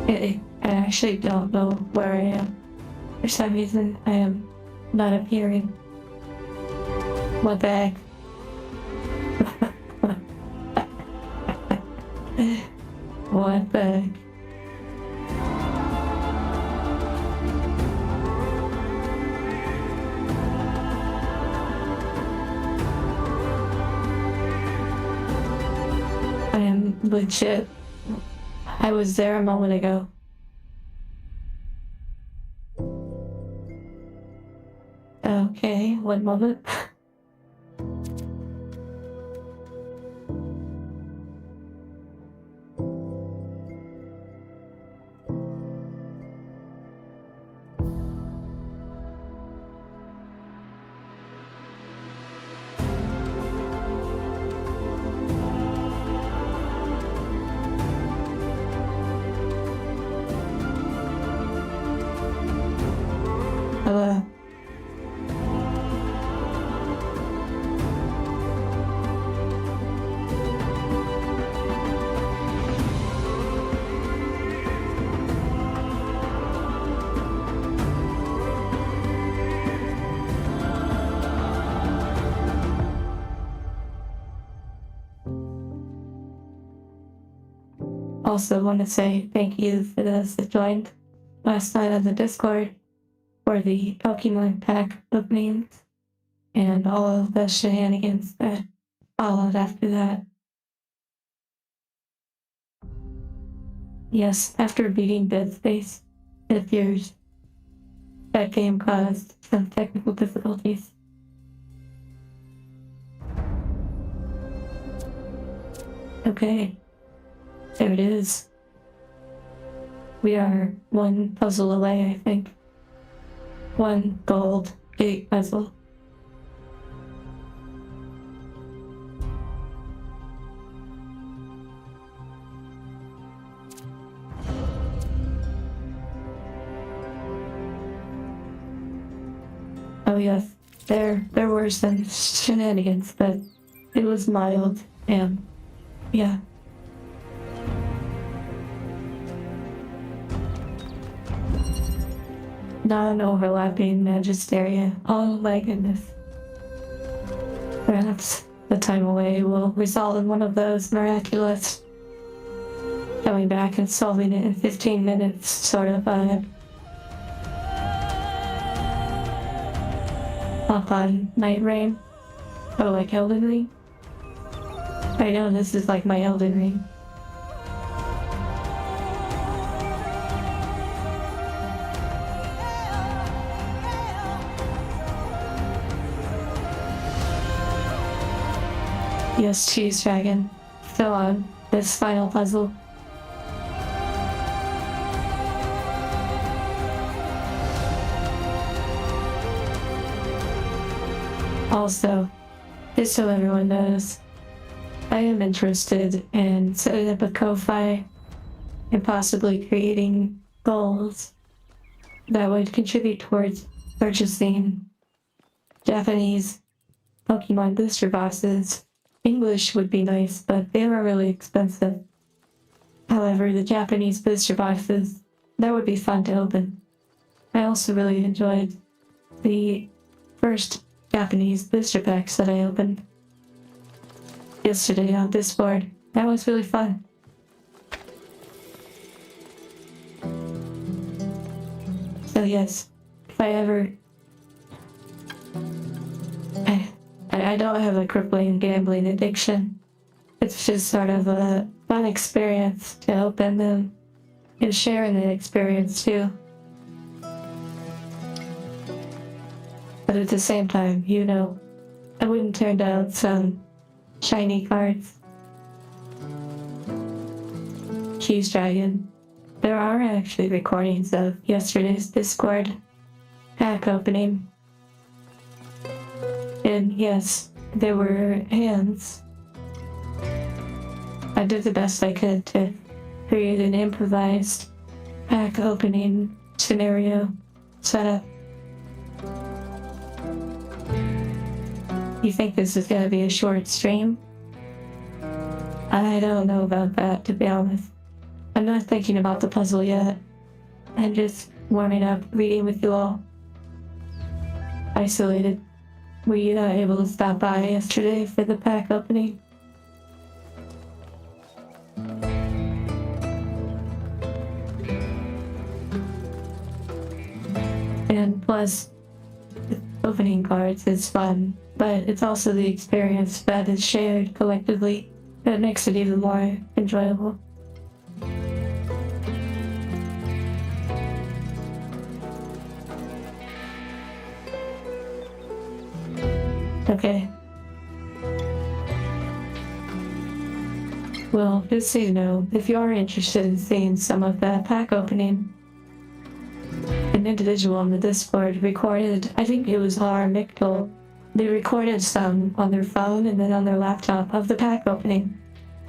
I actually don't know where I am. For some reason, I am not appearing. What the heck? What the heck? I am legit. I was there a moment ago. Okay, one moment. Hello. Also want to say thank you for those that joined last night on the Discord for the Pokemon pack openings and all of the shenanigans that followed after that. Yes, after beating Dead Space, it appears that game caused some technical difficulties. Okay, there it is. We are one puzzle away, I think. One gold gate puzzle. Oh yes, there were some shenanigans, but it was mild and yeah. Non-overlapping Magisteria. Oh my goodness. Perhaps the time away will result in one of those miraculous coming back and solving it in 15 minutes sort of vibe. Up on Night Rain. Oh, like Elden Ring? I know this is like my Elden Ring. Yes, Cheese Dragon. Still on this final puzzle. Also, just so everyone knows, I am interested in setting up a Ko-Fi and possibly creating goals that would contribute towards purchasing Japanese Pokemon booster boxes. English would be nice, but they were really expensive. However, the Japanese booster boxes, that would be fun to open. I also really enjoyed the first Japanese booster packs that I opened yesterday on Discord. That was really fun. So yes, if I ever... I don't have a crippling gambling addiction. It's just sort of a fun experience to open them and share in the experience too. But at the same time, you know, I wouldn't turn down some shiny cards. Cheese Dragon. There are actually recordings of yesterday's Discord pack opening. And yes, there were hands. I did the best I could to create an improvised pack opening scenario setup. You think this is gonna be a short stream? I don't know about that, to be honest. I'm not thinking about the puzzle yet. I'm just warming up, reading with you all. Isolated. Were you able to stop by yesterday for the pack opening? And plus, opening cards is fun, but it's also the experience that is shared collectively that makes it even more enjoyable. Okay. Well, just so you know, if you are interested in seeing some of that pack opening, an individual on the Discord recorded, I think it was our Mictal, they recorded some on their phone and then on their laptop of the pack opening.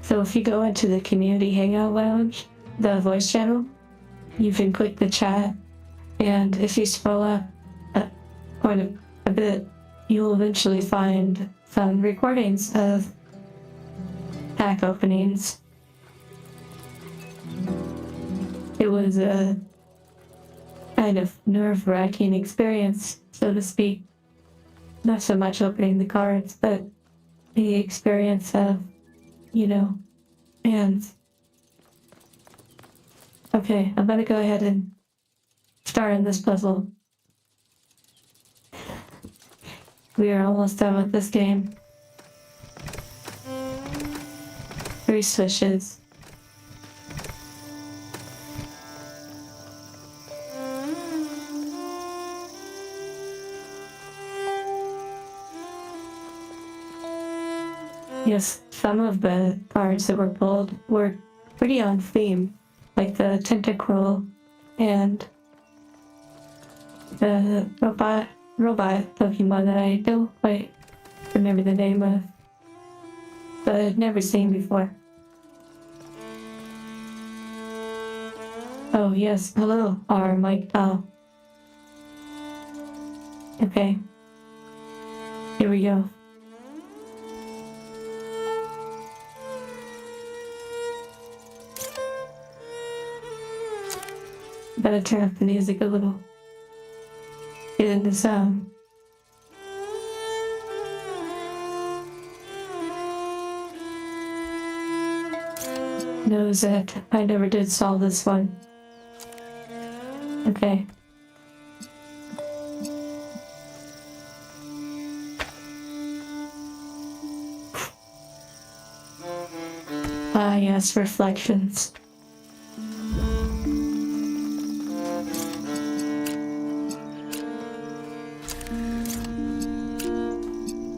So if you go into the community hangout lounge, the voice channel, you can click the chat, and if you scroll up quite a bit, you'll eventually find some recordings of pack openings. It was a kind of nerve-wracking experience, so to speak. Not so much opening the cards, but the experience of, and okay, I'm gonna go ahead and start on this puzzle. We are almost done with this game. 3 swishes. Yes, some of the cards that were pulled were pretty on theme, like the tentacle and the robot Pokemon that I don't quite remember the name of, but I'd never seen before. Oh yes, hello, R. Mike. Oh. Okay. Here we go. Better turn up the music a little. Get into sound. Knows that I never did solve this one. Okay. Ah, yes, reflections.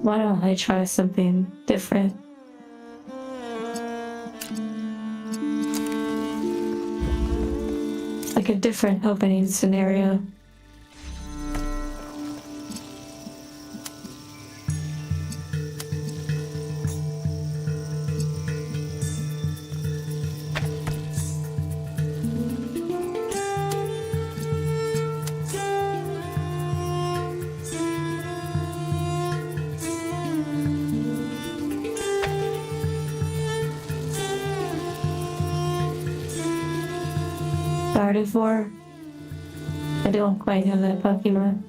Why don't I try something different? Like a different opening scenario. Gardevoir. I don't quite know that Pokemon.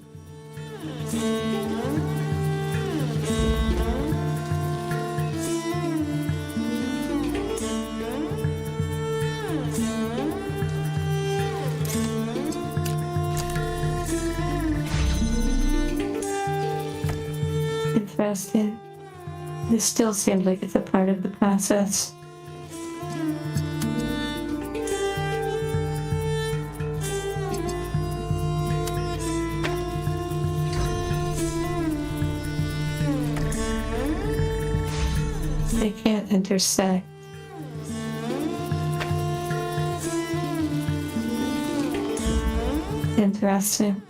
Interesting. This still seems like it's a part of the process. They can't intersect. Interesting.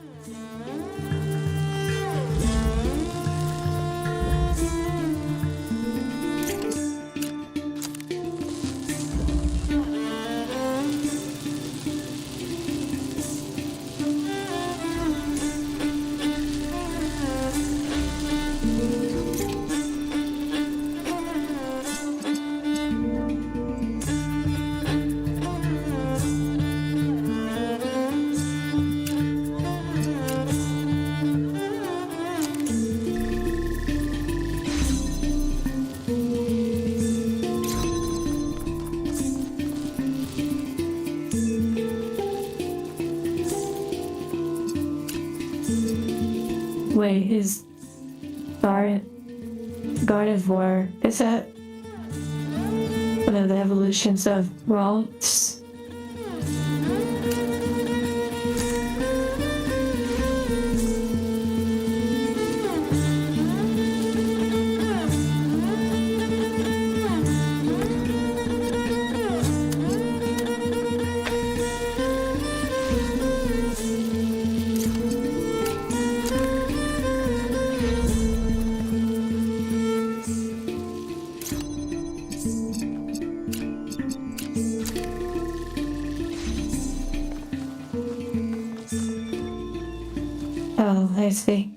Wait, is Gardevoir, is that one of the evolutions of Ralts? Oh, I see.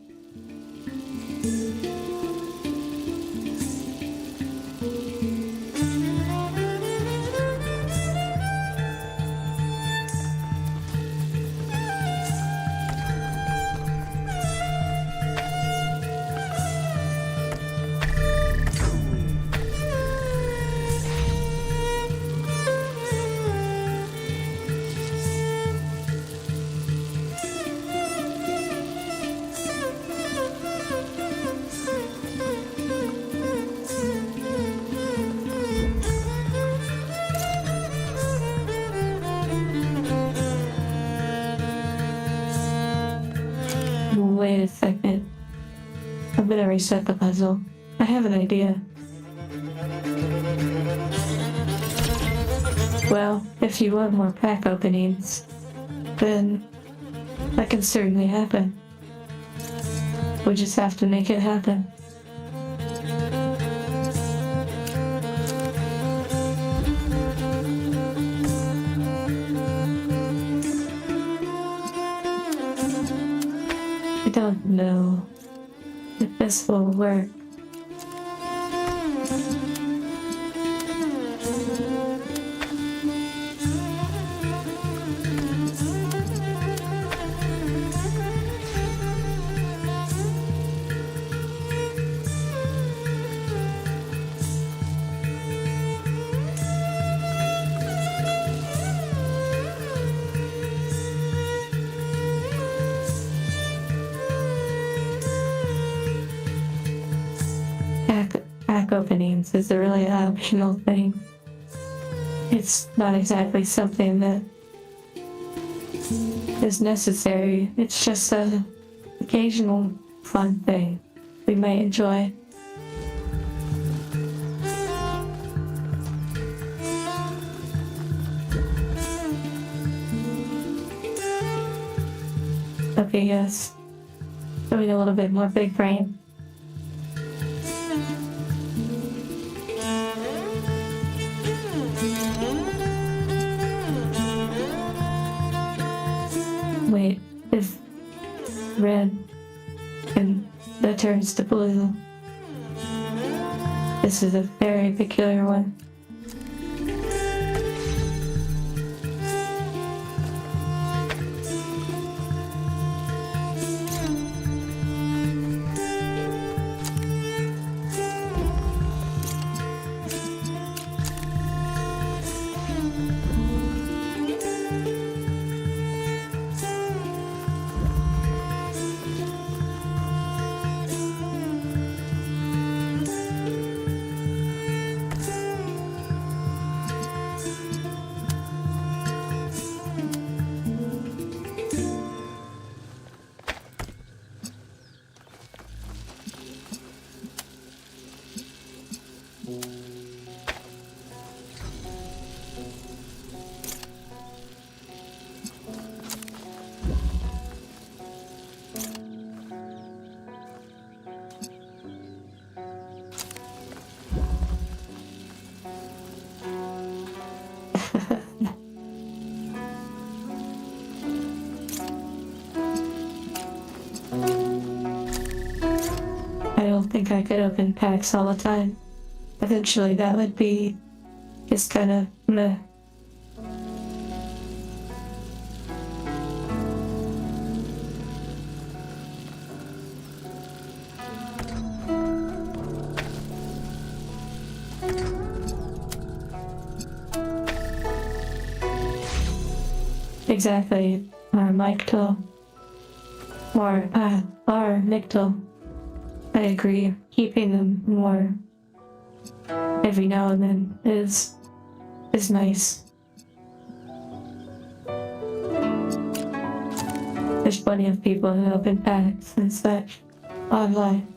Wait a second. I'm gonna reset the puzzle. I have an idea. Well, if you want more pack openings, then that can certainly happen. We just have to make it happen. I don't know if this will work. Pack openings is a really optional thing. It's not exactly something that is necessary. It's just an occasional fun thing we might enjoy. Okay, yes. Doing a little bit more big brain. Wait, if red and that turns to blue. This is a very peculiar one. I don't think I could open packs all the time. Eventually that would be just kind of meh. Exactly, our mic tool. Or nickel. I agree. Keeping them more every now and then is nice. There's plenty of people who open packs and such online.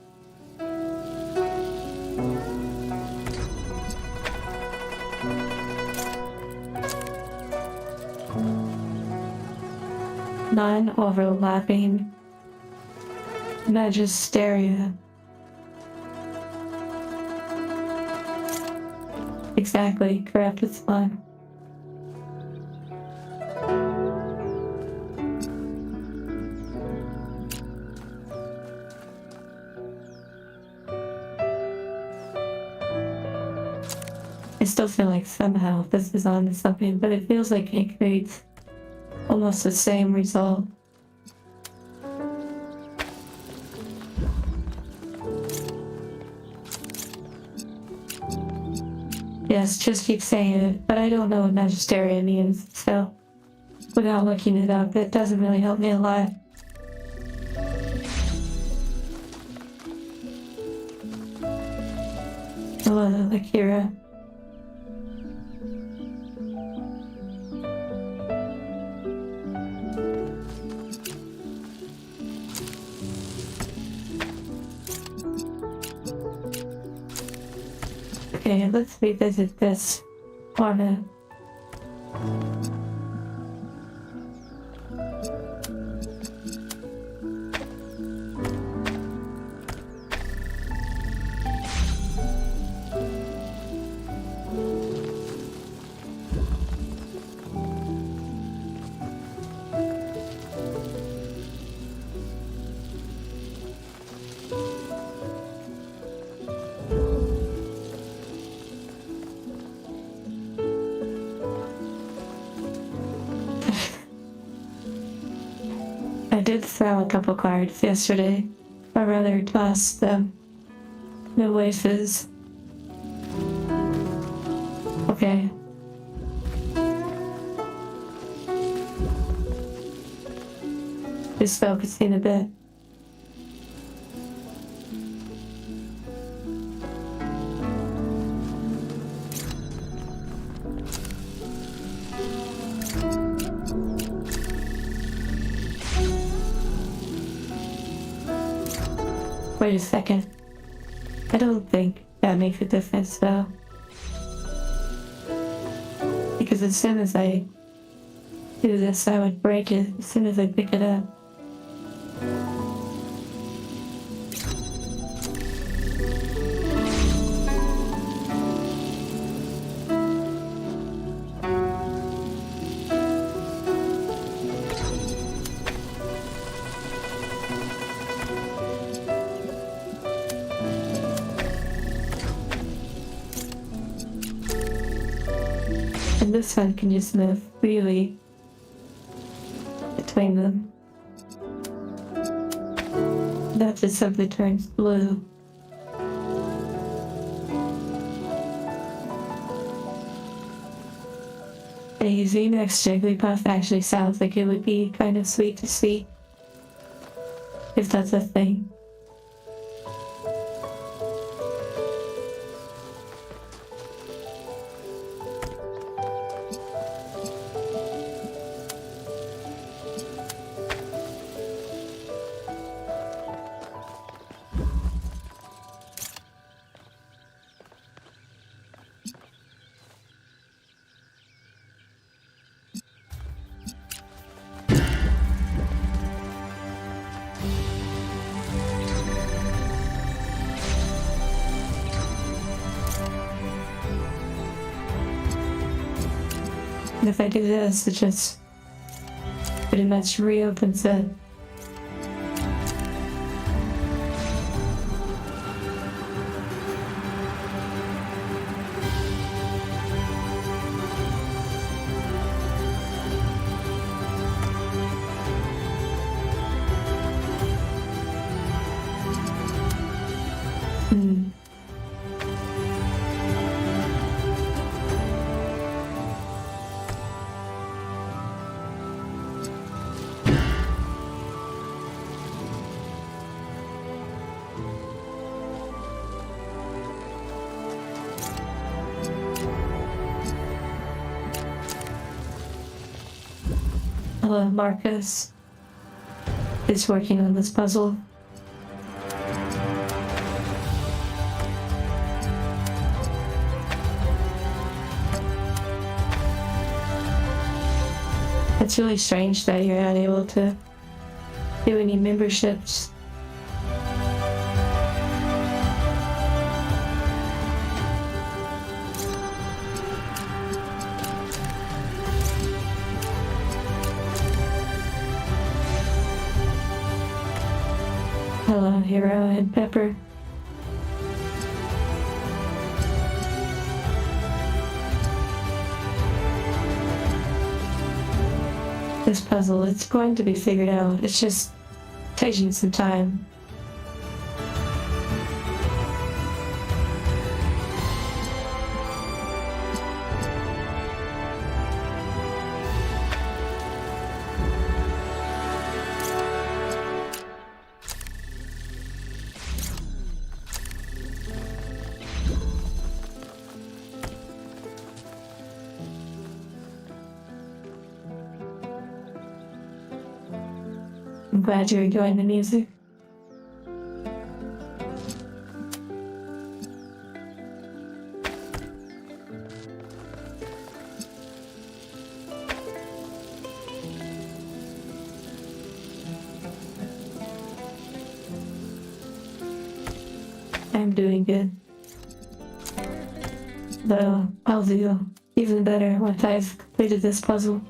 Non-overlapping magisteria. Exactly, correct, it's fun. I still feel like somehow this is on to something, but it feels like it creates almost the same result. Yes, just keep saying it, but I don't know what magisteria means, so without looking it up, it doesn't really help me a lot. Hello, Akira. Okay, let's revisit this ornament. I did throw a couple cards yesterday, or rather toss them. No waifus. Okay. Just focusing a bit. Wait a second. I don't think that makes a difference though. Because as soon as I do this, I would break it as soon as I pick it up. And this one can just move freely between them. That just simply turns blue. A Z-Nex Jigglypuff actually sounds like it would be kind of sweet to see. If that's a thing. And if I do this, it just pretty much reopens it. Marcus is working on this puzzle. It's really strange that you're not able to do any memberships. Hello, Hero and Pepper. This puzzle, it's going to be figured out. It's just taking some time. I'm glad you're enjoying the music. I'm doing good. Though I'll do even better once I've completed this puzzle.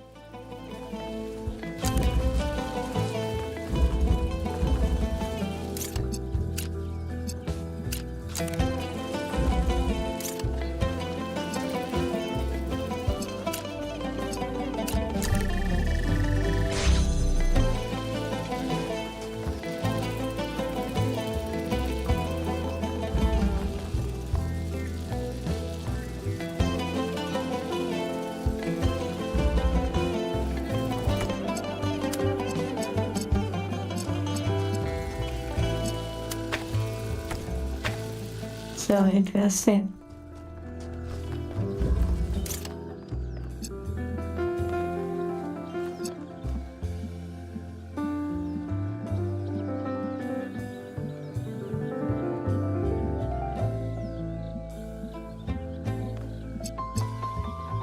So interesting.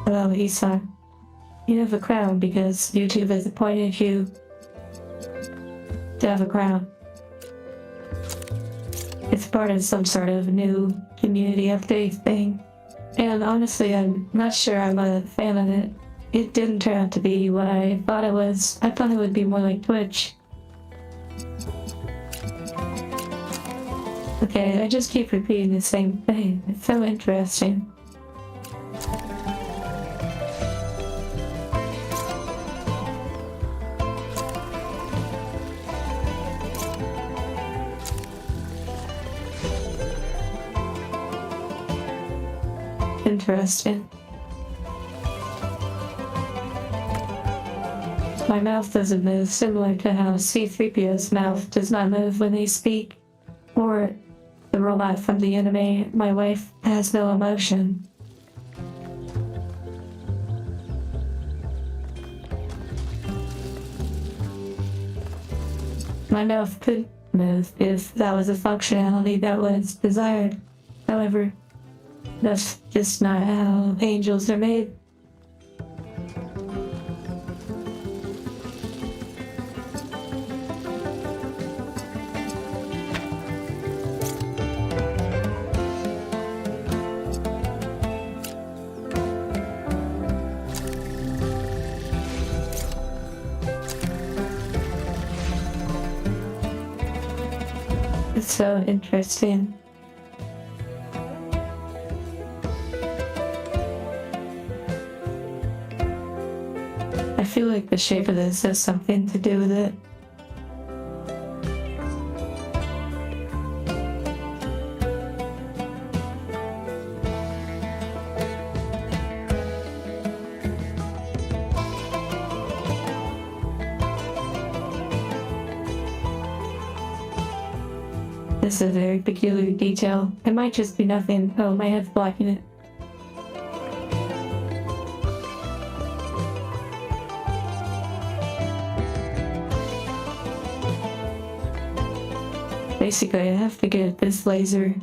Hello, Esau. You have a crown because YouTube has appointed you to have a crown. It's part of some sort of new community update thing. And honestly, I'm not sure I'm a fan of it. It didn't turn out to be what I thought it was. I thought it would be more like Twitch. Okay, I just keep repeating the same thing. It's so interesting. Interesting. My mouth doesn't move, similar to how C-3PO's mouth does not move when they speak, or the robot from the anime, my wife has no emotion. My mouth could move if that was a functionality that was desired. However, that's just not how angels are made. It's so interesting. I feel like the shape of this has something to do with it. This is a very peculiar detail. It might just be nothing. Oh, my head's blocking it. Basically, I have to get this laser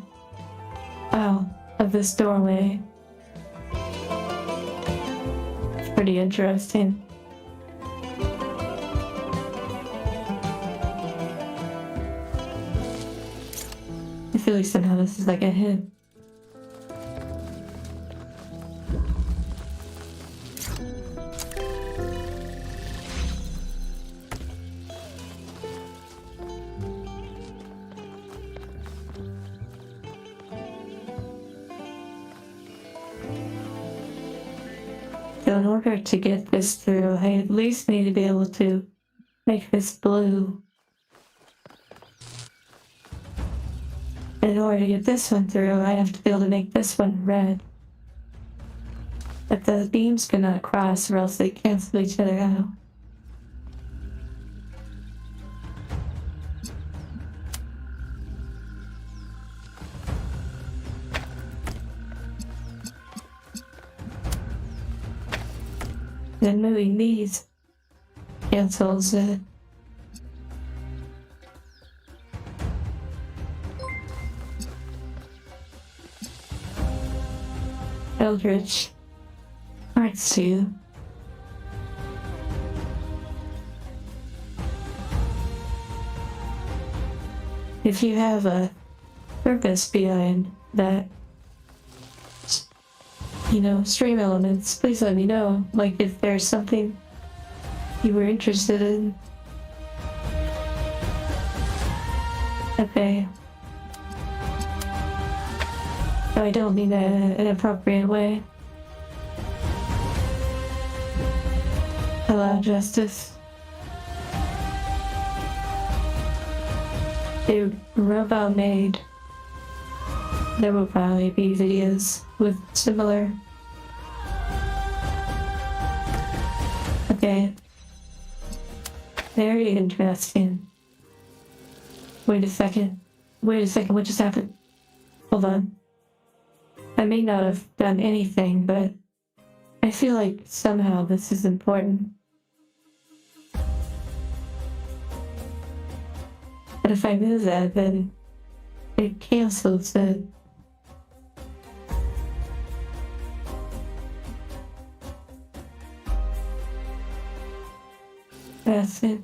out of this doorway. It's pretty interesting. I feel like somehow this is like a hint. So in order to get this through, I at least need to be able to make this blue. In order to get this one through, I have to be able to make this one red. But the beams cannot cross or else they cancel each other out. Then moving these cancels it. Eldritch Arts to you. If you have a purpose behind that, stream elements, please let me know. Like if there's something you were interested in. Okay. No, I don't mean that in an appropriate way. Allow justice. A robot made. There will probably be videos with similar. Okay. Very interesting. Wait a second, what just happened? Hold on. I may not have done anything, but I feel like somehow this is important. And if I move that, then it cancels it. That's it.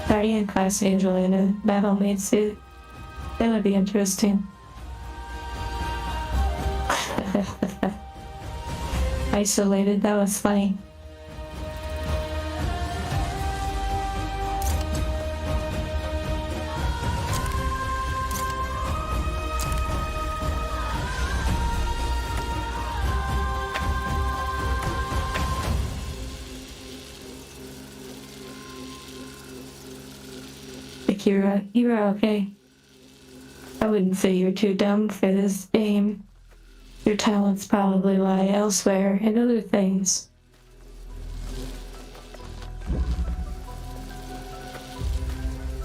Guardian class angel in a battle maid suit. That would be interesting. Isolated, that was funny. You're okay. I wouldn't say you're too dumb for this game. Your talents probably lie elsewhere in other things.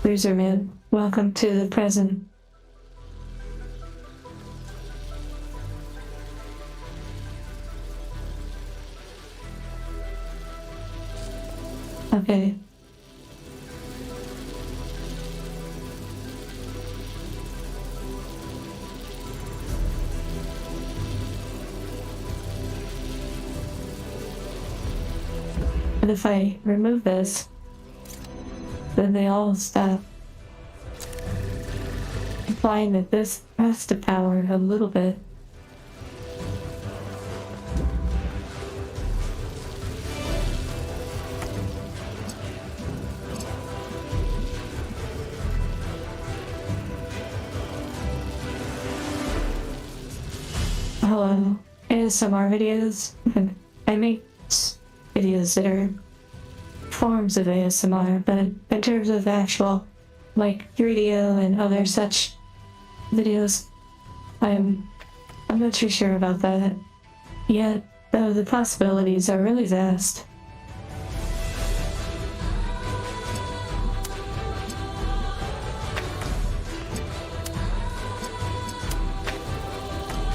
Loserman, welcome to the present. Okay. And if I remove this, then they all stop. Implying that this has to power a little bit. Hello, ASMR videos. I make videos that are forms of ASMR, but in terms of actual, like 3DO and other such videos, I'm not too sure about that yet, though the possibilities are really vast.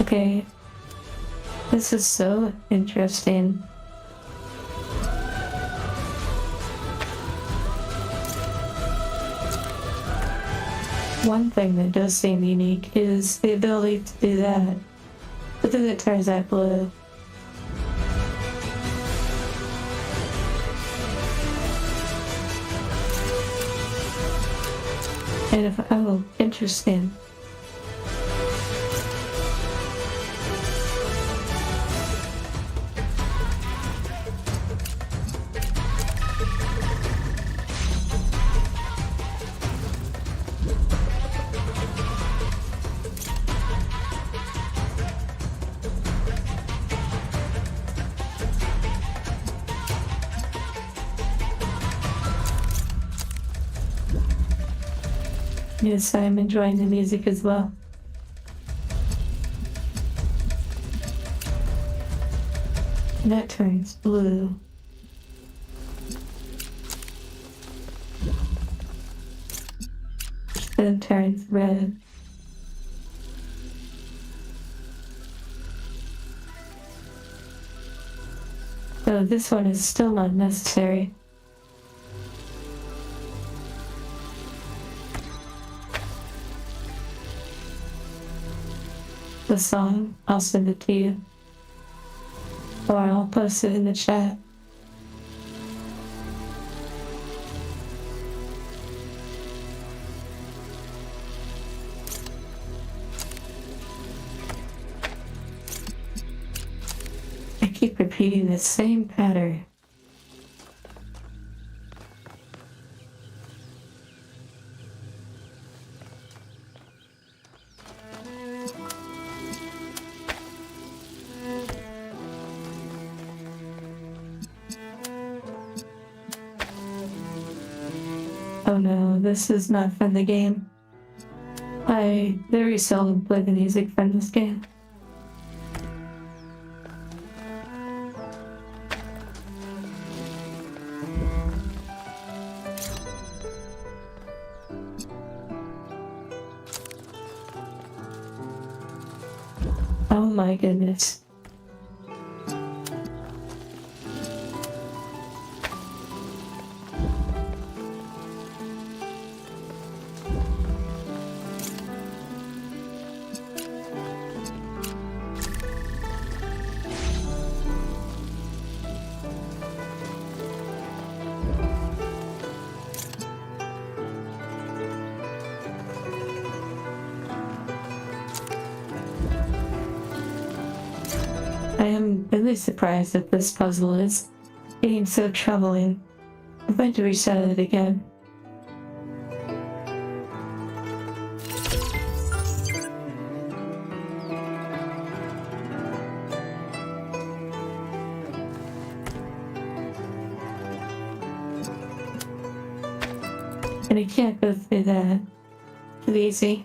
Okay, this is so interesting. One thing that does seem unique is the ability to do that, but then it turns out blue. And if, oh, interesting. Yes, I'm enjoying the music as well. And that turns blue. Then turns red. So this one is still not necessary. The song, I'll send it to you. Or I'll post it in the chat. I keep repeating the same pattern. Oh no, this is not from the game. I very seldom play the music from this game. Oh my goodness. I am really surprised that this puzzle is getting so troubling. I'm going to reset it again. And I can't go through that too easy.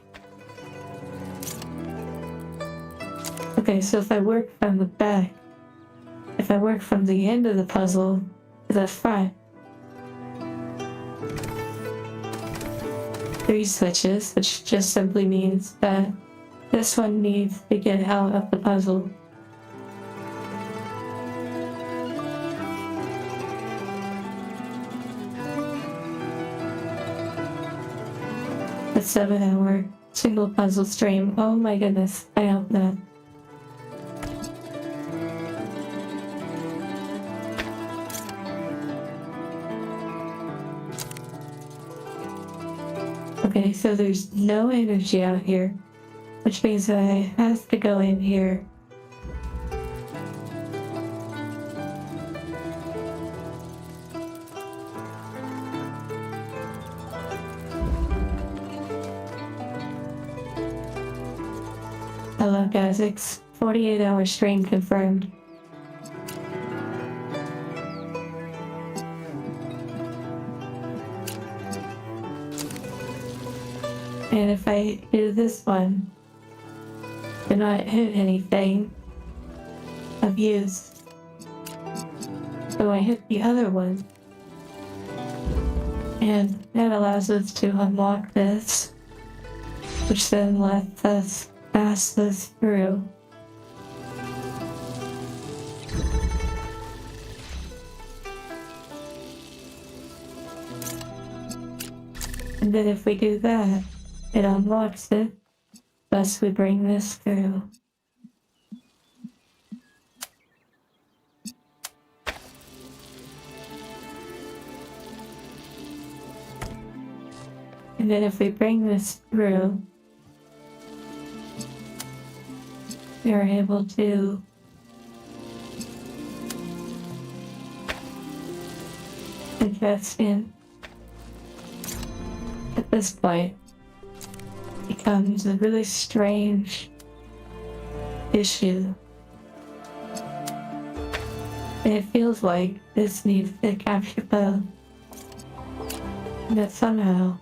Okay, so if I work from the back, if I work from the end of the puzzle to the front, 3 switches, which just simply means that this one needs to get out of the puzzle. A 7-hour single puzzle stream. Oh my goodness, I hope not. Okay, so there's no energy out here, which means that I have to go in here. Hello guys, it's 48-hour stream confirmed. And if I do this one, do not hit anything of use. So I hit the other one. And that allows us to unlock this, which then lets us pass this through. And then if we do that, It unlocks it. Thus we bring this through. And then if we bring this through, we are able to invest in. At this point, becomes a really strange issue. And it feels like this needs to capture both. And that somehow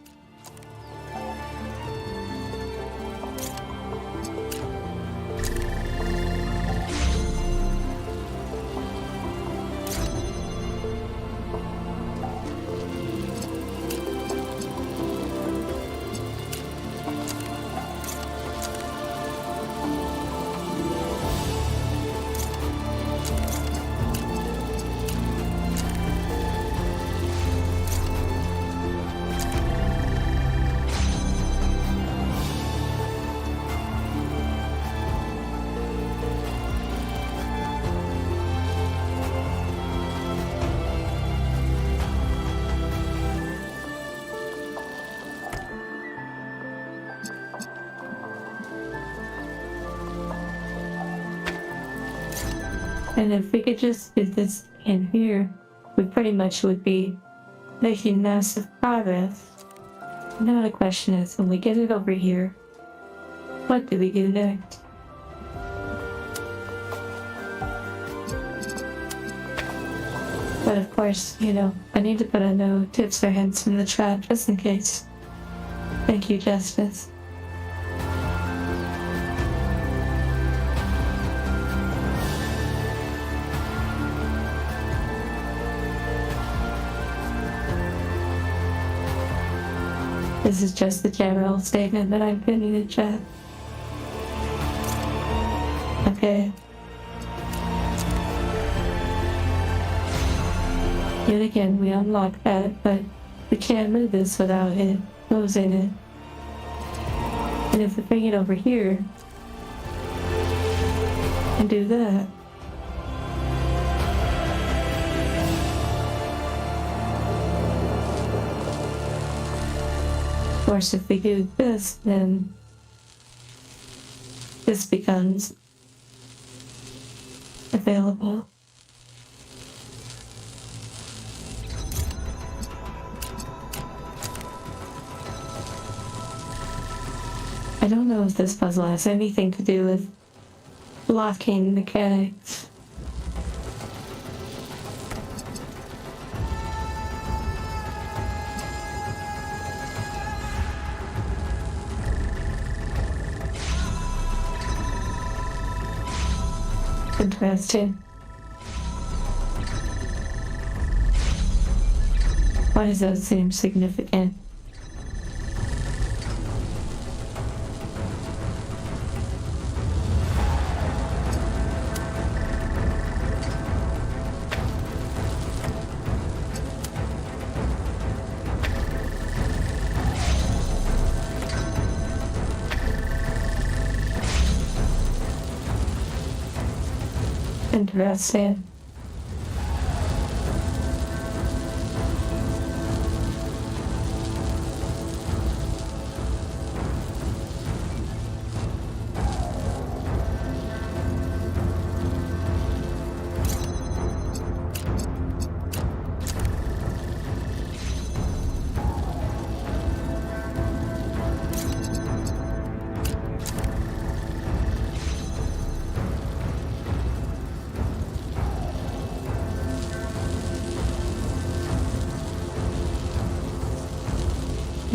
and if we could just do this in here, we pretty much would be making massive progress. Now the question is, when we get it over here, what do we do next? But of course, I need to put a no tips or hints in the chat just in case. Thank you, Justice. This is just the general statement that I'm putting in the chat. Okay. Yet again, we unlock that, but we can't move this without it closing it. And if we bring it over here and do that, of course, if we do this, then this becomes available. I don't know if this puzzle has anything to do with blocking mechanics. Interesting. Why does that seem significant? Interesting.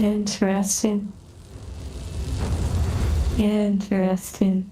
Interesting. Interesting.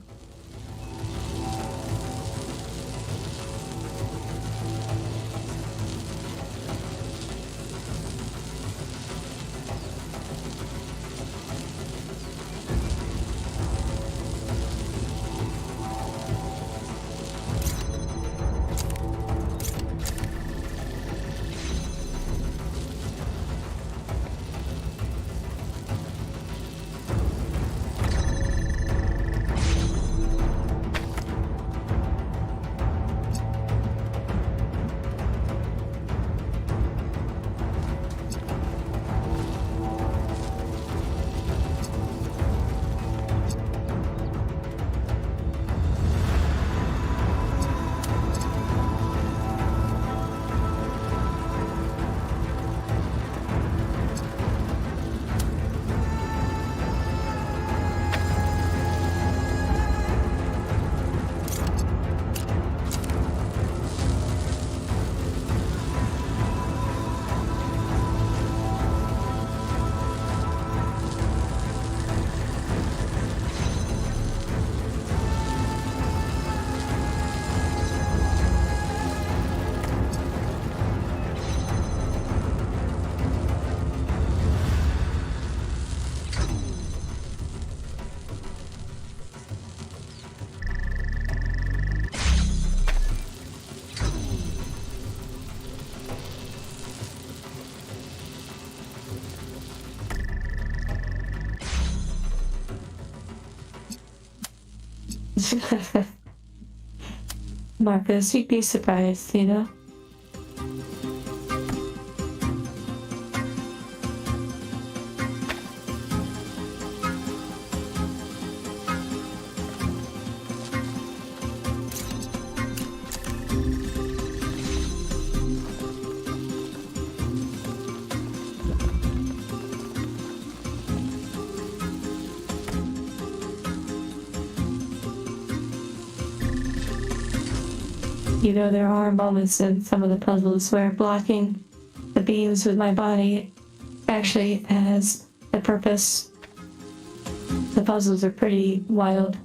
Marcus, you'd be surprised, you know? You know, there are moments in some of the puzzles where blocking the beams with my body actually has a purpose. The puzzles are pretty wild.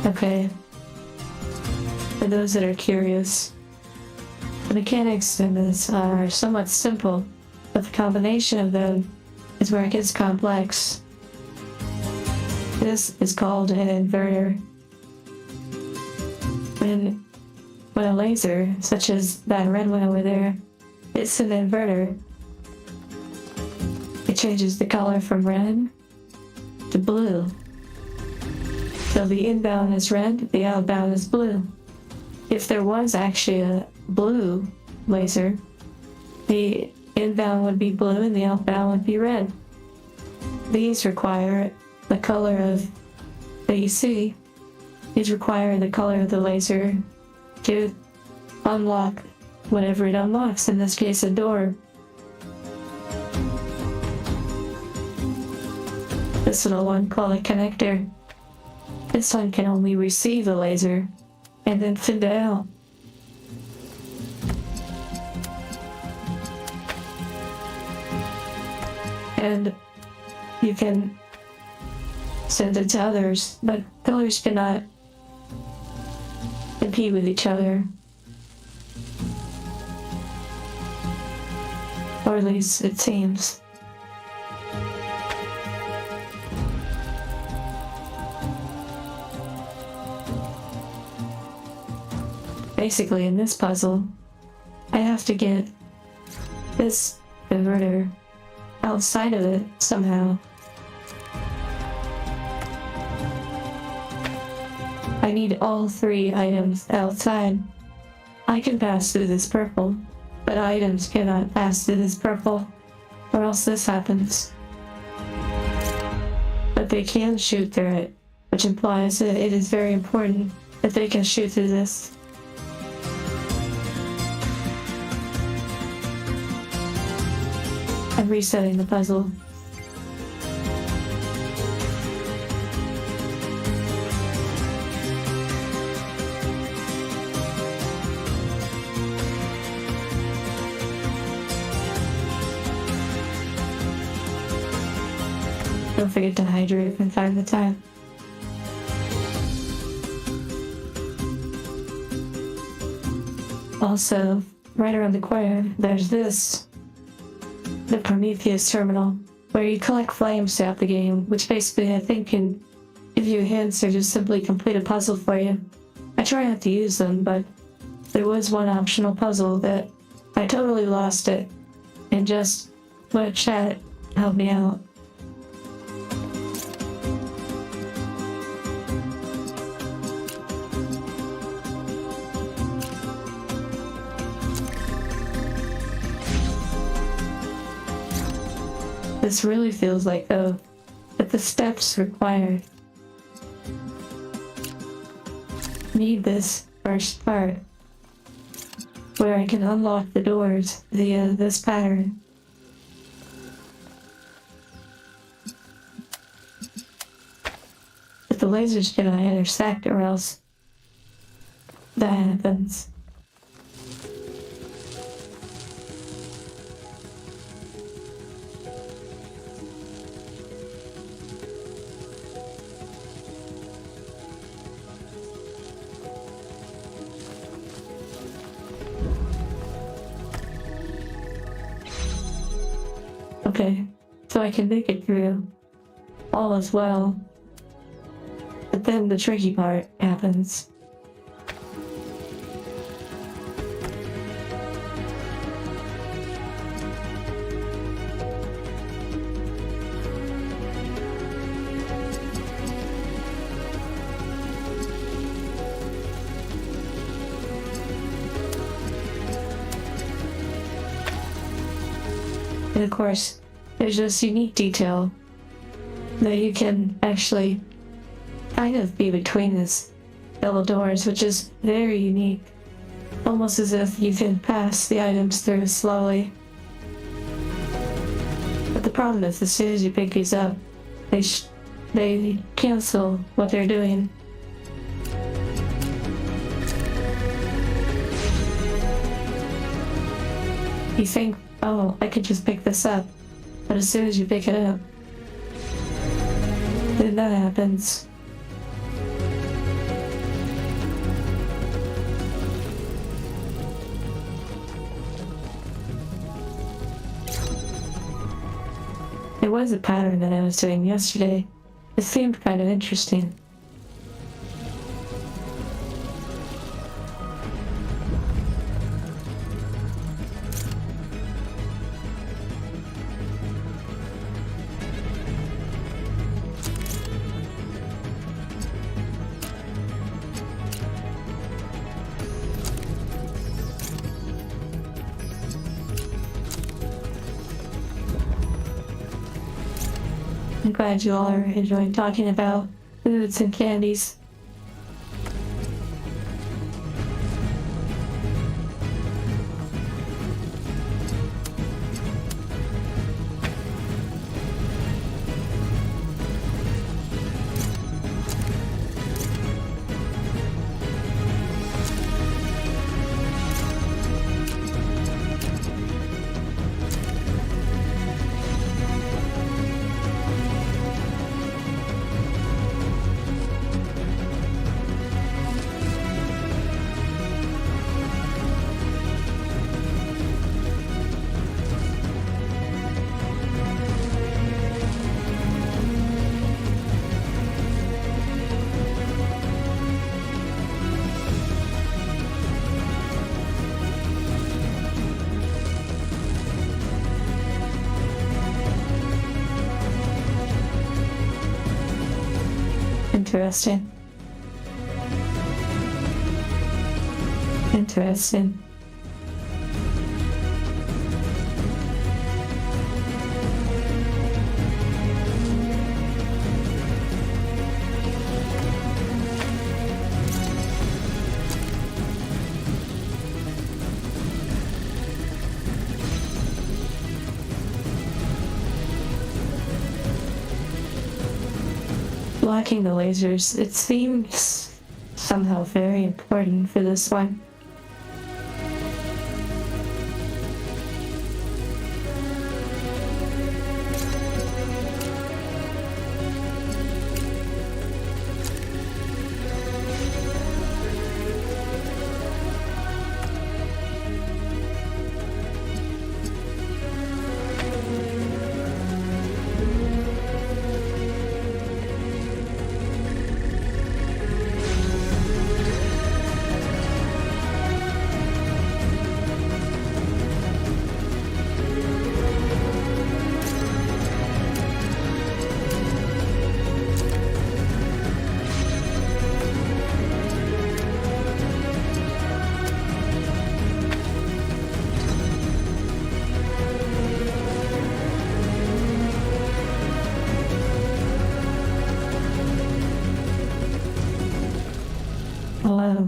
Okay, for those that are curious, the mechanics in this are somewhat simple, but the combination of them is where it gets complex. This is called an inverter. When a laser, such as that red one over there, hits an inverter, it changes the color from red to blue. So the inbound is red, the outbound is blue. If there was actually a blue laser, the inbound would be blue and the outbound would be red. These require the color of that you see. These require the color of the laser to unlock whatever it unlocks, in this case a door. This little one called a connector. This one can only receive the laser and then send it out. And you can send it to others, but pillars cannot compete with each other. Or at least it seems. Basically, in this puzzle, I have to get this inverter outside of it somehow. I need all three items outside. I can pass through this purple, but items cannot pass through this purple, or else this happens. But they can shoot through it, which implies that it is very important that they can shoot through this. I'm resetting the puzzle. Don't forget to hydrate from time to time. Also, right around the corner, there's this. The Prometheus terminal, where you collect flames throughout the game, which basically I think can give you hints or just simply complete a puzzle for you. I try not to use them, but there was one optional puzzle that I totally lost it, and just let chat help me out. This really feels like, though, that the steps required. Need this first part, where I can unlock the doors via this pattern. But the lasers cannot intersect, or else that happens. Okay, so I can make it through all is well. But then the tricky part happens. And of course, there's this unique detail that you can actually kind of be between these double doors, which is very unique. Almost as if you can pass the items through slowly. But the problem is, as soon as you pick these up, they cancel what they're doing. You think, oh, I could just pick this up. But as soon as you pick it up, then that happens. It was a pattern that I was doing yesterday. It seemed kind of interesting. I'm glad you all are enjoying talking about foods and candies. Interesting. Interesting. Blocking the lasers, it seems somehow very important for this one.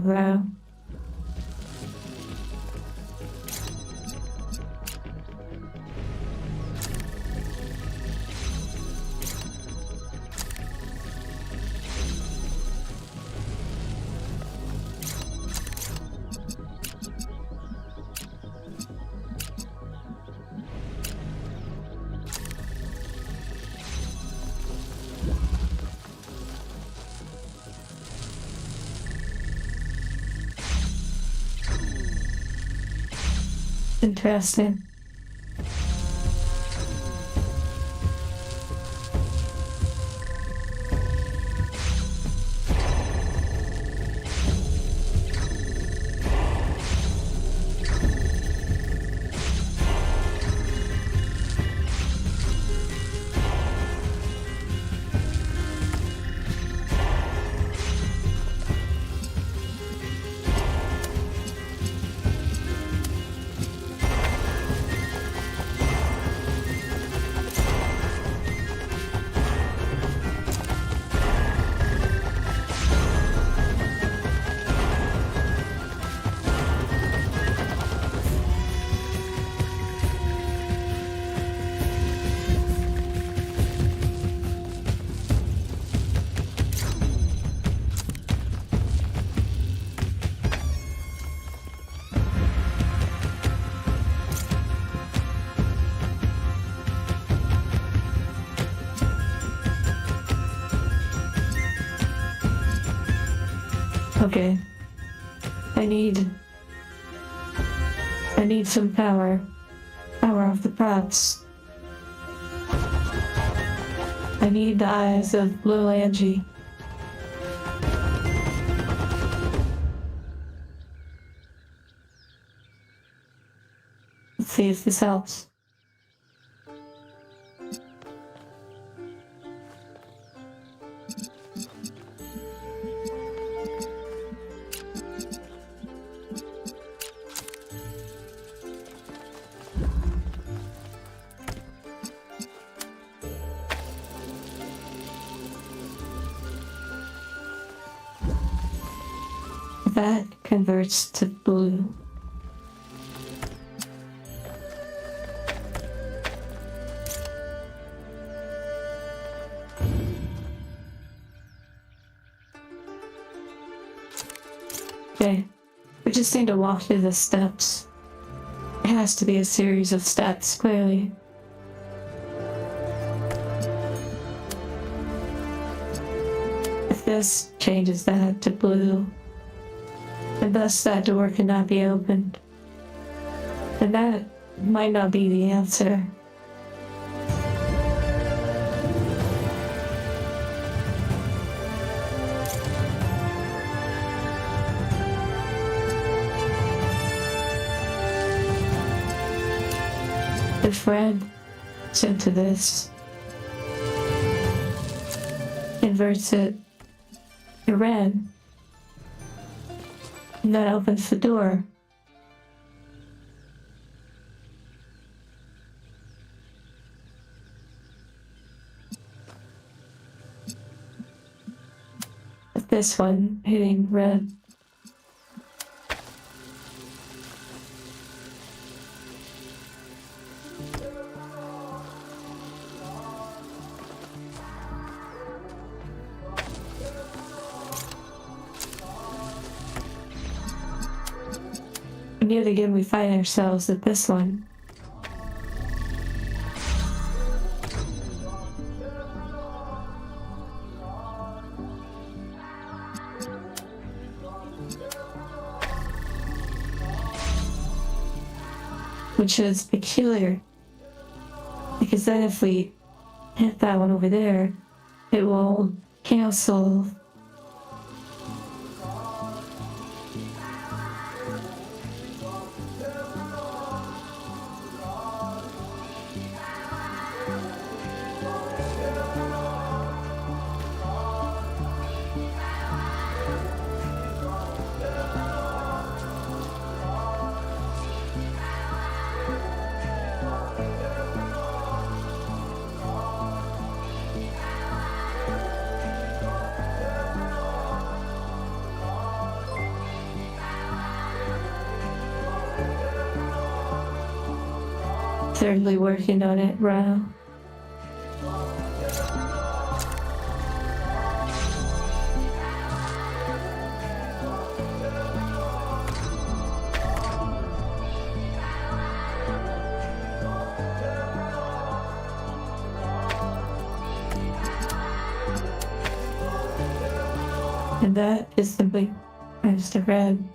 Wow. Interesting. Okay. I need some power. Power of the props. I need the eyes of Blue Angie. Let's see if this helps. That converts to blue. Okay, we just need to walk through the steps. It has to be a series of steps, clearly. If this changes that to blue, and thus that door cannot be opened, then that might not be the answer. If red is into this, inverts it to red, and that opens the door. With this one hitting red. And yet again we find ourselves at this one. Which is peculiar. Because then if we hit that one over there, it will cancel certainly working on it, Rao. And that is simply as the red.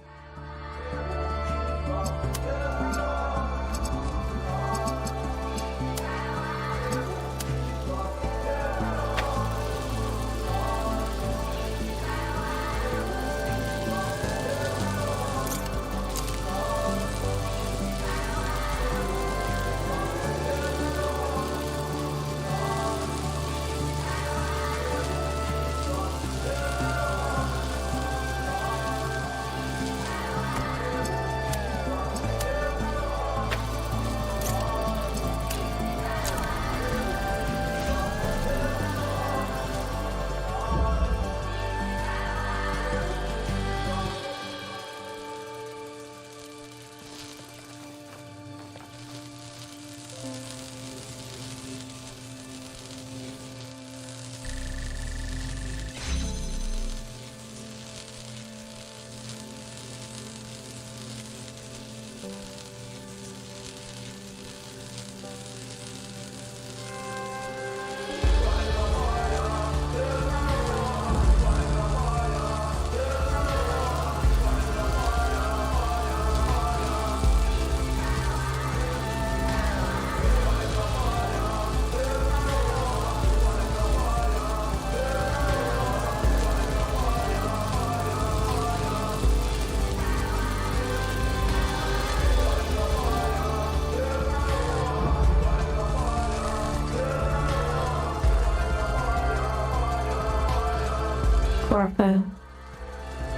Corpo.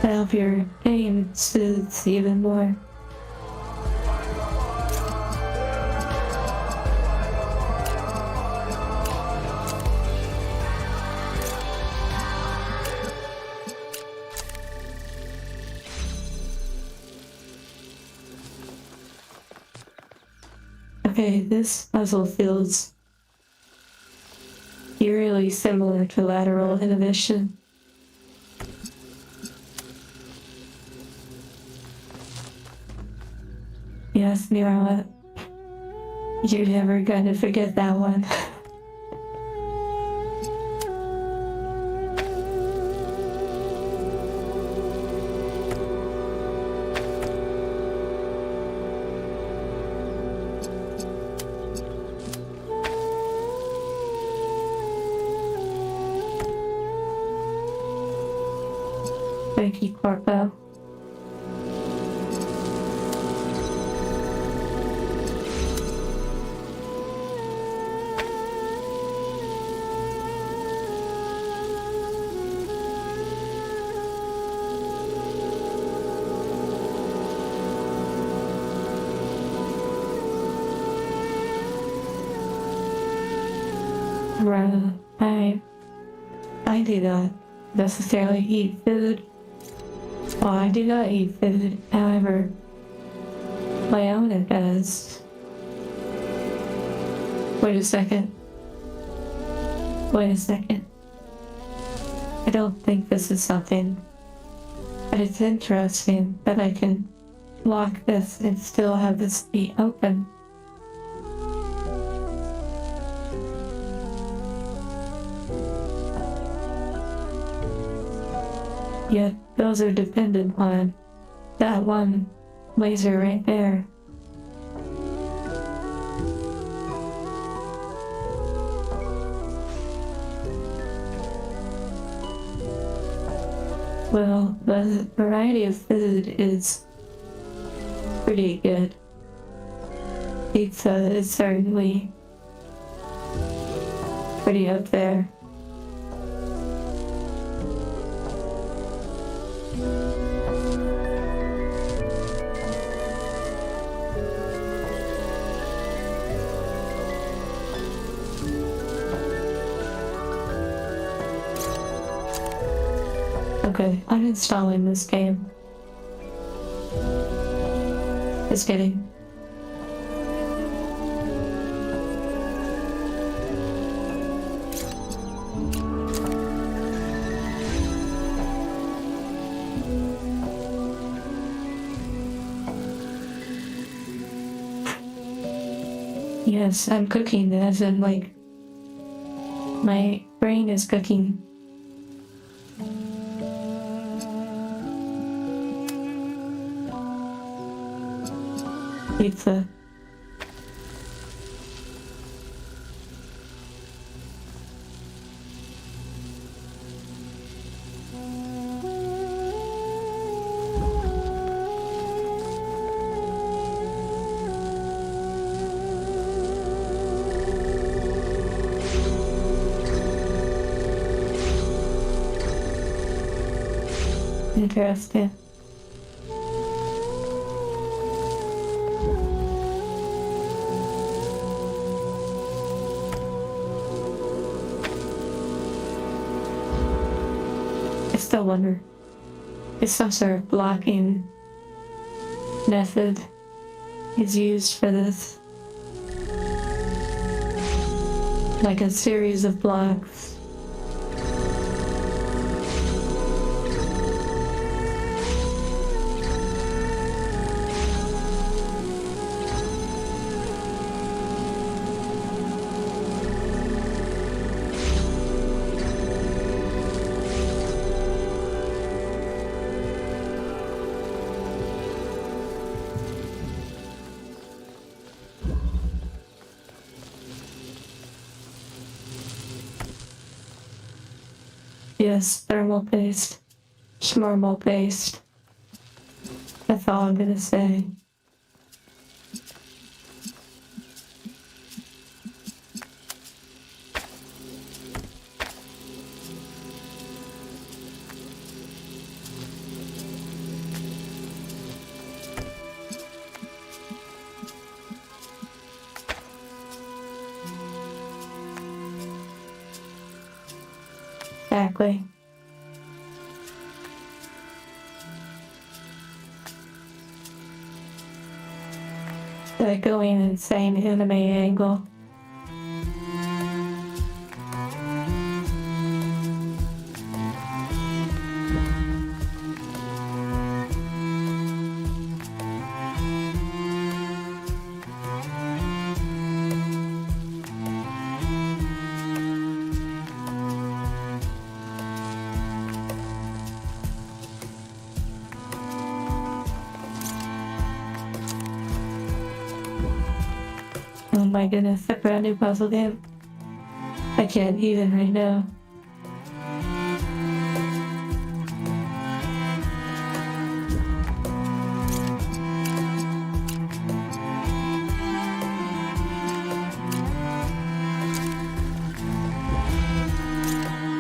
I hope your pain soothes even more. Okay, this puzzle feels eerily similar to lateral inhibition. Yes, Mira, you're never gonna forget that one. Thank you, Corpo. Right. I do not necessarily eat food. Well, I do not eat food. However, my owner does. Wait a second. Wait a second. I don't think this is something, but it's interesting that I can lock this and still have this be open. Yet those are dependent on that one laser right there. Well, the variety of food is pretty good. Pizza is certainly pretty up there. Okay, uninstalling this game. Just kidding. Yes, I'm cooking, as in, like, my brain is cooking. Pizza. Interesting. I still wonder if some sort of blocking method is used for this. Like a series of blocks. Yes, thermal paste. Schnormal paste. That's all I'm gonna say. exactly. The going insane anime angle. Oh my goodness, a brand new puzzle game. I can't even right now.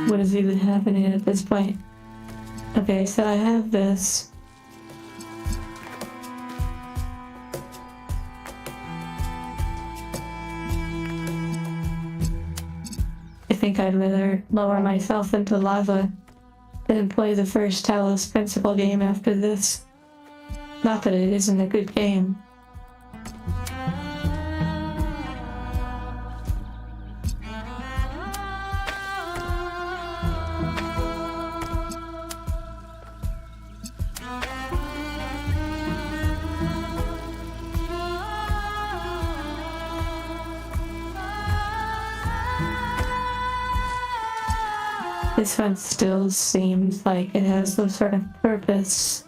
What is even happening at this point? Okay, so I have this. I think I'd rather lower myself into lava than play the first Talos principal game after this. Not that it isn't a good game. This one still seems like it has some sort of purpose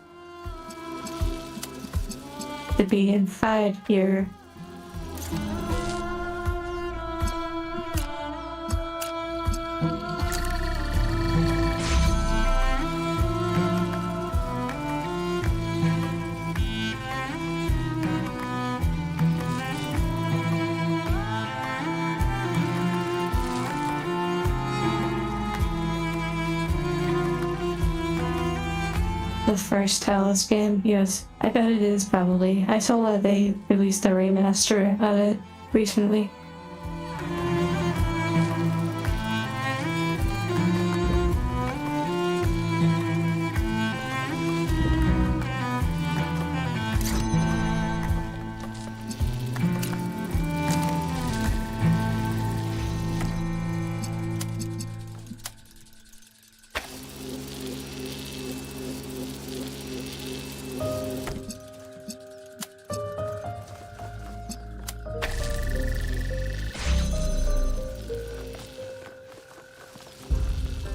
to be inside here. The first Talos game? Yes, I bet it is probably. I saw that they released a remaster of it recently.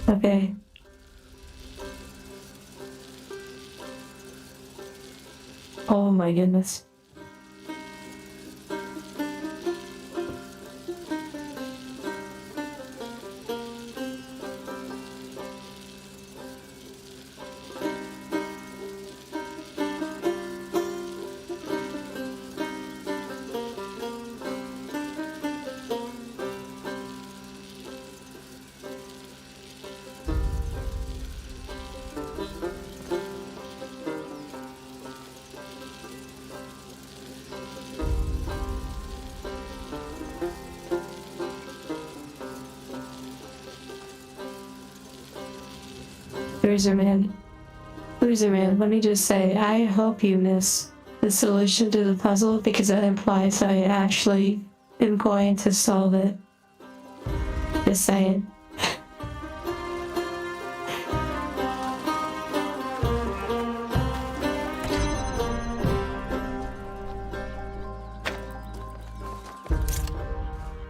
Okay. Oh my goodness. Loser man, let me just say, I hope you miss the solution to the puzzle because that implies I actually am going to solve it. Just saying.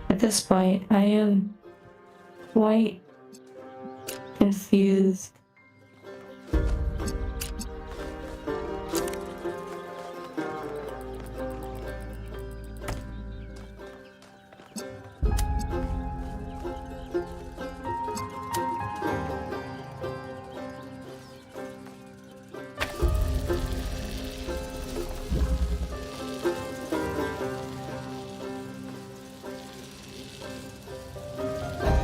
At this point, I am quite confused.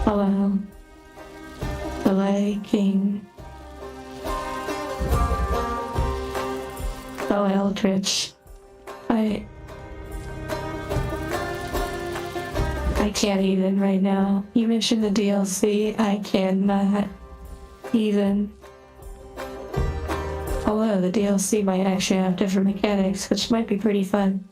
Hello. Delay King. Oh, Eldritch. I can't even right now. You mentioned the DLC. I cannot. Even. Although the DLC might actually have different mechanics, which might be pretty fun.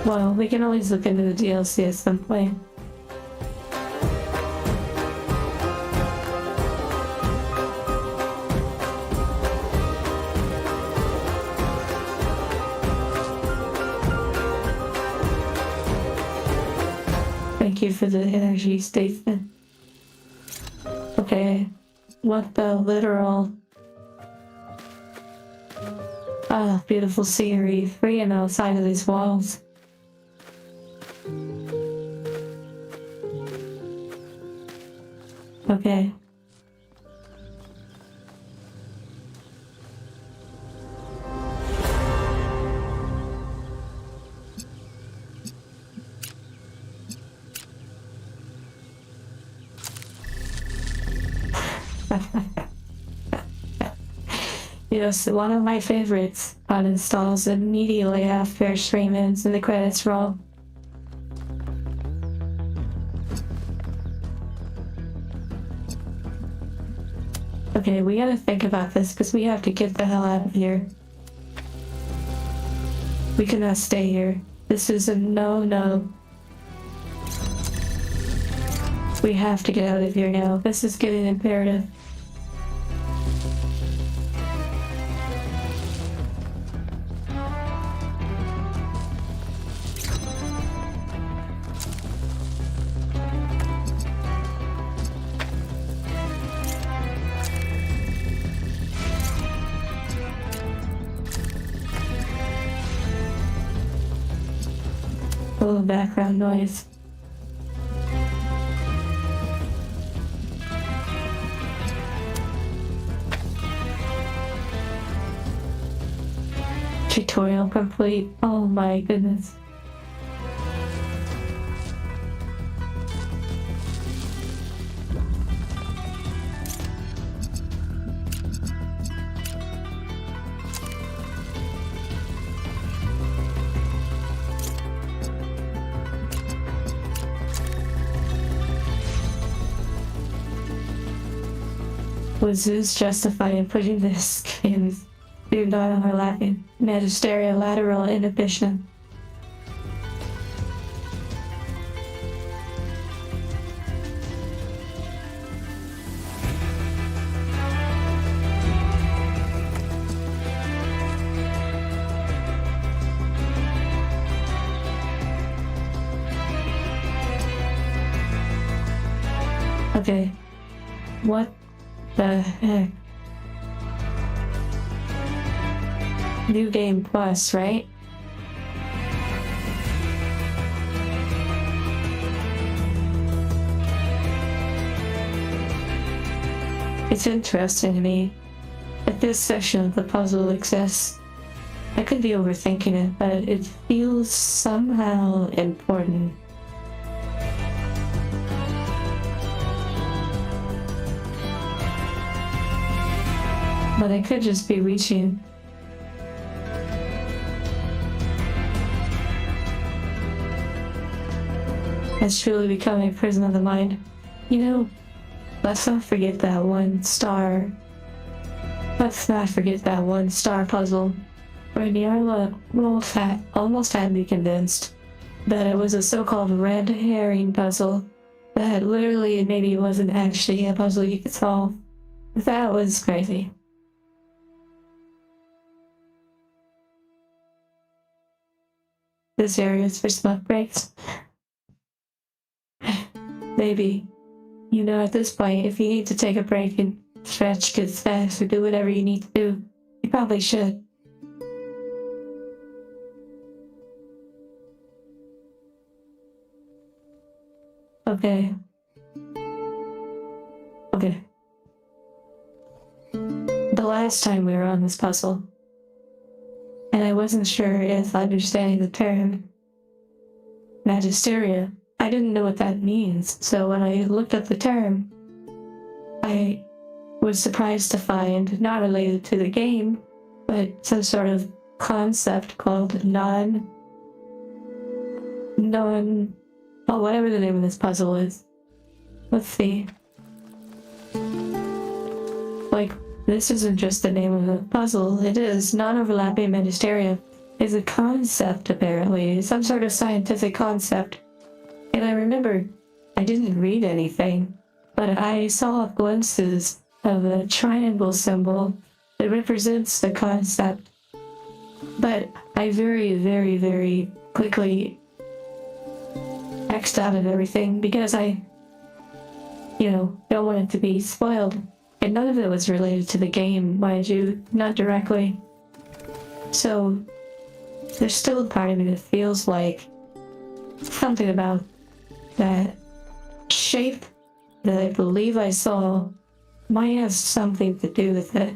Well, we can always look into the DLC at some point. Thank you for the energy statement. Okay, what the literal... Ah, beautiful scenery, freeing outside of these walls. Okay. Yes, one of my favorites uninstalls immediately after stream ends and the credits roll. Okay, we gotta think about this because we have to get the hell out of here. We cannot stay here. This is a no-no. We have to get out of here now. This is getting imperative. A little background noise. Tutorial complete. Oh my goodness. Was Zeus justified in putting this in not overlapping magisterial lateral inhibition? Okay. What the heck? New game plus, right? It's interesting to me that this section of the puzzle exists. I could be overthinking it, but it feels somehow important. But I could just be reaching. It's truly becoming a prison of the mind. You know, let's not forget that one star. Let's not forget that one star puzzle where Niarla almost had me convinced that it was a so-called red herring puzzle that literally maybe wasn't actually a puzzle you could solve. That was crazy. This area is for smoke breaks. Maybe. You know, at this point, if you need to take a break and stretch, get snacks, or do whatever you need to do, you probably should. Okay. Okay. The last time we were on this puzzle, and I wasn't sure if understanding the term magisteria, I didn't know what that means. So when I looked up the term, I was surprised to find, not related to the game, but some sort of concept called whatever the name of this puzzle is. Let's see. Like, this isn't just the name of the puzzle, it is. Non-overlapping magisteria is a concept, apparently, some sort of scientific concept. And I remember I didn't read anything, but I saw glimpses of a triangle symbol that represents the concept. But I very, very, very quickly X'd out of everything because I don't want it to be spoiled. And none of it was related to the game, mind you, not directly. So there's still a part of me that feels like something about that shape that I believe I saw might have something to do with it.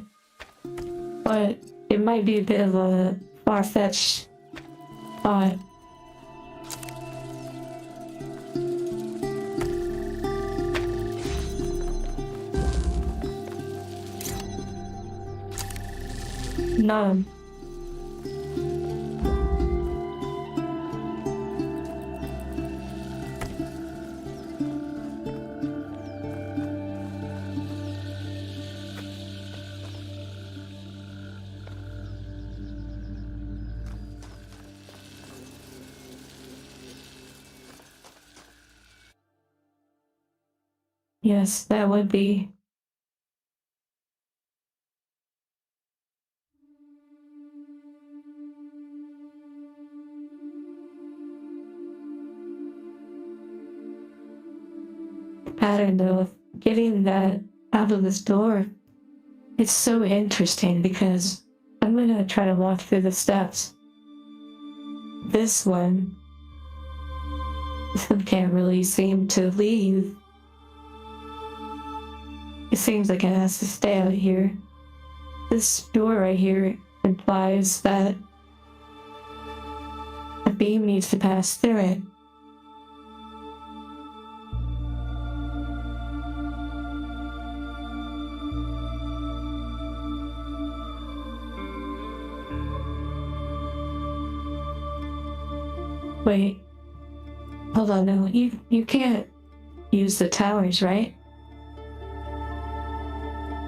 But it might be a bit of a far-fetched thought. None. Yes, that would be. Pattern though of getting that out of this door. It's so interesting because I'm gonna try to walk through the steps. This one can't really seem to leave. It seems like it has to stay out here. This door right here implies that a beam needs to pass through it. Wait, hold on, no, you can't use the towers, right?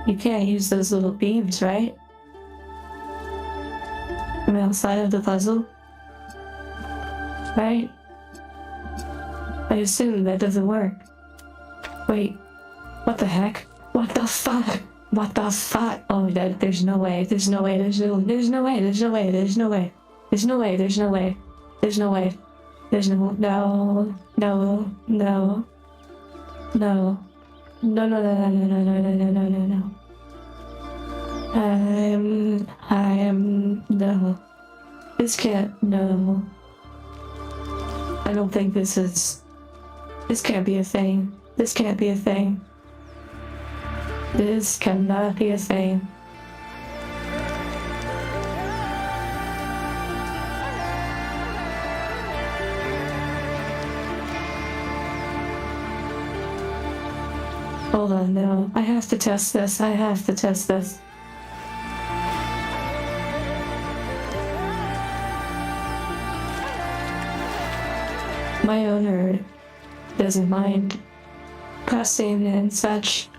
You can't use those little beams, right? I'm outside of the puzzle, right? I assume that doesn't work. Wait, what the heck? What the fuck? What the fuck? Oh, there's no way, there's no way, there's no way, there's no way, there's no way, there's no way, there's no way, there's no way, there's no way. There's no, no, no, no, no, no, no, no, no, no, no, no, no, no, no. No. This can't, no. I don't think this can't be a thing. This can't be a thing. This cannot be a thing. Hold on, no. I have to test this. I have to test this. My owner doesn't mind cussing and such.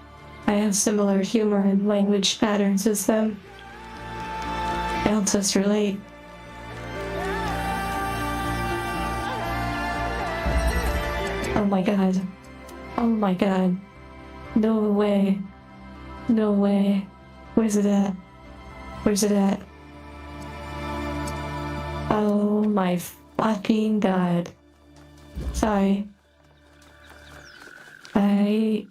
I have similar humor and language patterns as them. It helps us relate. Oh my god. Oh my god. No way. No way. Where's it at? Where's it at? Oh my fucking god. Sorry. I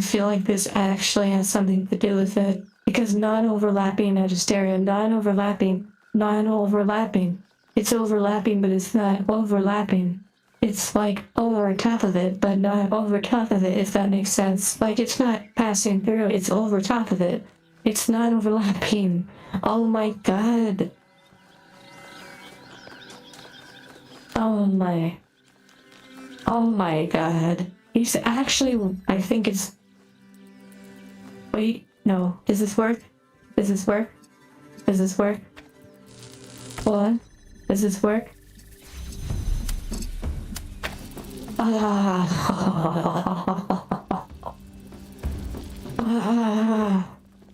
feel like this actually has something to do with it. Because non-overlapping magisteria, non-overlapping. It's overlapping, but it's not overlapping. It's like over top of it, but not over top of it, if that makes sense. Like, it's not passing through, it's over top of it. It's not overlapping. Oh my god. Oh my. Oh my god. He's actually, I think it's... Wait, no. Does this work? Does this work? Does this work? Hold on. Does this work?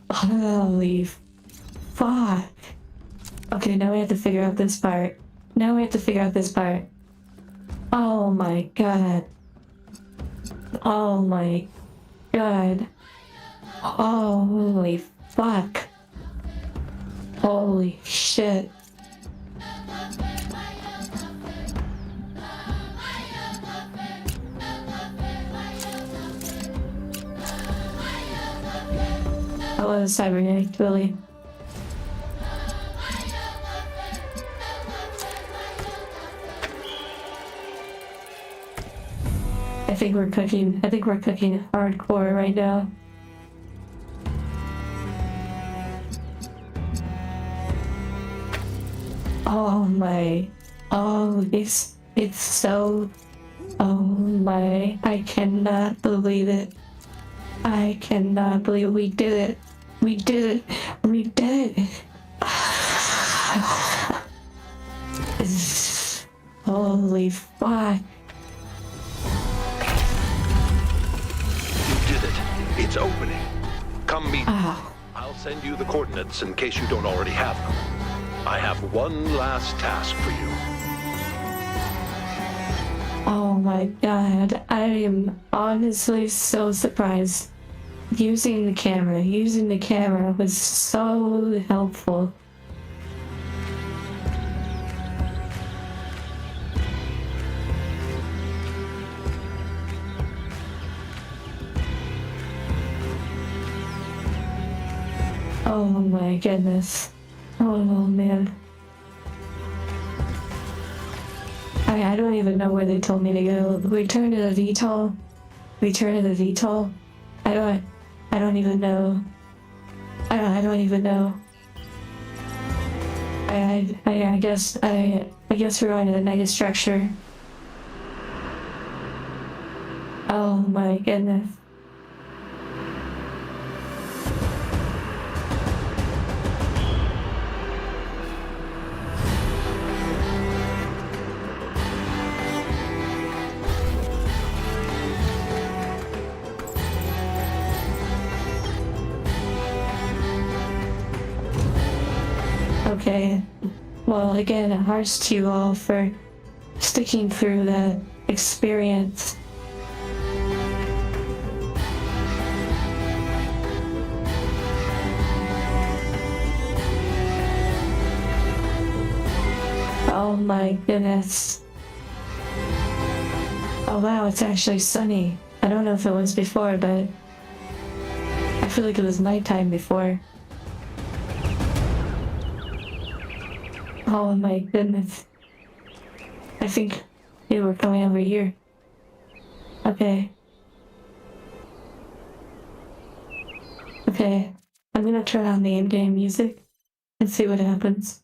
Holy fuck. Okay, now we have to figure out this part. Now we have to figure out this part. Oh my god. Oh my god. Holy fuck. Holy shit. I love cybernetic, really. I think we're cooking hardcore right now. Oh my, oh, it's so, oh my, I cannot believe it. I cannot believe we did it. We did it. We did it. Holy fuck. You did it. It's opening. Come meet me. Ah. I'll send you the coordinates in case you don't already have them. I have one last task for you. Oh my god, I am honestly so surprised. Using the camera was so helpful. Oh my goodness. Oh man. I don't even know where they told me to go. Return to the VTOL. Return to the VTOL. I don't even know. I don't even know. I guess we're going to the megastructure. Oh my goodness. Okay, well again, hearts to you all for sticking through the experience. Oh my goodness. Oh wow, it's actually sunny. I don't know if it was before, but I feel like it was nighttime before. Oh my goodness. I think they were coming over here. Okay. Okay. I'm gonna turn on the endgame music and see what happens.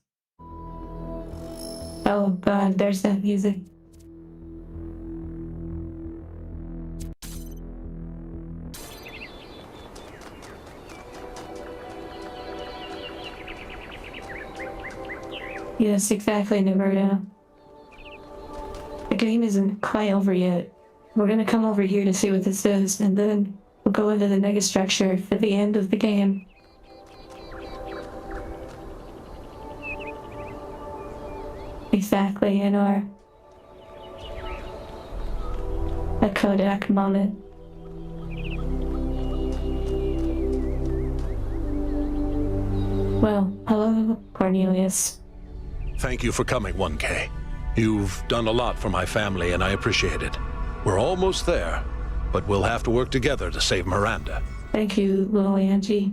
Oh god, there's that music. Yes, exactly, Naruto. The game isn't quite over yet. We're gonna come over here to see what this is, and then we'll go into the megastructure for the end of the game. Exactly, in a Kodak moment. Well, hello, Cornelius. Thank you for coming, 1K. You've done a lot for my family, and I appreciate it. We're almost there, but we'll have to work together to save Miranda. Thank you, little Angie.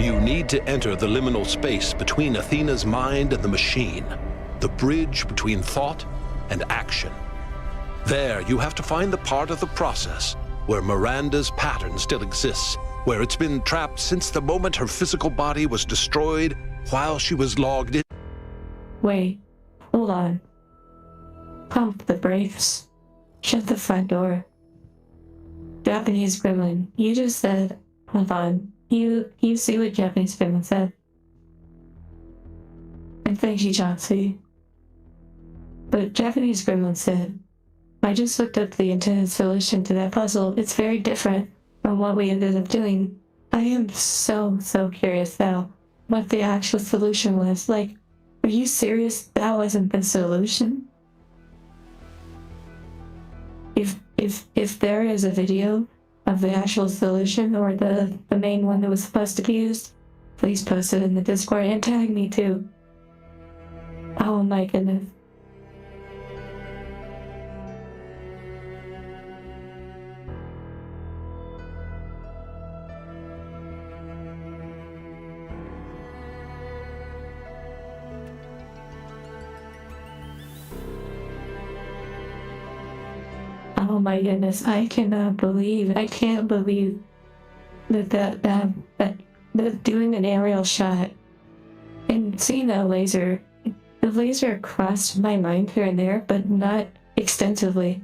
You need to enter the liminal space between Athena's mind and the machine, the bridge between thought and action. There, you have to find the part of the process where Miranda's pattern still exists, where it's been trapped since the moment her physical body was destroyed while she was logged in. Wait, hold on. Pump the brakes. Shut the front door. Japanese gremlin, you just said, hold on. You see what Japanese gremlin said? I think she Chauncey. But Japanese gremlin said, I just looked up the intended solution to that puzzle. It's very different from what we ended up doing. I am so curious now what the actual solution was. Like, are you serious? That wasn't the solution? If there is a video of the actual solution or the main one that was supposed to be used, please post it in the Discord and tag me too. Oh my goodness. Oh my goodness, I can't believe that doing an aerial shot and seeing that laser, the laser crossed my mind here and there, but not extensively.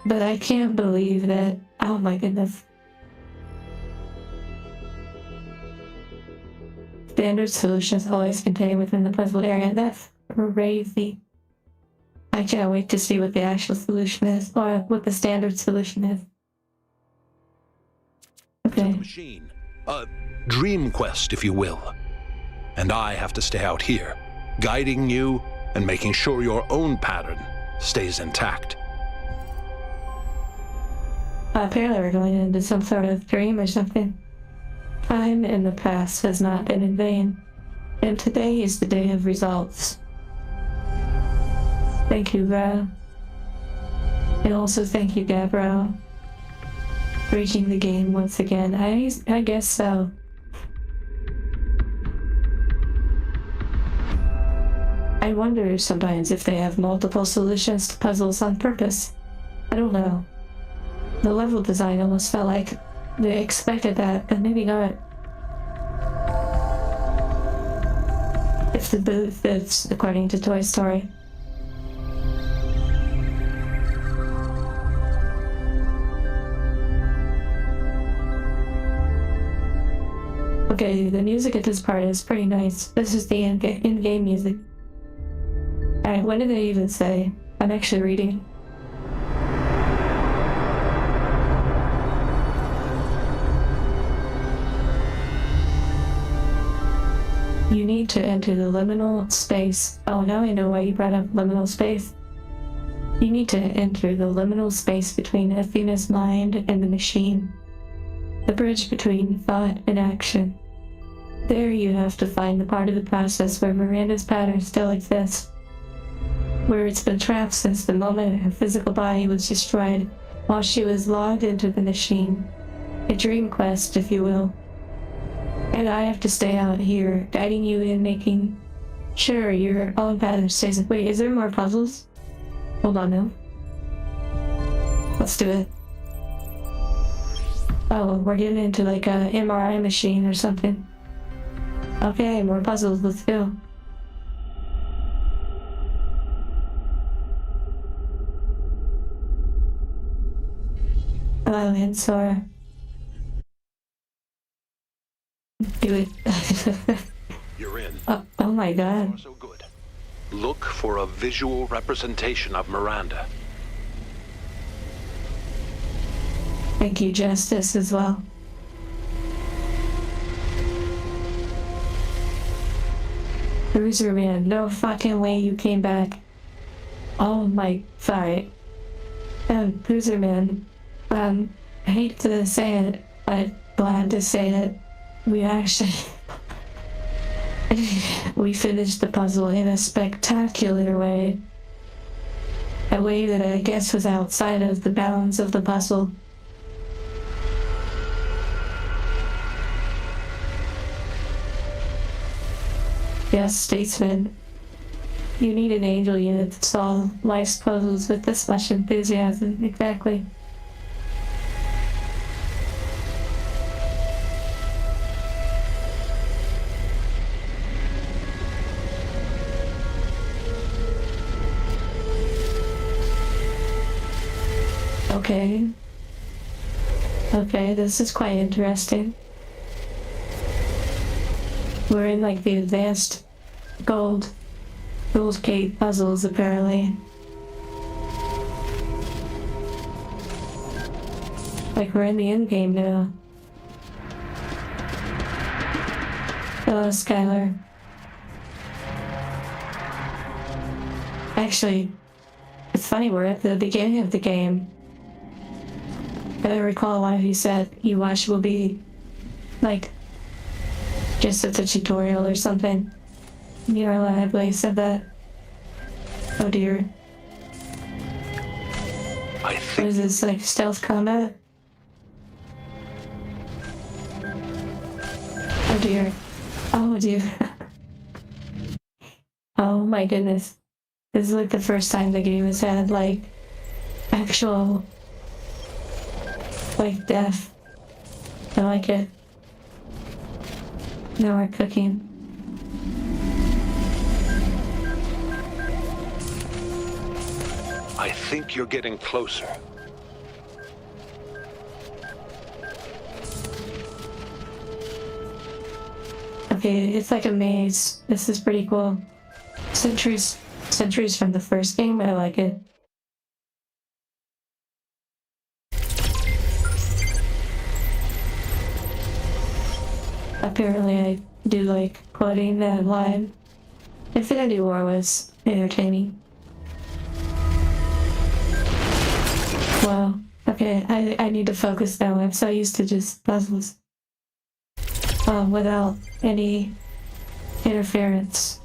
But I can't believe that, oh my goodness. Standard solutions always contained within the puzzle area, that's crazy. I can't wait to see what the actual solution is, or what the standard solution is. Okay. Machine. A dream quest, if you will. And I have to stay out here, guiding you and making sure your own pattern stays intact. Apparently we're going into some sort of dream or something. Time in the past has not been in vain, and today is the day of results. Thank you, bro. And also thank you, Gabriel. Breaking the game once again. I guess so. I wonder sometimes if they have multiple solutions to puzzles on purpose. I don't know. The level design almost felt like they expected that, but maybe not. If the booth fits according to Toy Story. Okay, the music at this part is pretty nice. This is the in-game music. Alright, what did they even say? I'm actually reading. You need to enter the liminal space. Oh, now I know why you brought up liminal space. You need to enter the liminal space between Athena's mind and the machine. The bridge between thought and action. There you have to find the part of the process where Miranda's pattern still exists. Where it's been trapped since the moment her physical body was destroyed while she was logged into the machine. A dream quest, if you will. And I have to stay out here, guiding you in making sure your own pattern stays. Wait, is there more puzzles? Hold on now. Let's do it. Oh, we're getting into like a MRI machine or something. Okay, more puzzles, let's go. Oh, and Sora. Do it. You're in. Oh my god. So good. Look for a visual representation of Miranda. Thank you, Justice, as well. Bruiser Man, no fucking way you came back. Oh my, sorry. Bruiser Man, I hate to say it, but glad to say it. We actually... we finished the puzzle in a spectacular way. A way that I guess was outside of the bounds of the puzzle. Yes, statesman. You need an angel unit to solve life's puzzles with this much enthusiasm. Exactly. Okay. Okay, this is quite interesting. We're in like the advanced gold gate puzzles apparently. Like we're in the endgame now. Hello, Skylar. Actually, it's funny, we're at the beginning of the game. I recall why he said you watch will be like just a tutorial or something. You reliably said that. Oh dear. I What think is this, like stealth combat? Oh dear. Oh dear. Oh my goodness. This is like the first time the game has had like actual like death. I like it. Now we're cooking. I think you're getting closer. Okay, it's like a maze. This is pretty cool. Centuries from the first game. I like it. Apparently, I do like quoting that line. Infinity War was entertaining. Wow. Okay, I need to focus now. I'm so used to just puzzles. Without any interference.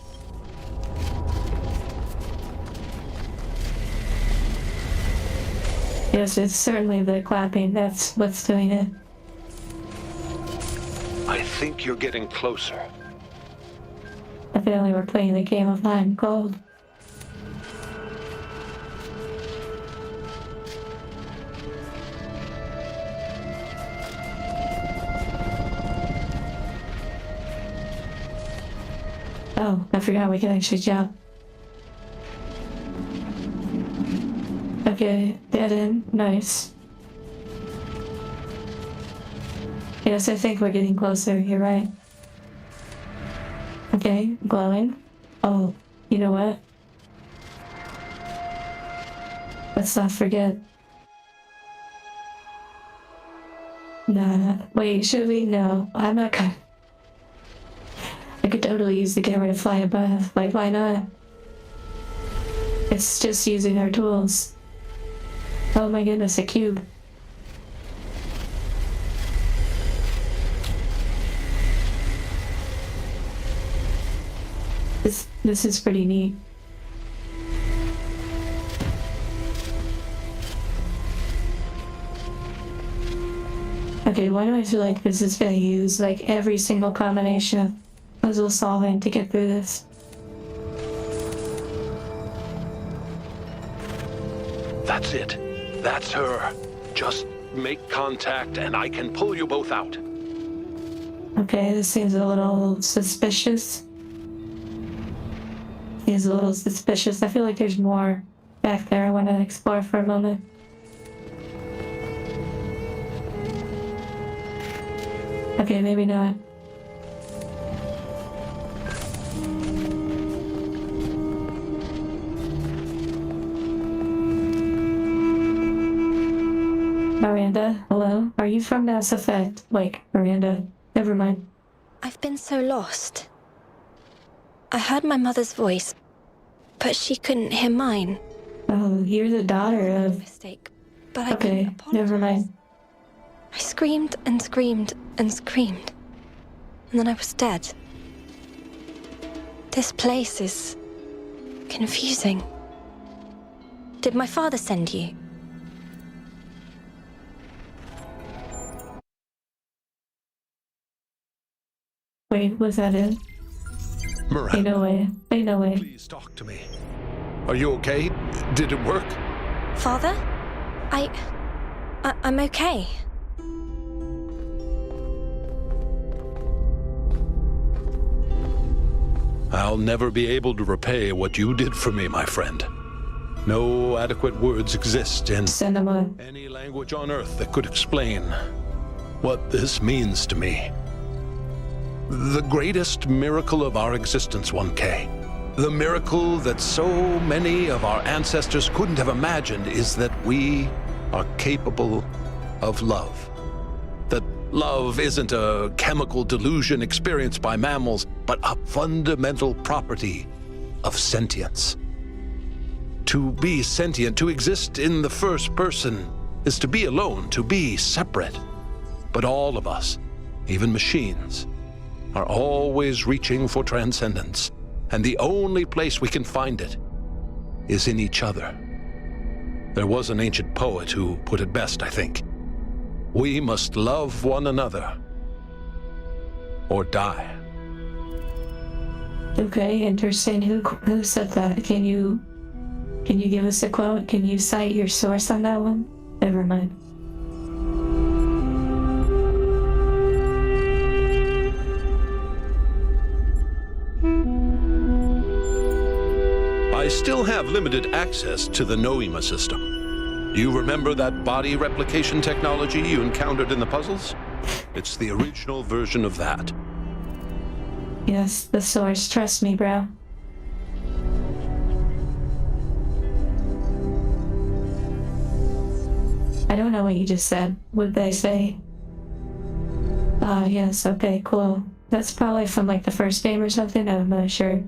Yes, it's certainly the clapping. That's what's doing it. I think you're getting closer. Apparently we're playing the game of Lime Gold. Oh, I forgot we can actually jump. Okay, dead end. Nice. Yes, I think we're getting closer. You're right. Okay, glowing. Oh, you know what? Let's not forget. Nah, wait, should we? No, I'm not gonna. I could totally use the camera to fly above. Like, why not? It's just using our tools. Oh my goodness, a cube. This is pretty neat. Okay, why do I feel like this is gonna use like every single combination of puzzle solving to get through this? That's it. That's her. Just make contact and I can pull you both out. Okay, this seems a little suspicious. Seems a little suspicious. I feel like there's more back there I want to explore for a moment. Okay, maybe not. Miranda, hello? Are you from Mass Effect? Like, Miranda. Never mind. I've been so lost. I heard my mother's voice, but she couldn't hear mine. Oh, you're the daughter of... Mistake, but I Okay, couldn't apologize. never mind. I screamed and screamed and screamed, and then I was dead. This place is confusing. Did my father send you? Wait, was that it? Ain't Miranda, no way. Ain't no way. please talk to me. Are you okay? Did it work? Father? I'm okay. I'll never be able to repay what you did for me, my friend. No adequate words exist in Cinema. any language on earth that could explain what this means to me. The greatest miracle of our existence, 1K. The miracle that so many of our ancestors couldn't have imagined is that we are capable of love. That love isn't a chemical delusion experienced by mammals, but a fundamental property of sentience. To be sentient, to exist in the first person, is to be alone, to be separate. But all of us, even machines, are always reaching for transcendence. And the only place we can find it is in each other. There was an ancient poet who put it best, I think. We must love one another or die. Okay, interesting. Who said that? Can you give us a quote? Can you cite your source on that one? Never mind. I still have limited access to the Noema system. Do you remember that body replication technology you encountered in the puzzles? It's the original version of that. Yes, the source. Trust me, bro. I don't know what you just said. What did they say? Yes, okay, cool. That's probably from like the first game or something, I'm not sure.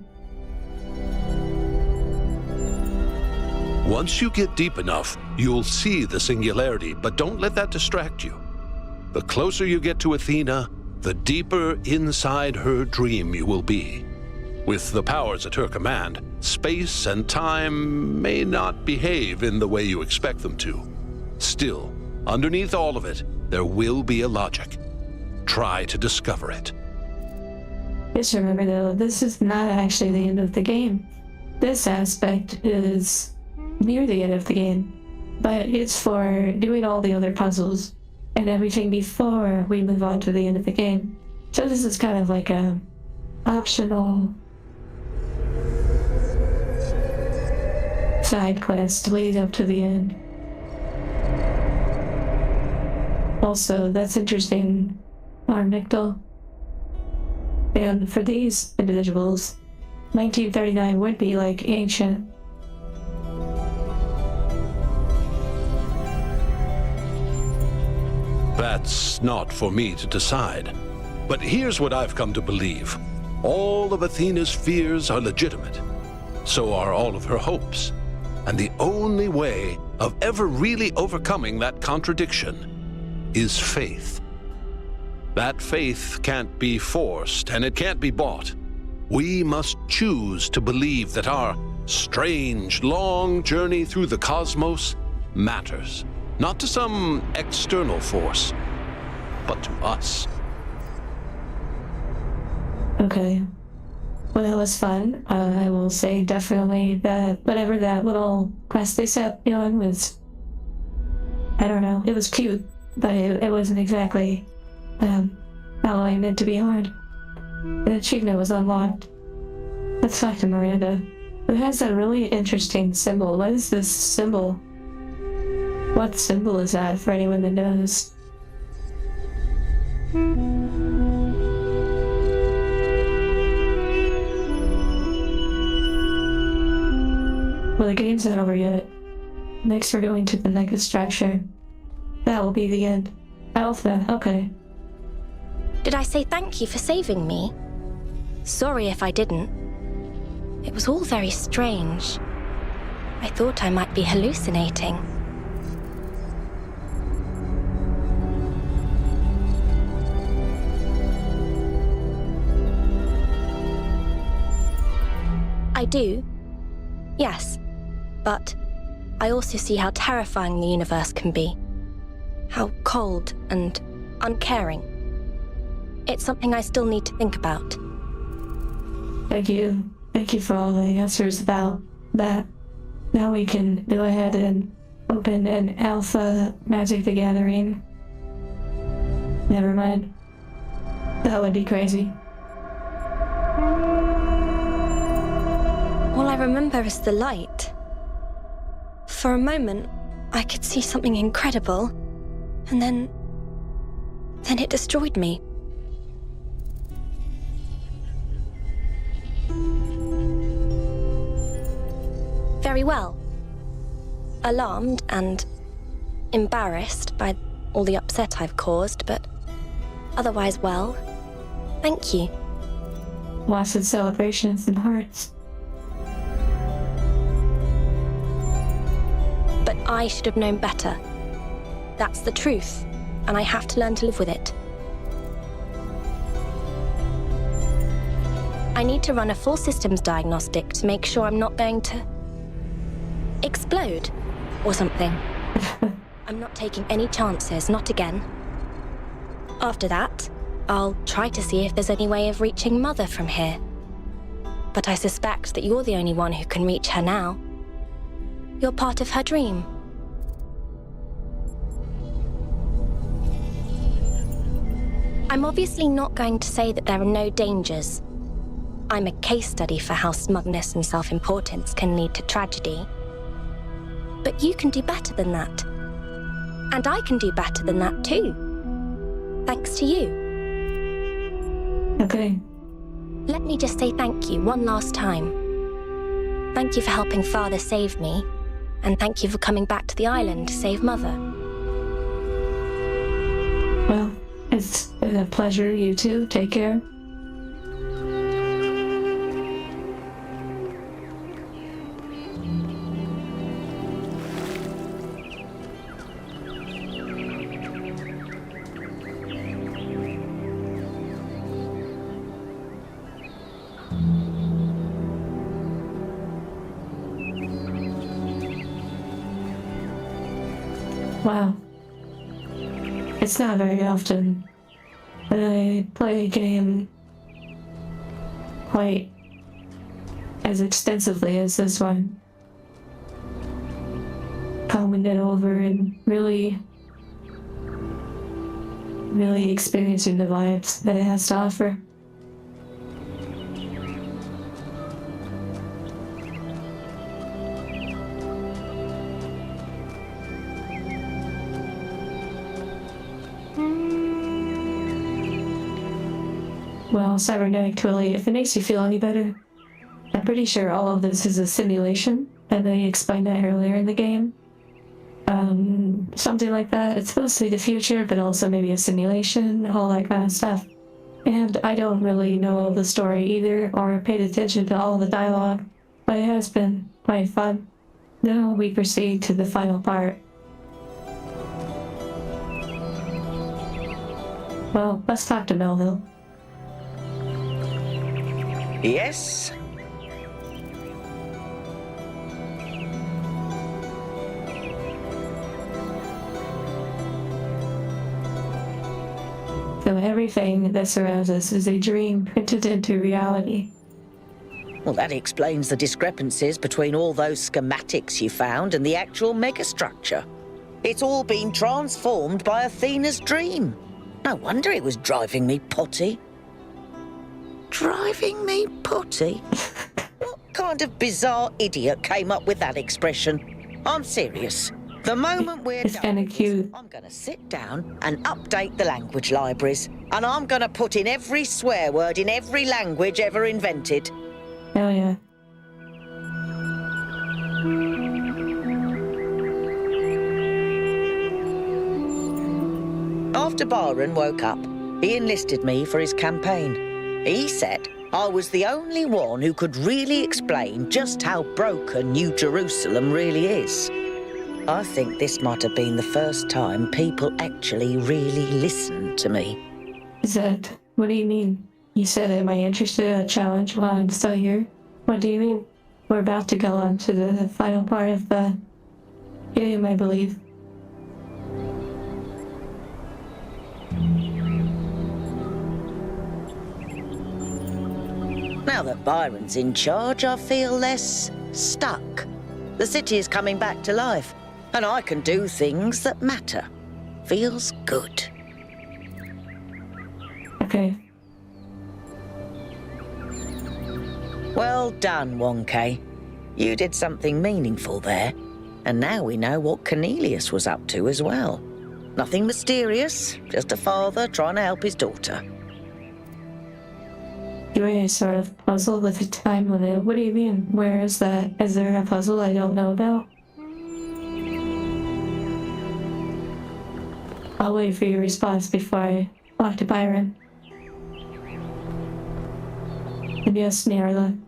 Once you get deep enough, you'll see the singularity, but don't let that distract you. The closer you get to Athena, the deeper inside her dream you will be. With the powers at her command, space and time may not behave in the way you expect them to. Still, underneath all of it, there will be a logic. Try to discover it. Just remember though, this is not actually the end of the game. This aspect is near the end of the game, but it's for doing all the other puzzles and everything before we move on to the end of the game. So this is kind of like a optional side quest leading up to the end. Also, that's interesting, Arnictal. And for these individuals, 1939 would be like ancient. That's not for me to decide. But here's what I've come to believe. All of Athena's fears are legitimate. So are all of her hopes. And the only way of ever really overcoming that contradiction is faith. That faith can't be forced and it can't be bought. We must choose to believe that our strange, long journey through the cosmos matters. Not to some external force, but to us. Okay. Well, that was fun. I will say definitely that whatever that little quest they set me on was, I don't know, it was cute, but it wasn't exactly how I meant to be hard. The achievement was unlocked. Let's talk to Miranda, who has a really interesting symbol. What is this symbol? What symbol is that for anyone that knows? Well, the game's not over yet. Next we're going to the megastructure. That will be the end. Alpha, okay. Did I say thank you for saving me? Sorry if I didn't. It was all very strange. I thought I might be hallucinating. I do. Yes. But I also see how terrifying the universe can be. How cold and uncaring. It's something I still need to think about. Thank you. Thank you for all the answers about that. Now we can go ahead and open an Alpha Magic the Gathering. Never mind. That would be crazy. All I remember is the light. For a moment, I could see something incredible, and then it destroyed me. Very well. Alarmed and embarrassed by all the upset I've caused, but otherwise well. Thank you. Lots of celebrations and hearts. But I should have known better. That's the truth, and I have to learn to live with it. I need to run a full systems diagnostic to make sure I'm not going to explode or something. I'm not taking any chances, not again. After that, I'll try to see if there's any way of reaching Mother from here. But I suspect that you're the only one who can reach her now. You're part of her dream. I'm obviously not going to say that there are no dangers. I'm a case study for how smugness and self-importance can lead to tragedy. But you can do better than that. And I can do better than that too. Thanks to you. Okay. Let me just say thank you one last time. Thank you for helping Father save me, and thank you for coming back to the island to save Mother. Well, it's been a pleasure, you two. Take care. Wow. It's not very often that I play a game quite as extensively as this one. Combing it over and really experiencing the vibes that it has to offer. Well, Cybernetic Twilly, if it makes you feel any better, I'm pretty sure all of this is a simulation, and they explained that earlier in the game. Something like that. It's supposed to be the future, but also maybe a simulation, all that kind of stuff. And I don't really know the story either, or paid attention to all the dialogue, but it has been quite fun. Now we proceed to the final part. Well, let's talk to Melville. Yes? So everything that surrounds us is a dream printed into reality. Well, that explains the discrepancies between all those schematics you found and the actual megastructure. It's all been transformed by Athena's dream. No wonder it was driving me potty. Driving me potty? What kind of bizarre idiot came up with that expression? I'm serious. The moment we're It's done, kinda cute. I'm going to sit down and update the language libraries, and I'm going to put in every swear word in every language ever invented. Hell yeah. After Byron woke up, he enlisted me for his campaign. He said I was the only one who could really explain just how broken New Jerusalem really is. I think this might have been the first time people actually really listened to me. Is that, what do you mean? You said, am I interested in a challenge while I'm still here? What do you mean? We're about to go on to the final part of the game, I believe. Now Now that Byron's in charge, I feel less stuck. The city is coming back to life, and I can do things that matter. Feels good. Okay. Well done, Wonka. You did something meaningful there. And now we know what Cornelius was up to as well. Nothing mysterious, just a father trying to help his daughter. You're a sort of puzzle with a time limit. What do you mean? Where is that? Is there a puzzle I don't know about? I'll wait for your response before I talk to Byron. And yes, Nyarla.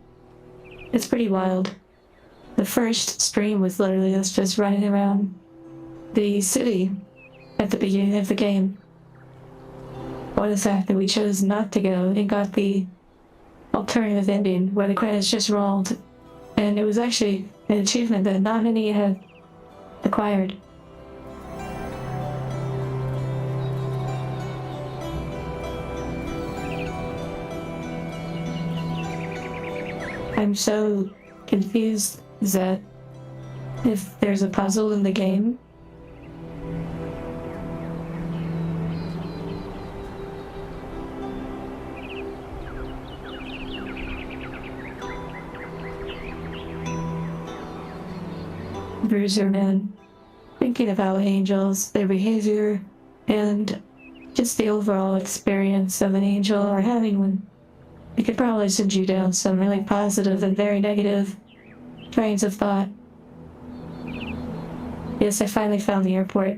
It's pretty wild. The first stream was literally us just running around the city at the beginning of the game. Or the fact that we chose not to go and got the alternative ending where the credits just rolled. And it was actually an achievement that not many had acquired. I'm so confused that if there's a puzzle in the game, Bruiser Man, thinking about angels, their behavior, and just the overall experience of an angel or having one, it could probably send you down some really positive and very negative trains of thought. Yes, I finally found the airport.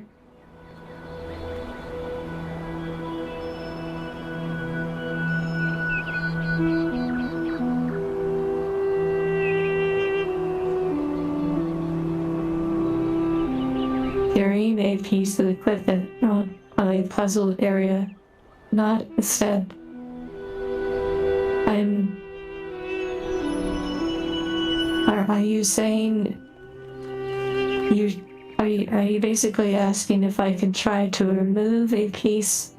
Carrying a piece of equipment on a puzzle area, not a step. Are you saying are you basically asking if I can try to remove a piece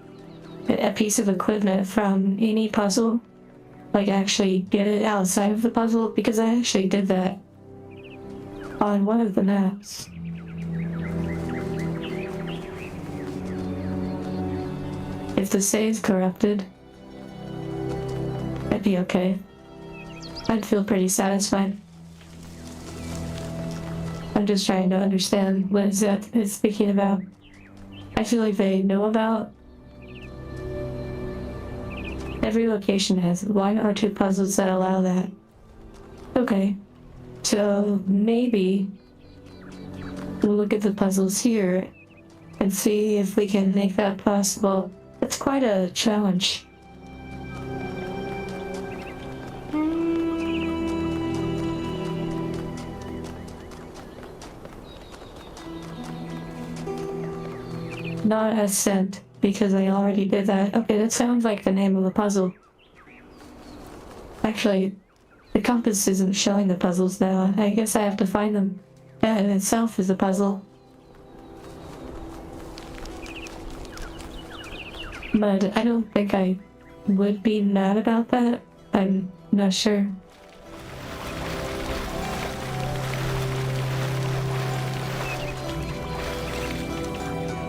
of equipment from any puzzle? Like actually get it outside of the puzzle? Because I actually did that on one of the maps. If the save's corrupted, I'd be okay. I'd feel pretty satisfied. I'm just trying to understand what Zeth is speaking about. I feel like they know about. Every location has 1 or 2 puzzles that allow that. Okay, so maybe we'll look at the puzzles here and see if we can make that possible. It's quite a challenge. Not Ascent, because I already did that. Okay, that sounds like the name of the puzzle. Actually, the compass isn't showing the puzzles now. I guess I have to find them. That in itself is a puzzle. But I don't think I would be mad about that. I'm not sure.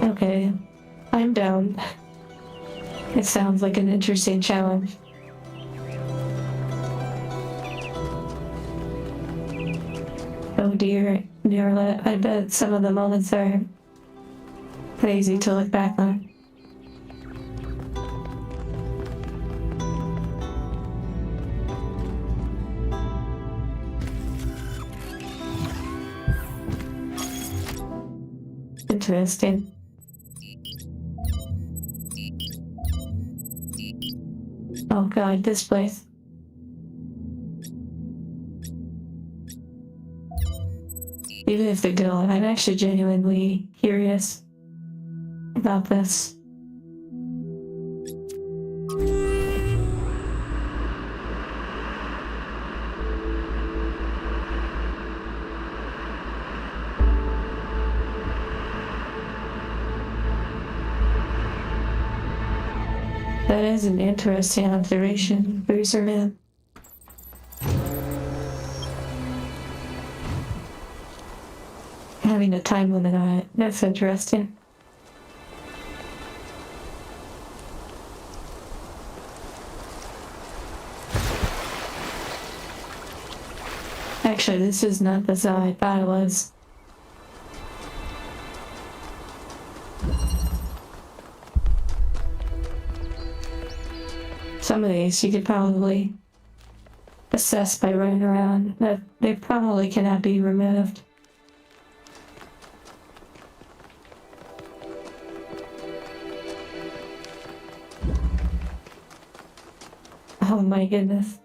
Okay, I'm down. It sounds like an interesting challenge. Oh dear, Nyarla, I bet some of the moments are crazy to look back on. Interesting. Oh god, this place. Even if they don't, I'm actually genuinely curious about this. That is an interesting observation, Bruiser Man. having a time limit on it. That's interesting. Actually, this is not the zone I thought it was. Some of these you could probably assess by running around, that they probably cannot be removed. Oh my goodness.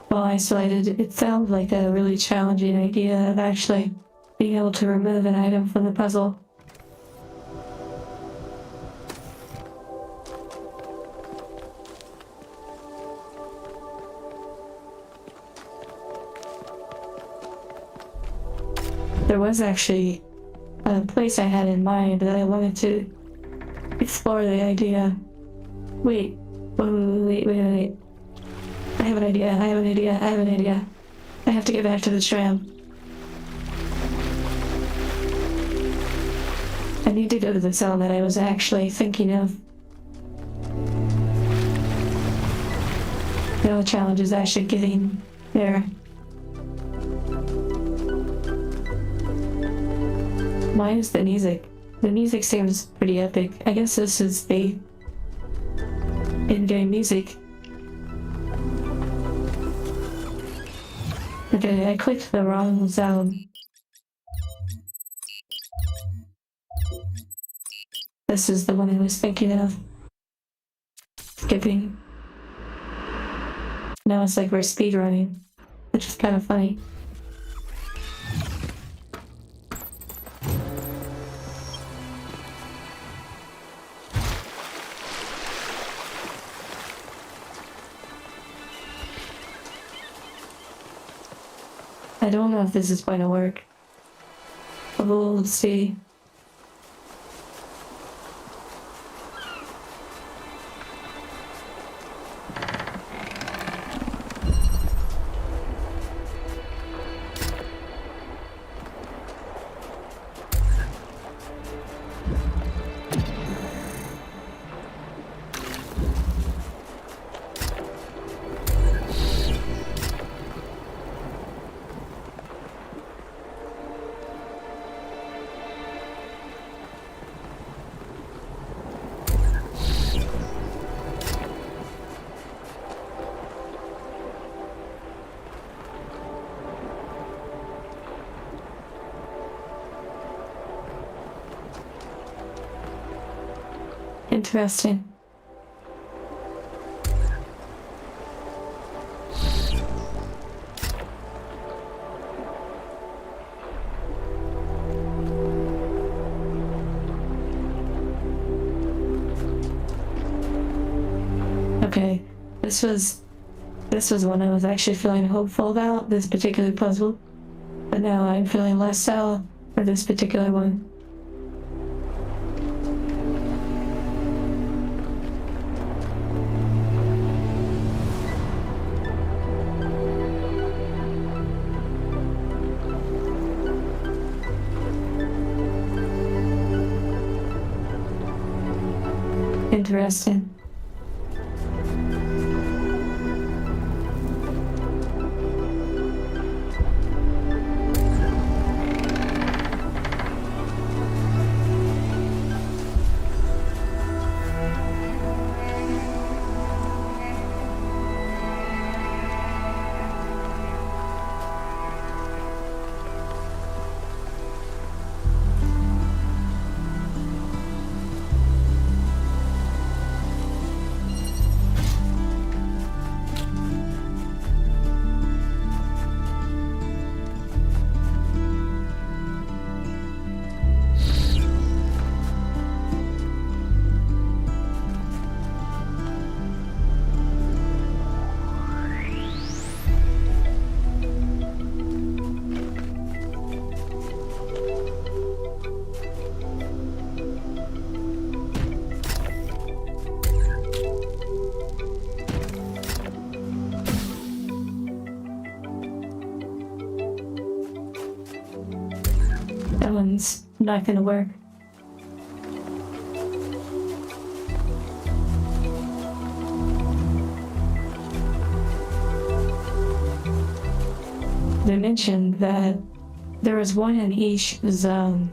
While isolated, it sounds like a really challenging idea of actually being able to remove an item from the puzzle. There was actually a place I had in mind that I wanted to explore the idea. Wait. I have an idea. I have to get back to the tram. I need to go to the zone that I was actually thinking of. The only challenge is actually getting there. Why is the music? The music seems pretty epic. I guess this is the in-game music. Okay, I clicked the wrong zone. This is the one I was thinking of. Skipping. Now it's like we're speedrunning, which is kind of funny. I don't know if this is going to work. We'll see. Interesting. Okay, this was one I was actually feeling hopeful about, this particular puzzle. But now I'm feeling less so for this particular one. Interesting. buttons not gonna work. They mentioned that there was one in each zone,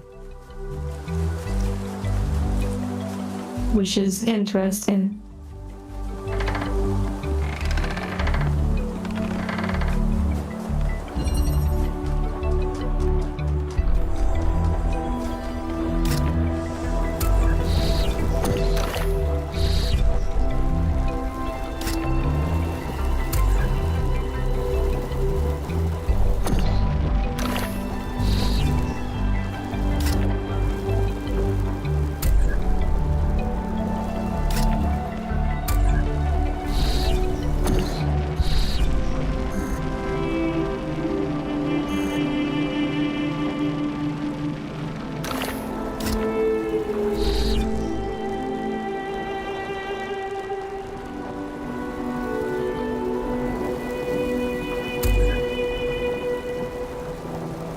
which is interesting.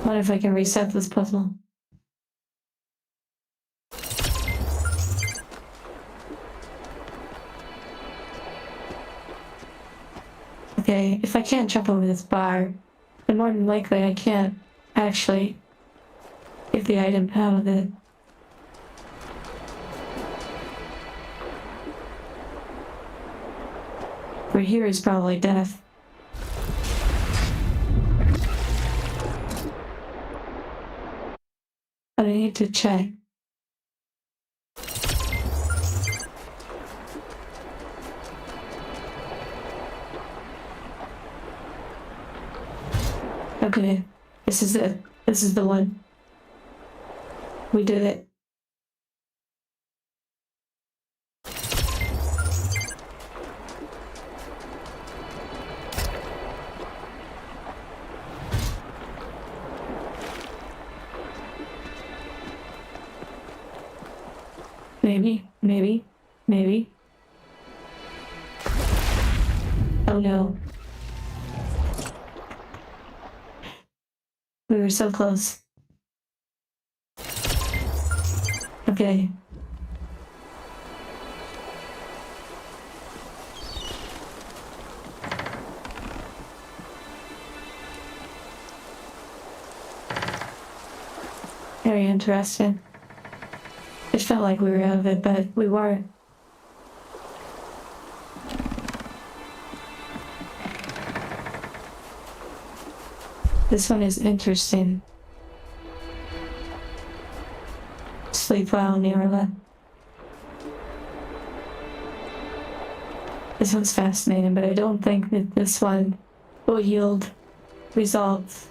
What if I can reset this puzzle? Okay, if I can't jump over this bar, then more than likely I can't actually get the item out of it. For here is probably death. But I need to check. Okay, this is it. This is the one. We did it. Maybe. Oh no. We were so close. Okay. Very interesting. It felt like we were out of it, but we weren't. This one is interesting. Sleep well, Nirala. This one's fascinating, but I don't think that this one will yield results.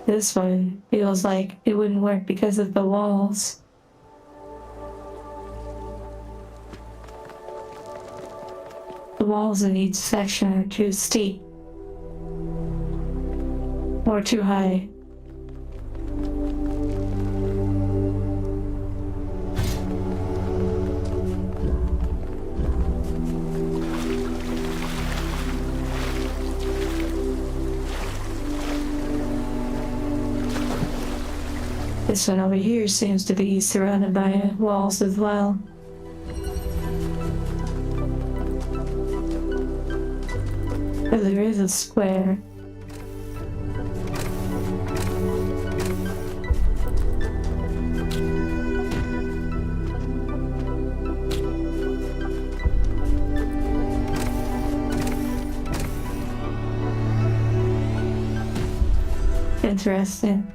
This one feels like it wouldn't work because of the walls. The walls in each section are too steep or too high. This one over here seems to be surrounded by walls as well. But there is a square. Interesting.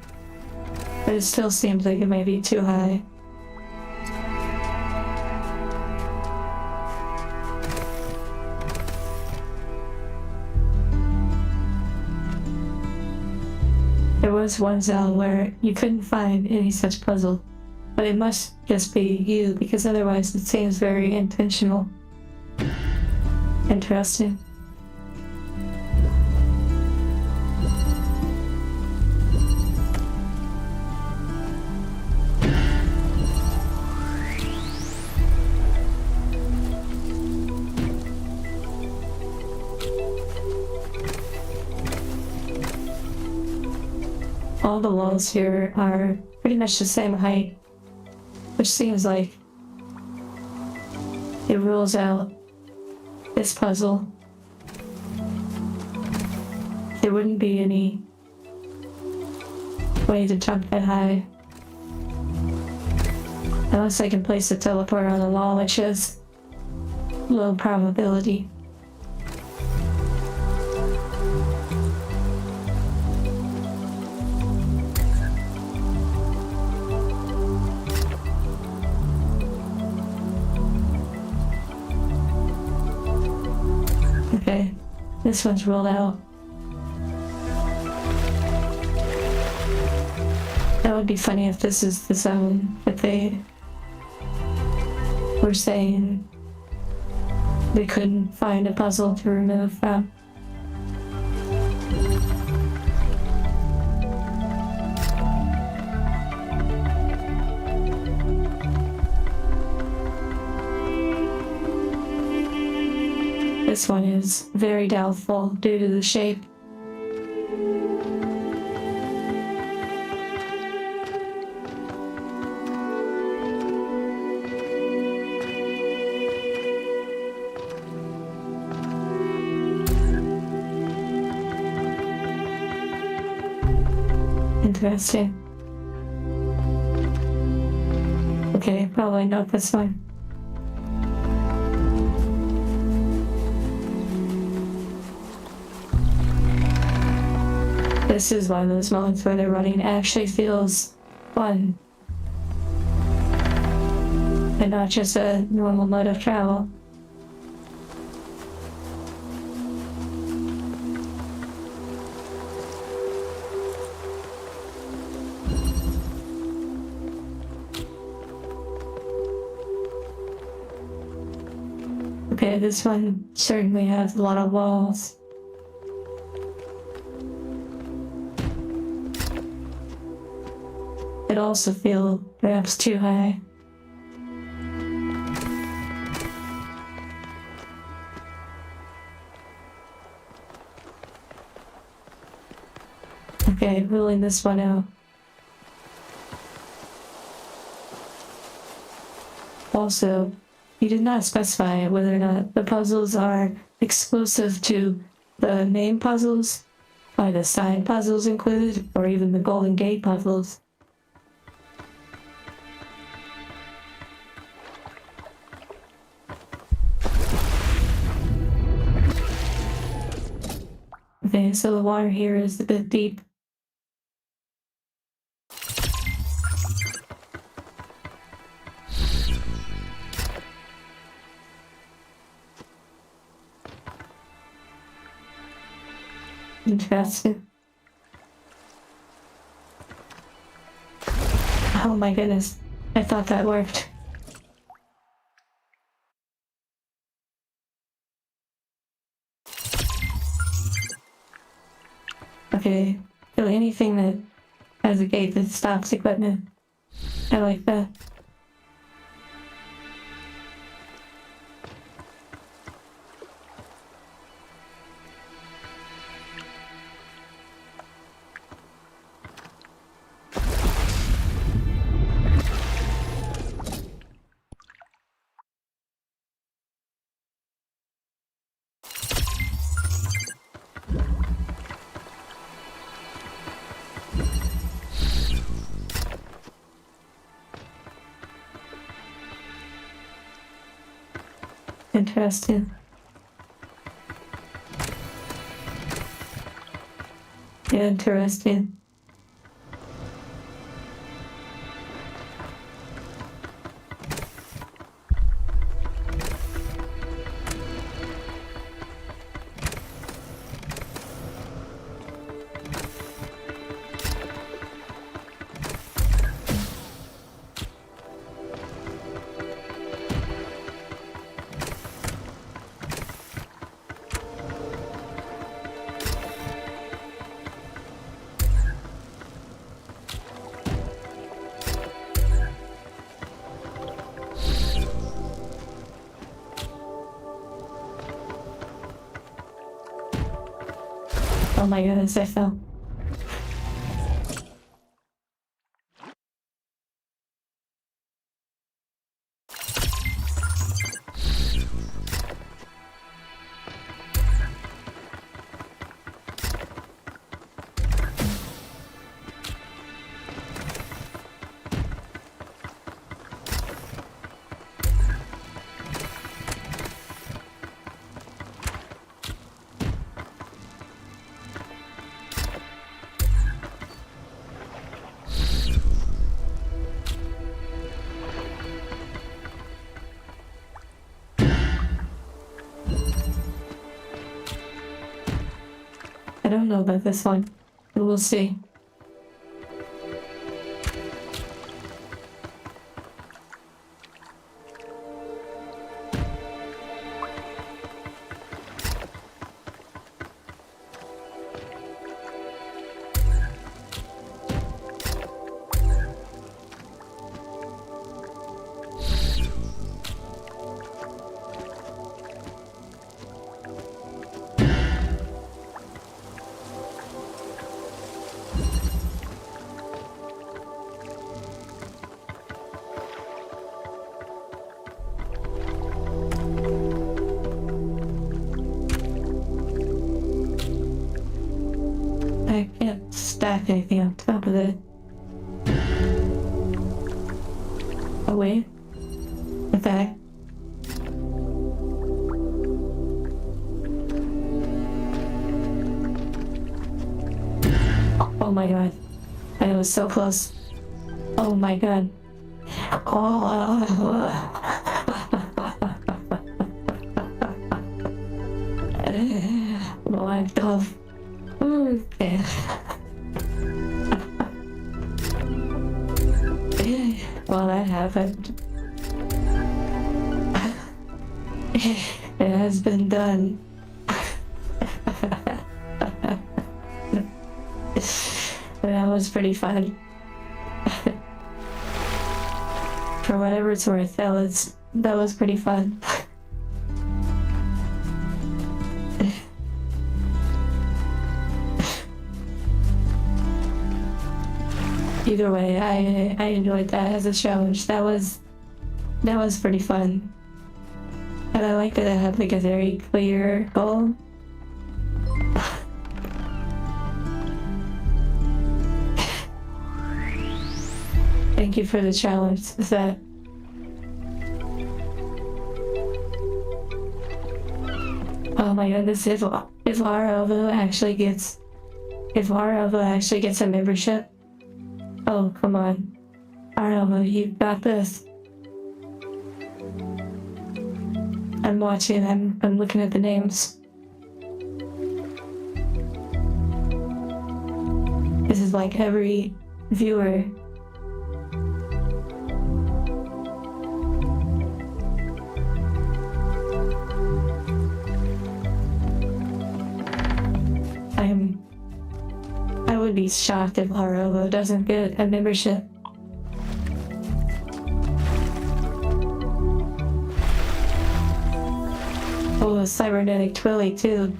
But it still seems like it may be too high. There was one zone where you couldn't find any such puzzle, but it must just be you because otherwise it seems very intentional. Interesting. All the walls here are pretty much the same height, which seems like it rules out this puzzle. There wouldn't be any way to jump that high. Unless I can place a teleporter on the wall, which is low probability. Okay, this one's rolled out. That would be funny if this is the zone that they were saying they couldn't find a puzzle to remove from. This one is very doubtful due to the shape. Interesting. Okay, probably not this one. This is one of those moments where the running actually feels fun. And not just a normal mode of travel. Okay, this one certainly has a lot of walls. It also feels perhaps too high. Okay, ruling this one out. Also, you did not specify whether or not the puzzles are exclusive to the main puzzles, are the side puzzles included, or even the Golden Gate puzzles. Okay, so the water here is a bit deep. Interesting. Oh my goodness, I thought that worked. Okay, so anything that has a gate that stops equipment. I like that. Interesting. Interesting. Oh my goodness, I fell. I don't know about this one. We'll see. I can't stack anything on top of it. Oh wait. In fact. Oh my god. I was so close. Oh my god. Oh. Oh, I'm tough. Okay. Well, that happened. It has been done. That was pretty fun. For whatever it's worth, that was pretty fun. Either way, I enjoyed that as a challenge. That was pretty fun. And I like that I had like a very clear goal. Thank you for the challenge. Is that oh my goodness, if Larovo actually gets a membership. Oh, come on. Arlo, you got this. I'm watching, I'm looking at the names. This is like every viewer. I would be shocked if Larovo doesn't get a membership. Oh, cybernetic Twilly too.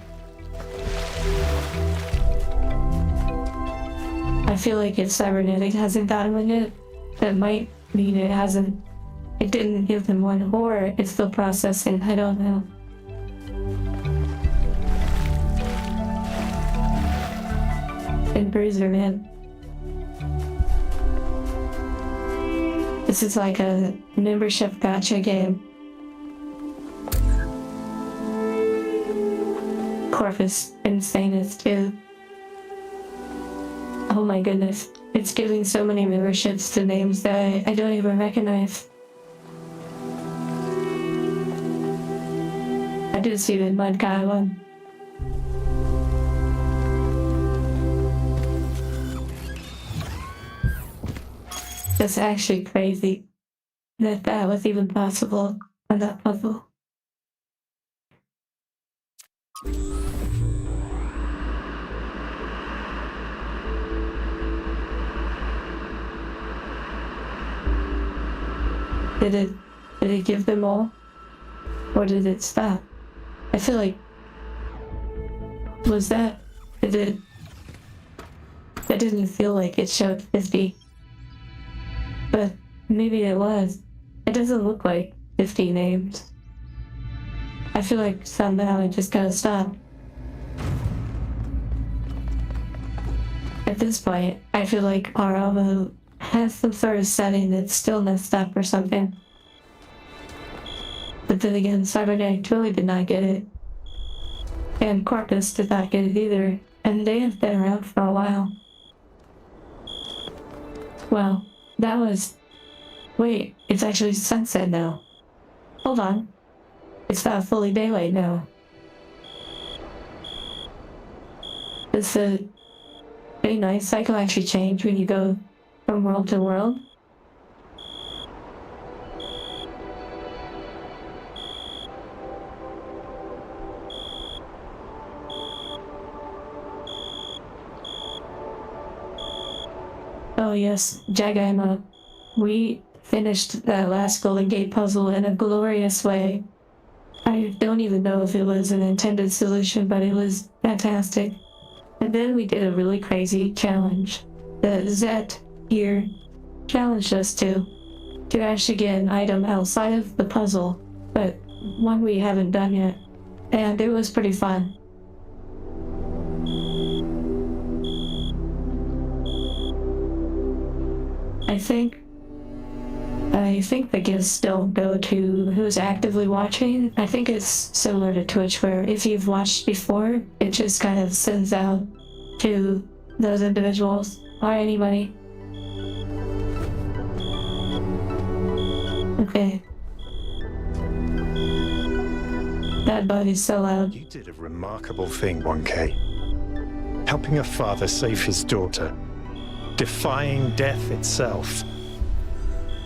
I feel like if cybernetic hasn't gotten one yet, that might mean it didn't give them one, or it's still processing. I don't know. And Bruiser, man. This is like a membership gacha game. Corpus Insanus too. Oh my goodness. It's giving so many memberships to names that I don't even recognize. I did see the Mud Guy one. That's actually crazy that that was even possible on that puzzle. Did it give them all? Or did it stop? I feel like was that It didn't feel like it showed 50. But maybe it was. It doesn't look like 50 names. I feel like somehow it just gotta stop. At this point, I feel like our Alvo has some sort of setting that's still messed up or something. But then again, Cybernetic really did not get it. And Corpus did not get it either. And they have been around for a while. Well, that was... Wait, it's actually sunset now. Hold on. It's not fully daylight now. Does the day-night cycle actually change when you go from world to world? Oh yes, Jagaima. We finished that last Golden Gate puzzle in a glorious way. I don't even know if it was an intended solution, but it was fantastic. And then we did a really crazy challenge. The Zet here challenged us to actually get an item outside of the puzzle, but one we haven't done yet. And it was pretty fun. I think the gifts don't go to who's actively watching. I think it's similar to Twitch where if you've watched before, it just kind of sends out to those individuals or anybody. Okay. That bug is so loud. You did a remarkable thing, 1K. Helping a father save his daughter. Defying death itself.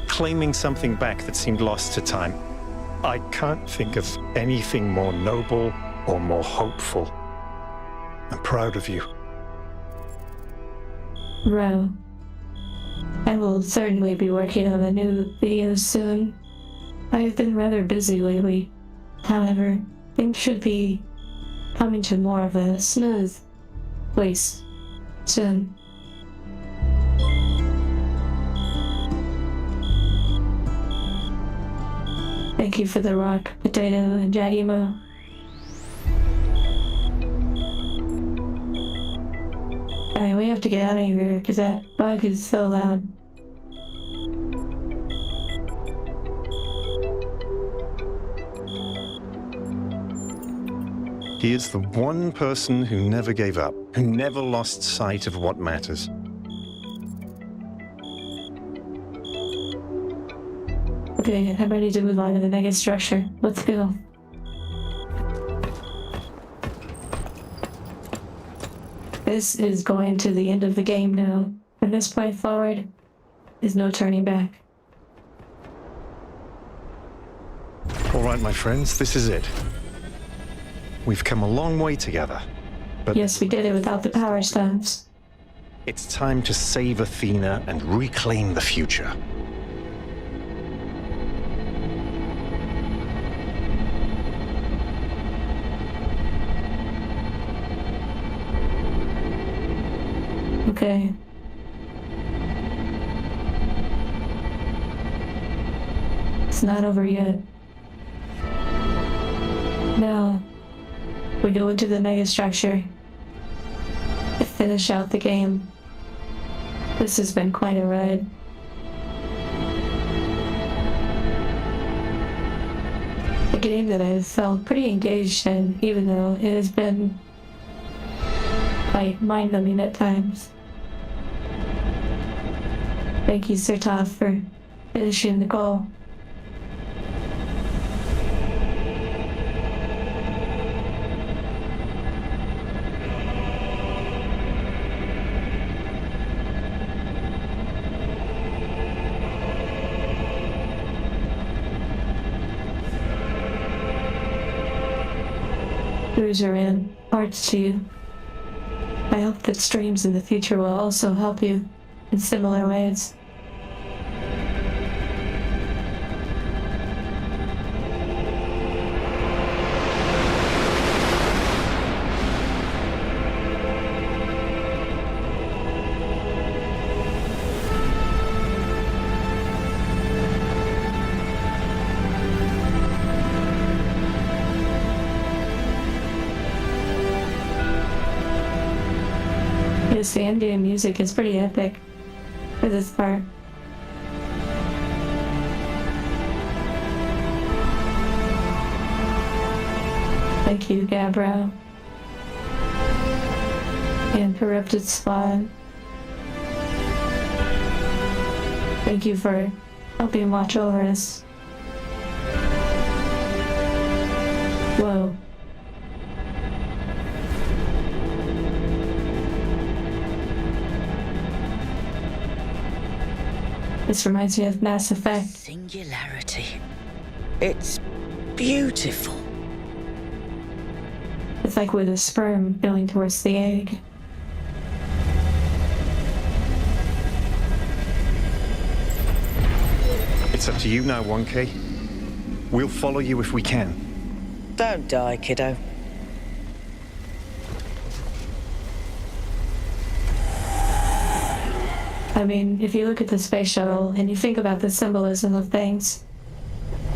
Claiming something back that seemed lost to time. I can't think of anything more noble or more hopeful. I'm proud of you. Ro. I will certainly be working on a new video soon. I have been rather busy lately. However, things should be coming to more of a smooth place soon. Thank you for the rock, potato, and Jagimo. Alright, we have to get out of here because that bug is so loud. He is the one person who never gave up, who never lost sight of what matters. Okay, I'm ready to move on to the mega structure. Let's go. This is going to the end of the game now. From this point forward, there's no turning back. All right, my friends, this is it. We've come a long way together, but Yes, we did it without the power stones. it's time to save Athena and reclaim the future. Okay. It's not over yet. Now, we go into the mega structure to finish out the game. This has been quite a ride. A game that I've felt pretty engaged in, even though it has been quite mind-numbing at times. Thank you, Sir Toff, for finishing the goal. Cruiser in, hearts to you. I hope that streams in the future will also help you in similar ways. The endgame music is pretty epic for this part. Thank you, Gabrielle. And Corrupted Squad. Thank you for helping watch over us. Whoa. This reminds me of Mass Effect. Singularity. It's beautiful. It's like with a sperm going towards the egg. It's up to you now, 1K. We'll follow you if we can. Don't die, kiddo. I mean, if you look at the space shuttle and you think about the symbolism of things,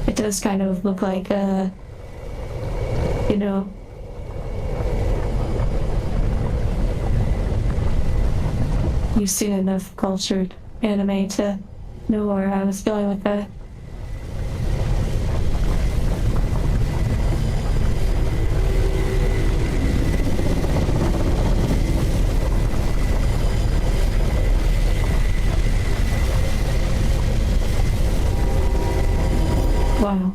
it does kind of look like, you know, you've seen enough cultured anime to know where I was going with that. Wow,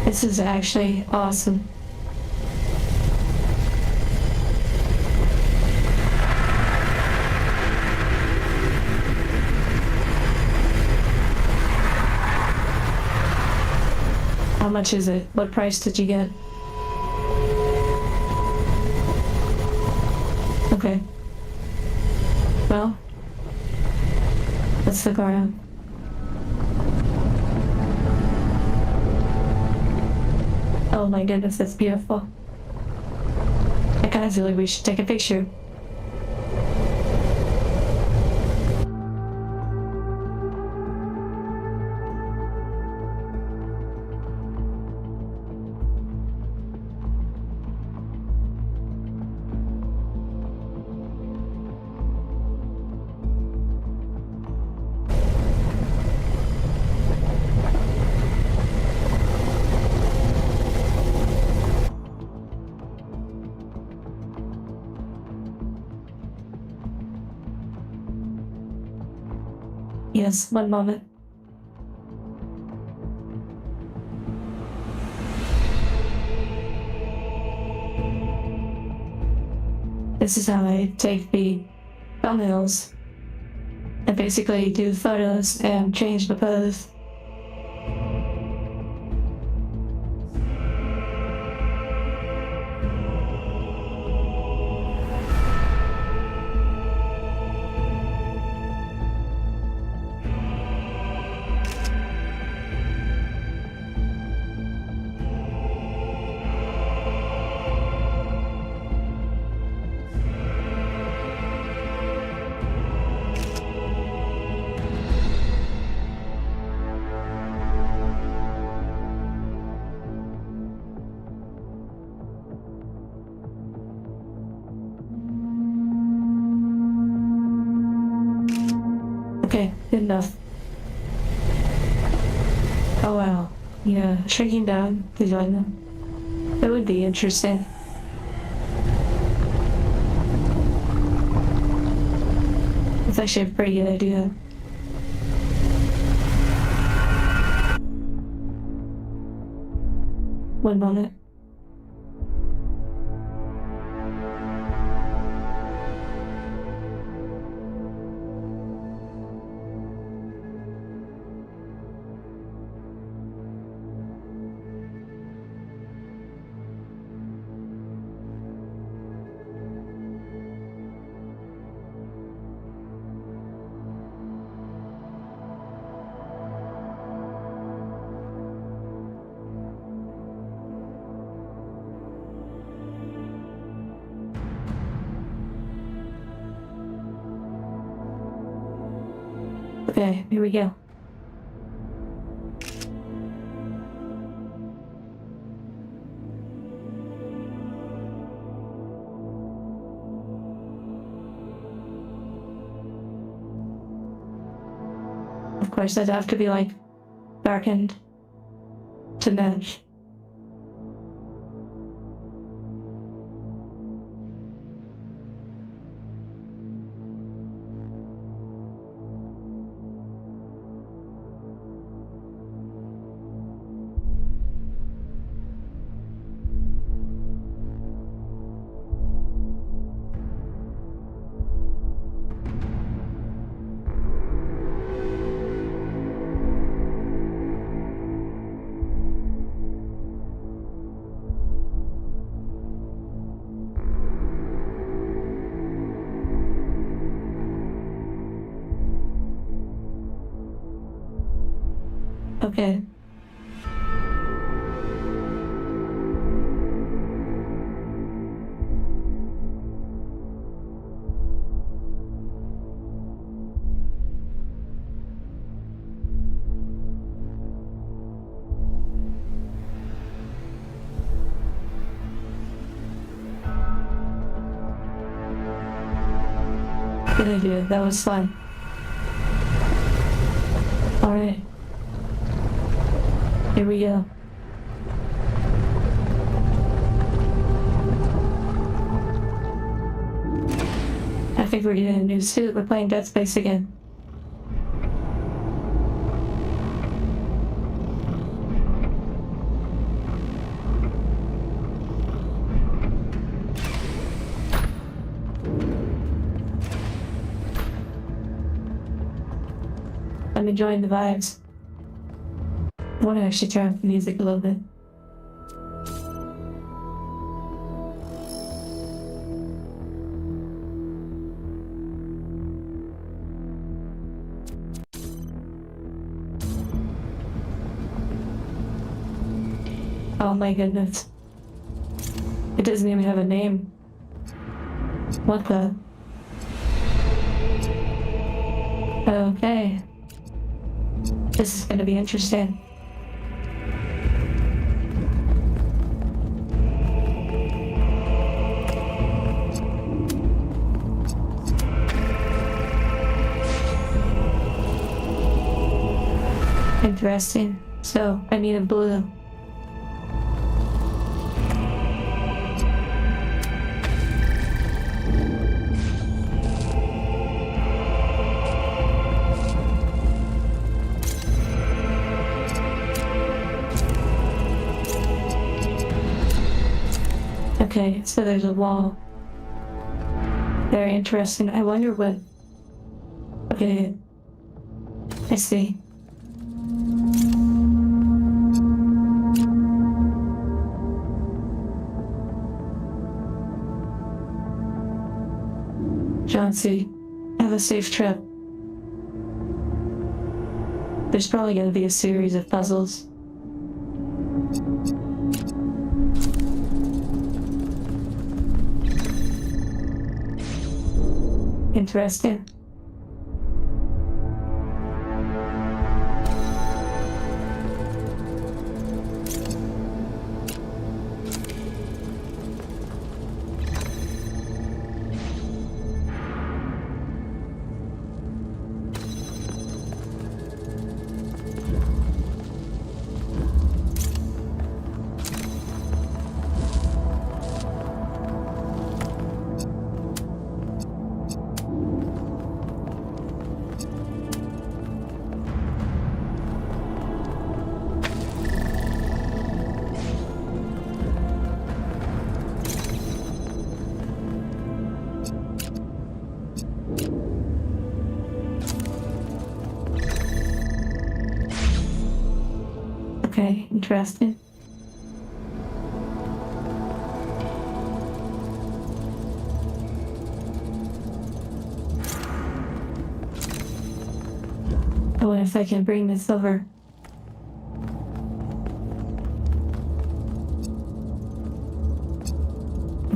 this is actually awesome. How much is it? What price did you get? Okay. Well, let's look around. Oh my goodness, that's beautiful. I kind of feel like we should take a picture. Yes, one moment. This is how I take the thumbnails. I basically do photos and change the pose. Okay, good enough. Oh wow. Yeah, shrinking down to join them. That would be interesting. It's actually a pretty good idea. One moment. Okay, here we go. Of course, I'd have to be like darkened to match. Okay. Good idea. That was fun. Alright. Here we go. I think we're getting a new suit. We're playing Dead Space again. I'm enjoying the vibes. I want to actually turn up the music a little bit. Oh my goodness. It doesn't even have a name. What the? Okay. This is gonna be interesting. Interesting. So, I need a blue. Okay, so there's a wall. Very interesting. I wonder what... Okay. I see. John C. Have a safe trip. There's probably gonna be a series of puzzles. Interesting. Okay, interesting. I wonder if I can bring this over.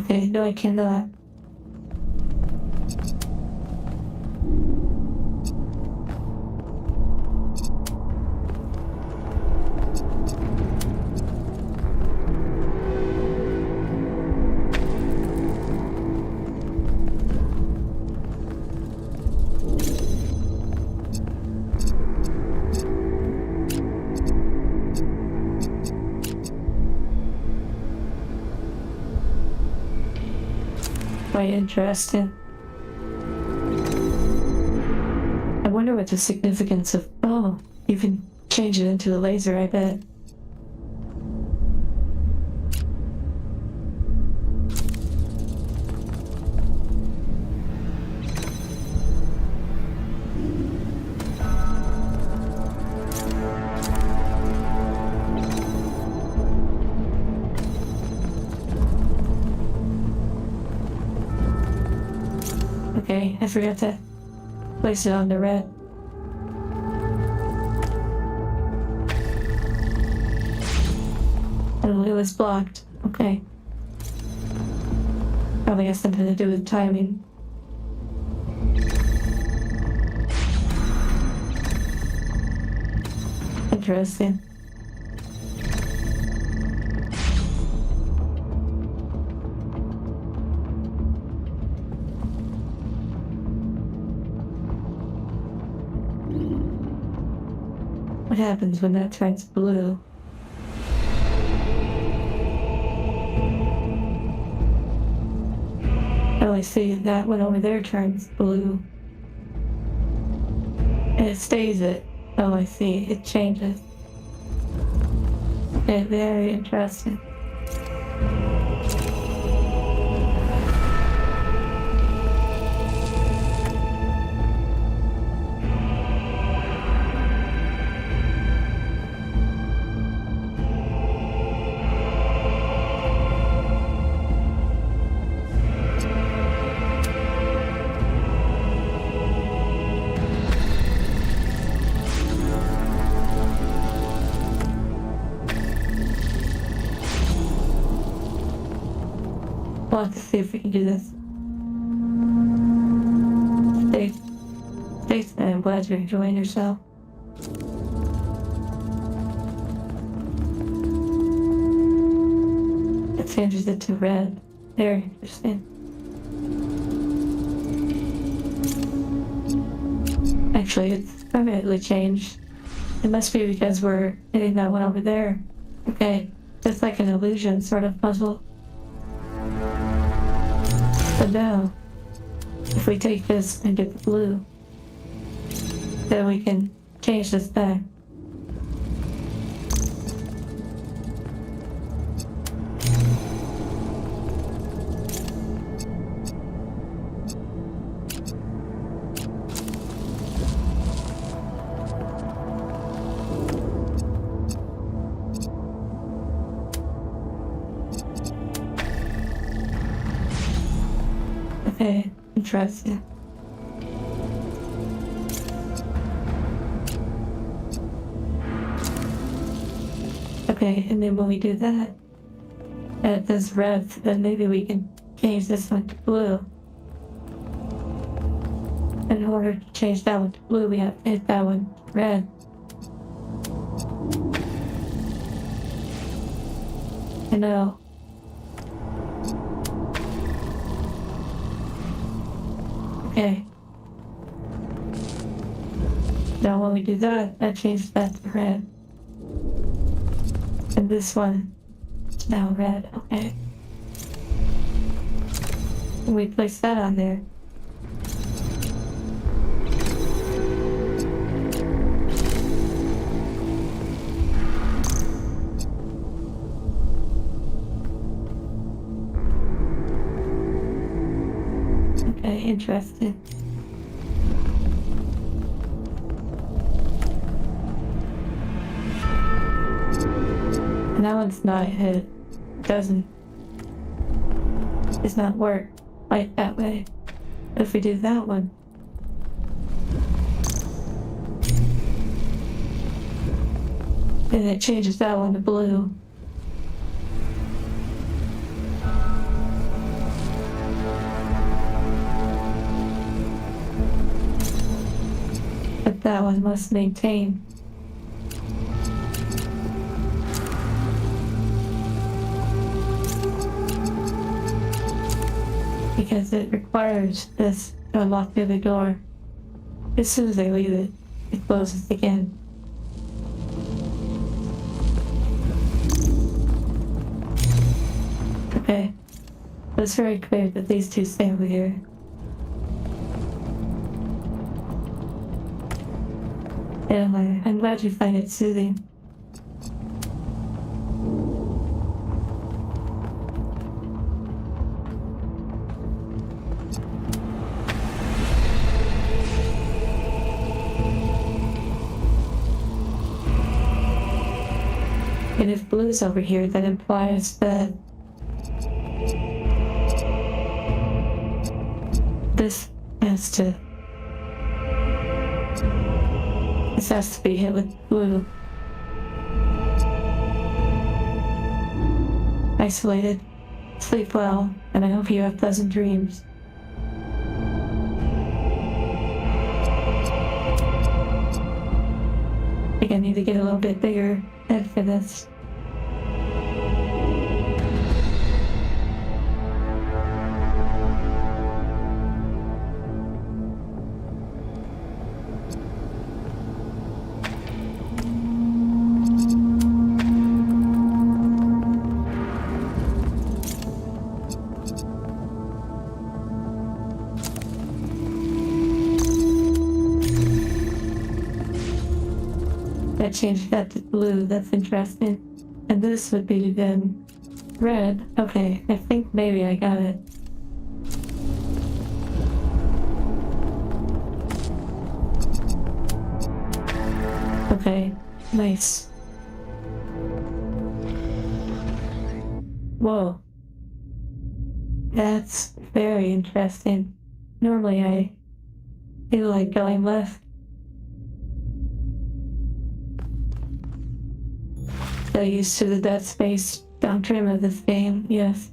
Okay, no, I cannot. quite interesting. I wonder what the significance of... Oh, you can change it into a laser, I bet. Okay, I forgot to place it on the red. Oh, it was blocked. Okay. Probably has something to do with timing. Interesting. What happens when that turns blue? Oh, I see. That one over there turns blue. And it stays it. Oh, I see. It changes. Okay, very interesting. Well, let's see if we can do this. Thanks, I'm glad you're enjoying yourself. It changes it to red. Very interesting. Actually, it's permanently changed. It must be because we're hitting that one over there. Okay, it's like an illusion sort of puzzle. But now, if we take this and get the blue, then we can change this back. Okay, interesting. Okay, and then when we do that, at this red, then maybe we can change this one to blue. In order to change that one to blue, we have to hit that one red. I know. Okay. Now when we do that, that changes that to red. And this one is now red, okay. And we place that on there. Okay, interesting. And that one's not hit. Doesn't. It's not work like that way. If we do that one. Then it changes that one to blue. But that one must maintain. Because it requires this to unlock the other door. As soon as I leave it, it closes again. Okay. it's very clear that these two stay over here. Yeah, I'm glad you find it soothing. And if blue's over here, that implies that this has to be hit with blue. Isolated. Sleep well, and I hope you have pleasant dreams. I think I need to get a little bit bigger head for this. That changed that to blue, that's interesting. And this would be then red. Okay, I think maybe I got it. Okay, nice. Whoa. That's very interesting. Normally I feel like going left. So used to the Dead Space doctrine of this game, yes.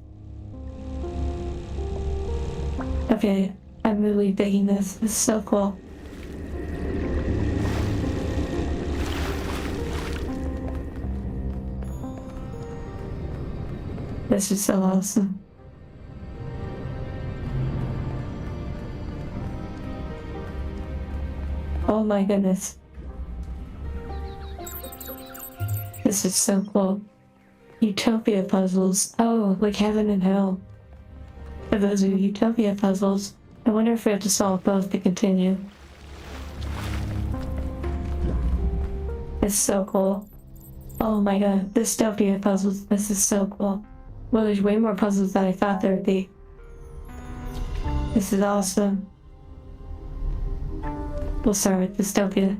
Okay, I'm really digging this. This is so cool. This is so awesome. Oh my goodness. This is so cool. Utopia puzzles. Oh, like heaven and hell. For those are Utopia puzzles. I wonder if we have to solve both to continue. It's so cool. Oh my god, dystopia puzzles. This is so cool. Well, there's way more puzzles than I thought there would be. This is awesome. We'll start with dystopia.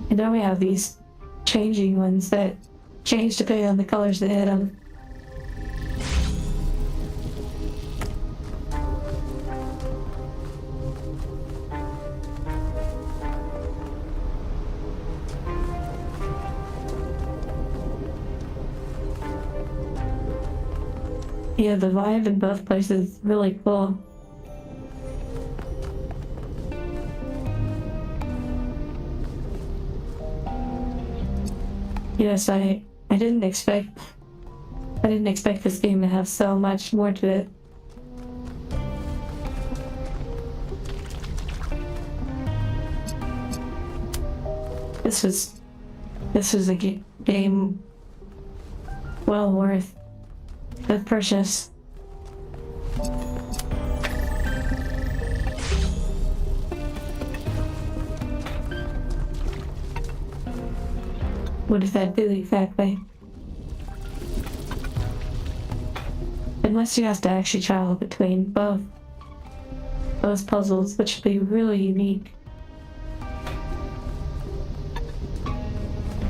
And then we have these changing ones that change depending on the colors that hit them. Yeah, the vibe in both places is really cool. Yes, I didn't expect this game to have so much more to it. This was a game well worth the purchase. What does that do exactly? Unless you have to actually travel between both those puzzles, which would be really unique.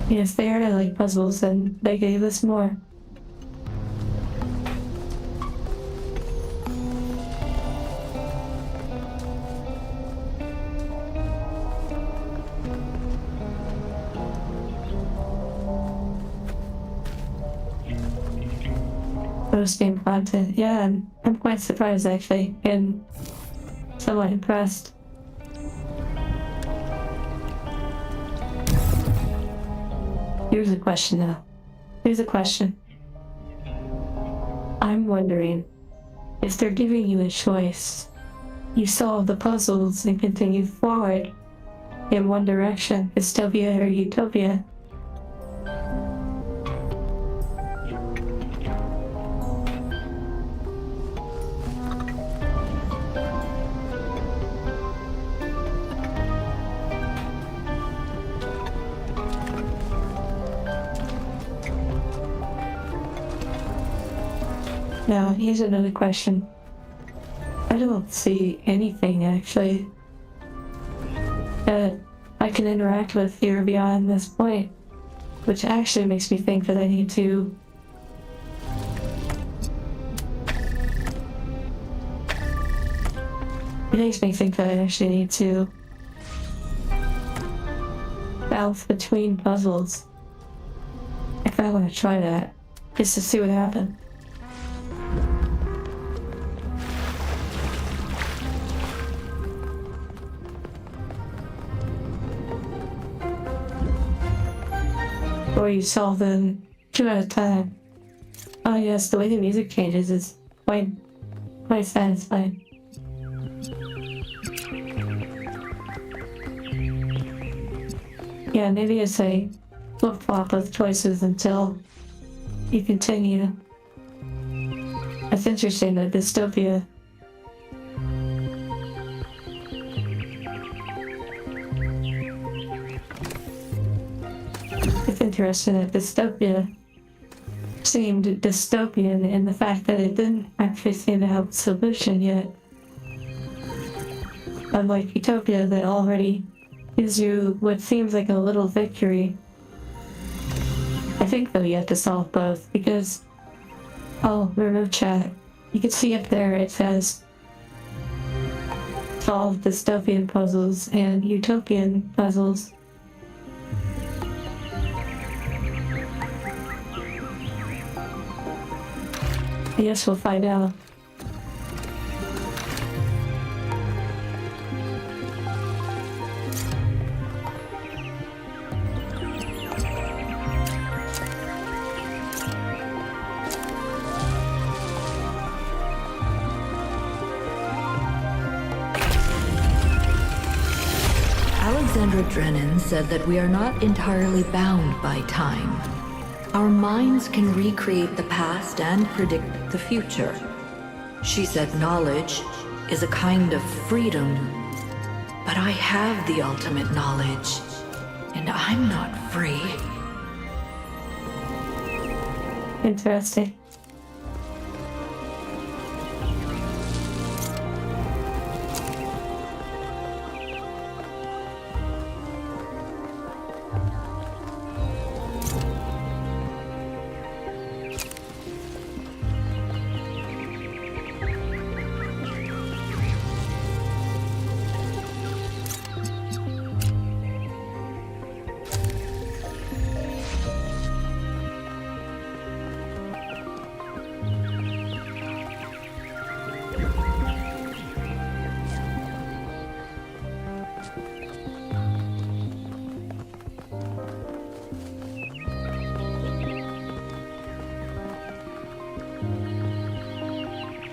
Yes, they are like puzzles, and they gave us more. Post-game content. Yeah, I'm quite surprised actually, and somewhat impressed. Here's a question though. Here's a question. I'm wondering if they're giving you a choice. You solve the puzzles and continue forward in one direction, dystopia or utopia. Now, here's another question. I don't see anything, actually, that I can interact with here beyond this point, which actually makes me think that I need to It makes me think that I actually need to bounce between puzzles. If I want to try that, just to see what happens. Or you solve them 2 at a time. Oh yes, the way the music changes is quite satisfying. Yeah, maybe it's a flip-flop of choices until you continue. It's interesting that dystopia seemed dystopian in the fact that it didn't actually seem to have a solution yet. Unlike Utopia that already gives you what seems like a little victory. I think though you have to solve both because, oh, remove chat. You can see up there it says solve dystopian puzzles and utopian puzzles. I guess we'll find out. Alexandra Drennan said that we are not entirely bound by time. Our minds can recreate the past and predict the future. She said knowledge is a kind of freedom, but I have the ultimate knowledge, and I'm not free. Interesting.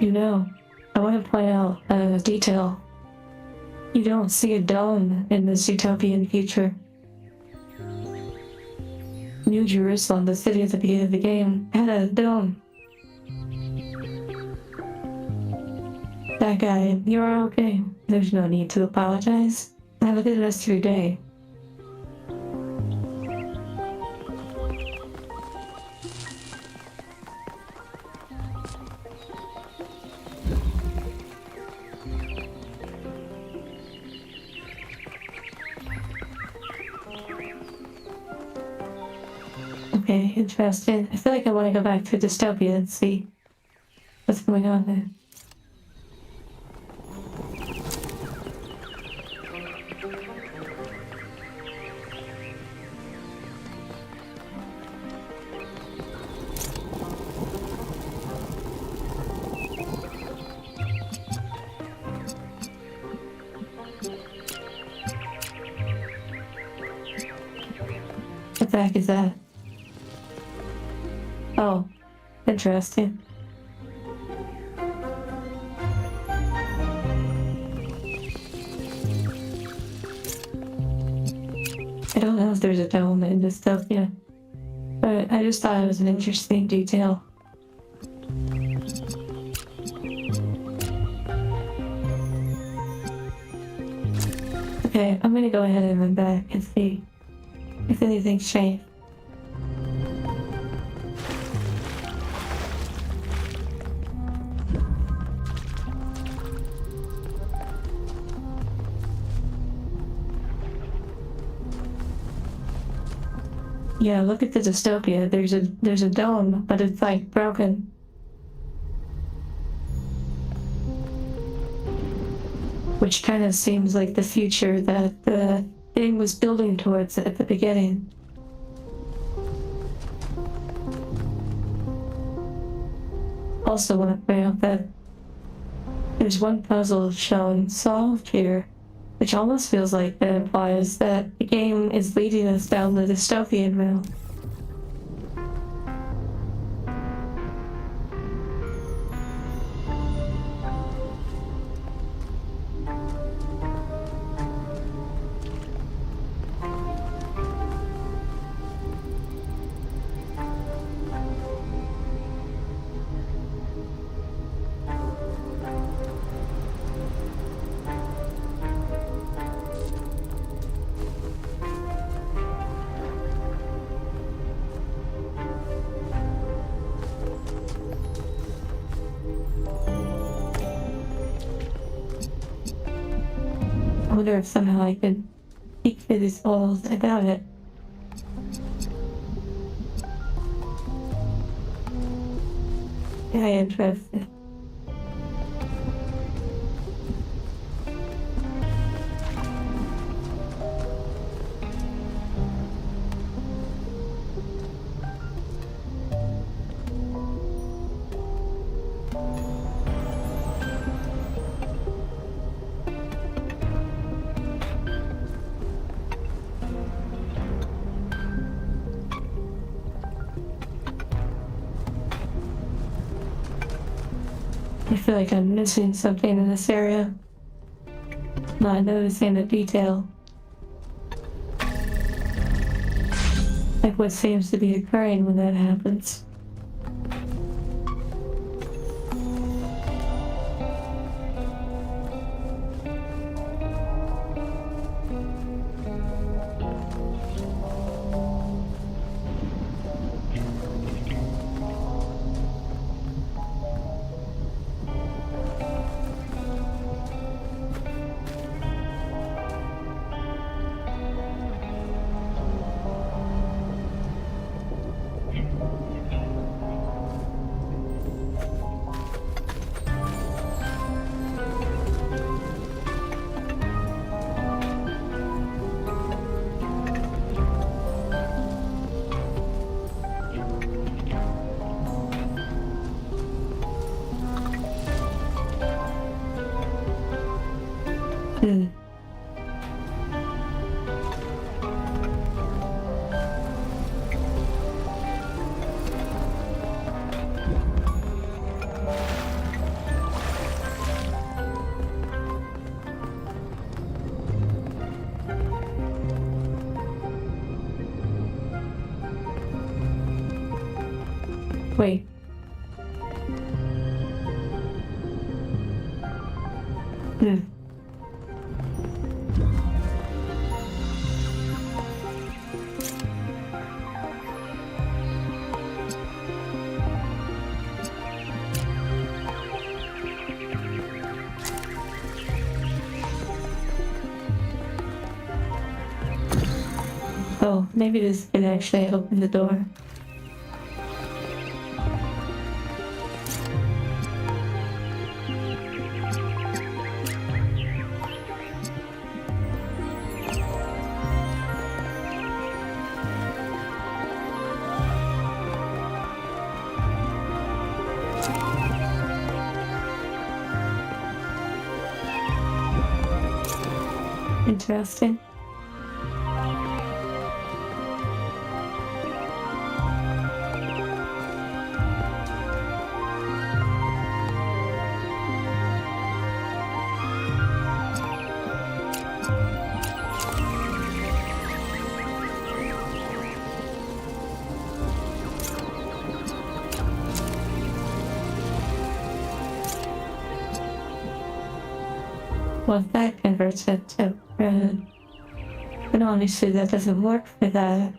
You know, I want to point out a detail. You don't see a dome in this utopian future. New Jerusalem, the city at the beginning of the game, had a dome. That guy, you're okay. There's no need to apologize. Have a good rest of your day. Okay, interesting. I feel like I want to go back to dystopia and see what's going on there. What the heck is that? Oh, interesting. I don't know if there's a dome in dystopia, but I just thought it was an interesting detail. Okay, I'm gonna go ahead and run back and see if anything's changed. Yeah, look at the dystopia. There's a dome, but it's like broken. Which kind of seems like the future that the thing was building towards at the beginning. Also want to point out that there's one puzzle shown solved here, which almost feels like that implies that the game is leading us down the dystopian route. I wonder if somehow I could peek through these walls. I doubt it. Yeah, interesting. I feel like I'm missing something in this area. Not noticing the detail. Like what seems to be occurring when that happens. Hmm. Wait. Hmm. Oh, maybe this can actually open the door. Interesting. Well, if that converts it to red, then obviously that doesn't work for that.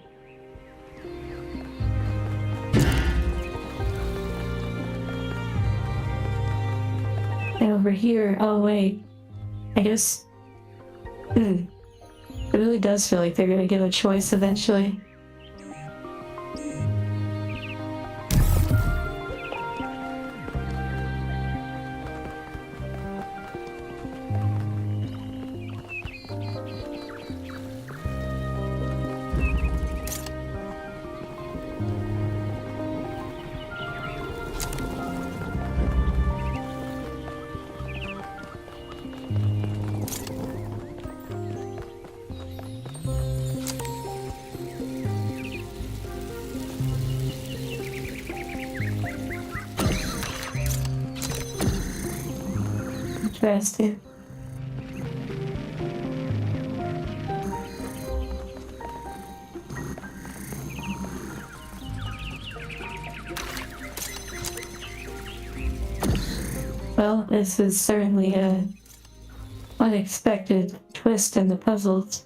And over here, oh wait, I guess, it really does feel like they're gonna give a choice eventually. interesting. Well, this is certainly a unexpected twist in the puzzles.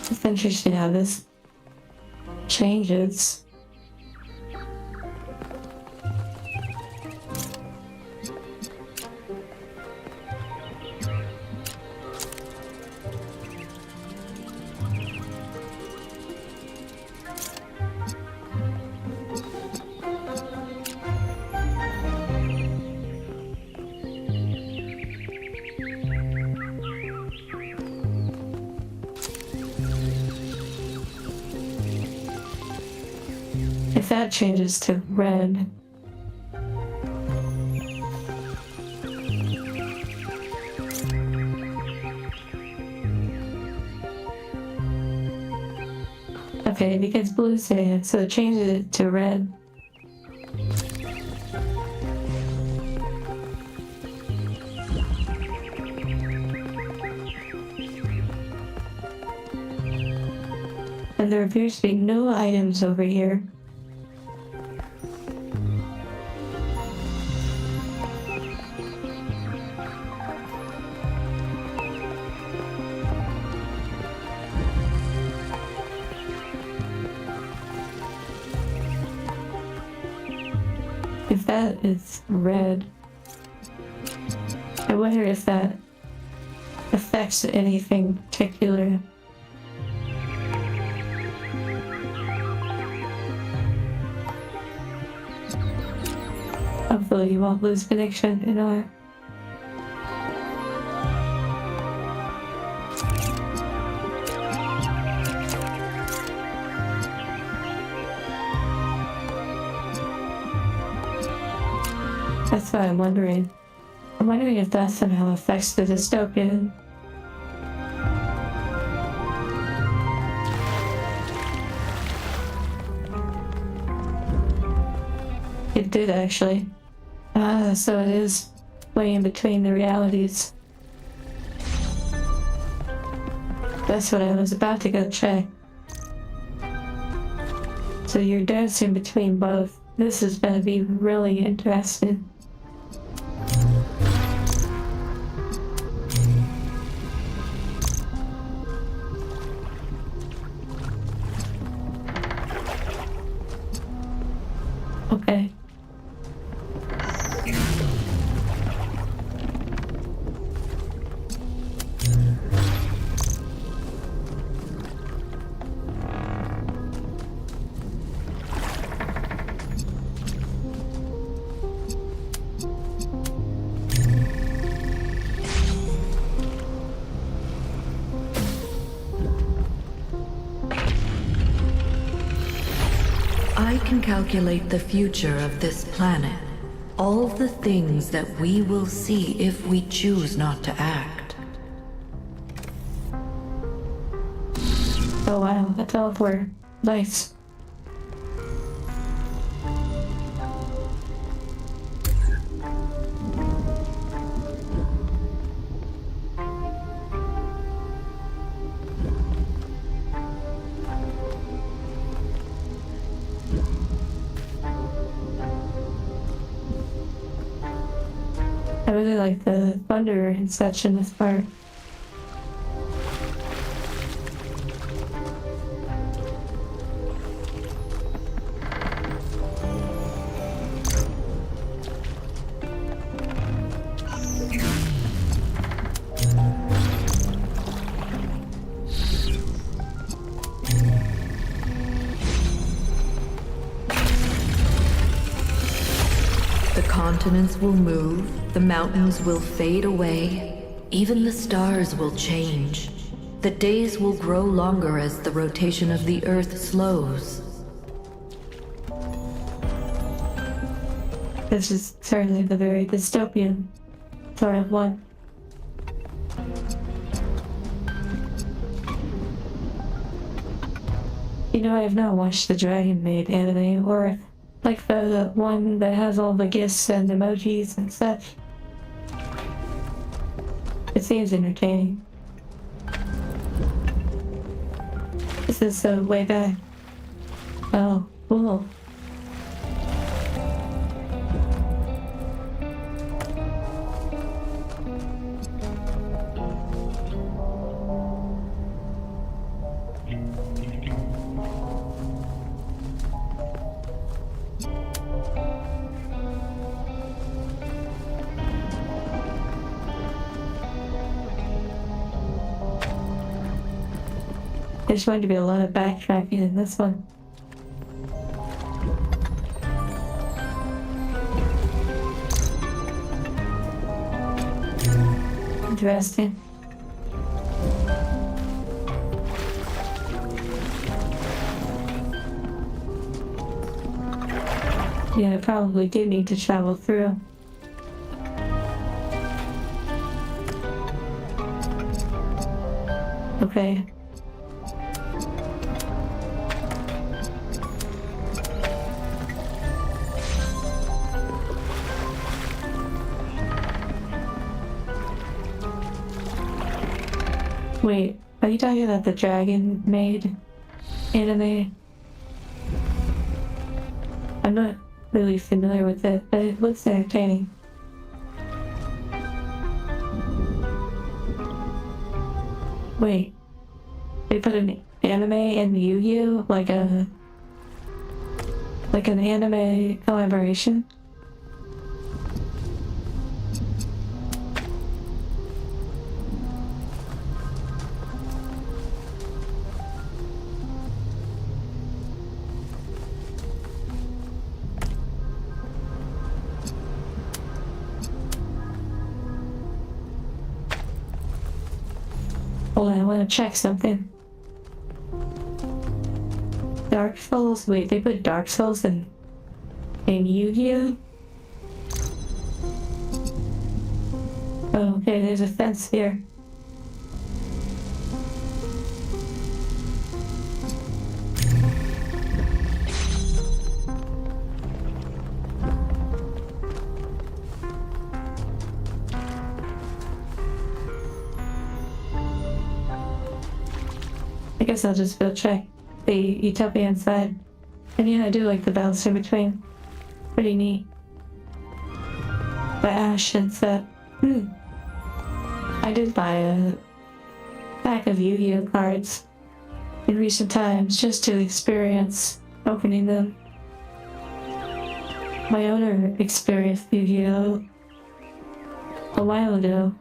It's interesting how this changes. If that changes to red, okay, because blue's saying, so it changes it to red. And there appears to be no items over here. If that is red, I wonder if that affects anything particular. Hopefully you won't lose connection in our... That's why I'm wondering. I'm wondering if that somehow affects the dystopian. It did actually. So it is way in between the realities. That's what I was about to go check. So you're dancing between both. This is gonna be really interesting. Okay. I can calculate the future of this planet. All the things that we will see if we choose not to act. Oh wow, that's all for nice. I really like the thunder and such in this part. The continents will move, the mountains will fade away, even the stars will change. The days will grow longer as the rotation of the Earth slows. This is certainly the very dystopian sort of one. You know, I have not watched the Dragon Maid anime, or like the one that has all the gifs and emojis and such. It seems entertaining. This is way back. Oh, cool. There's going to be a lot of backtracking in this one. Interesting. Yeah, I probably do need to travel through. Okay. Wait, are you talking about the Dragon Maid anime? I'm not really familiar with it, but it looks entertaining. Wait, they put an anime in Yu-Gi-Oh? Like an anime collaboration? Hold on, I want to check something. Dark Souls? Wait, they put Dark Souls in Yu-Gi-Oh? Oh, okay, there's a fence here. I guess I'll just go check the Utopian side. And yeah, I do like the balance in between. Pretty neat. By Ash and Set. I did buy a pack of Yu-Gi-Oh cards in recent times just to experience opening them. My owner experienced Yu-Gi-Oh a while ago.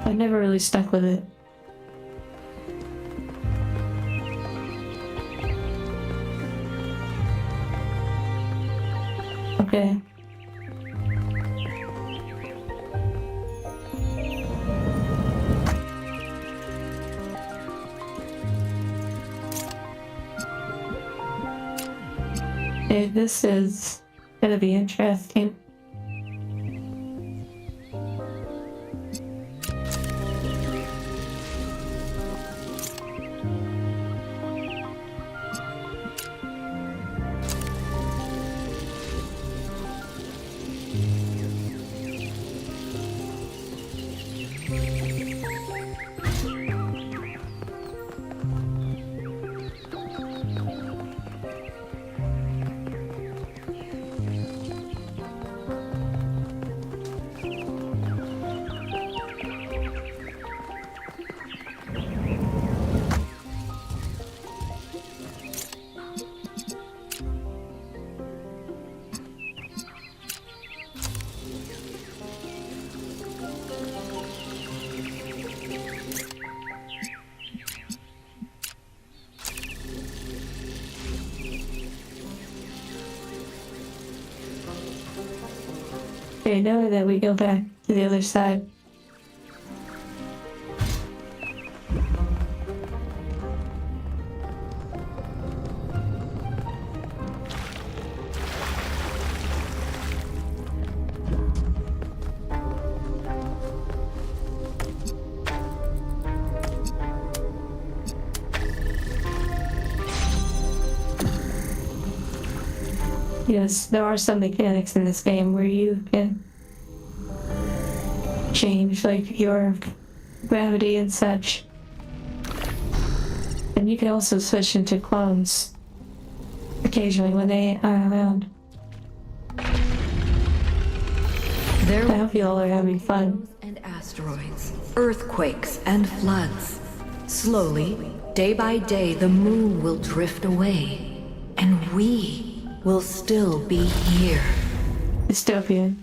I never really stuck with it. Okay. Okay, this is gonna be interesting. Okay, now that we go back to the other side. Yes, there are some mechanics in this game where you can change, like, your gravity and such. And you can also switch into clones occasionally when they are around. There I hope you all are having fun. and asteroids, earthquakes and floods. Slowly, day by day, the moon will drift away, and we will still be here. Dystopian.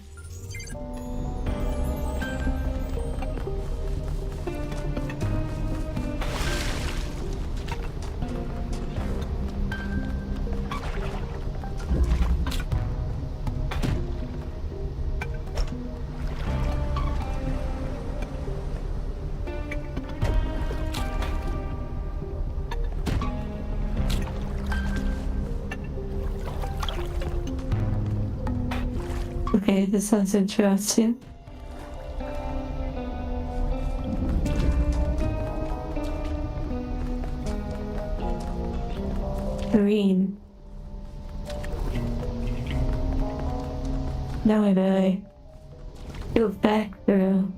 Okay, this sounds interesting. Green. Now I better go back through.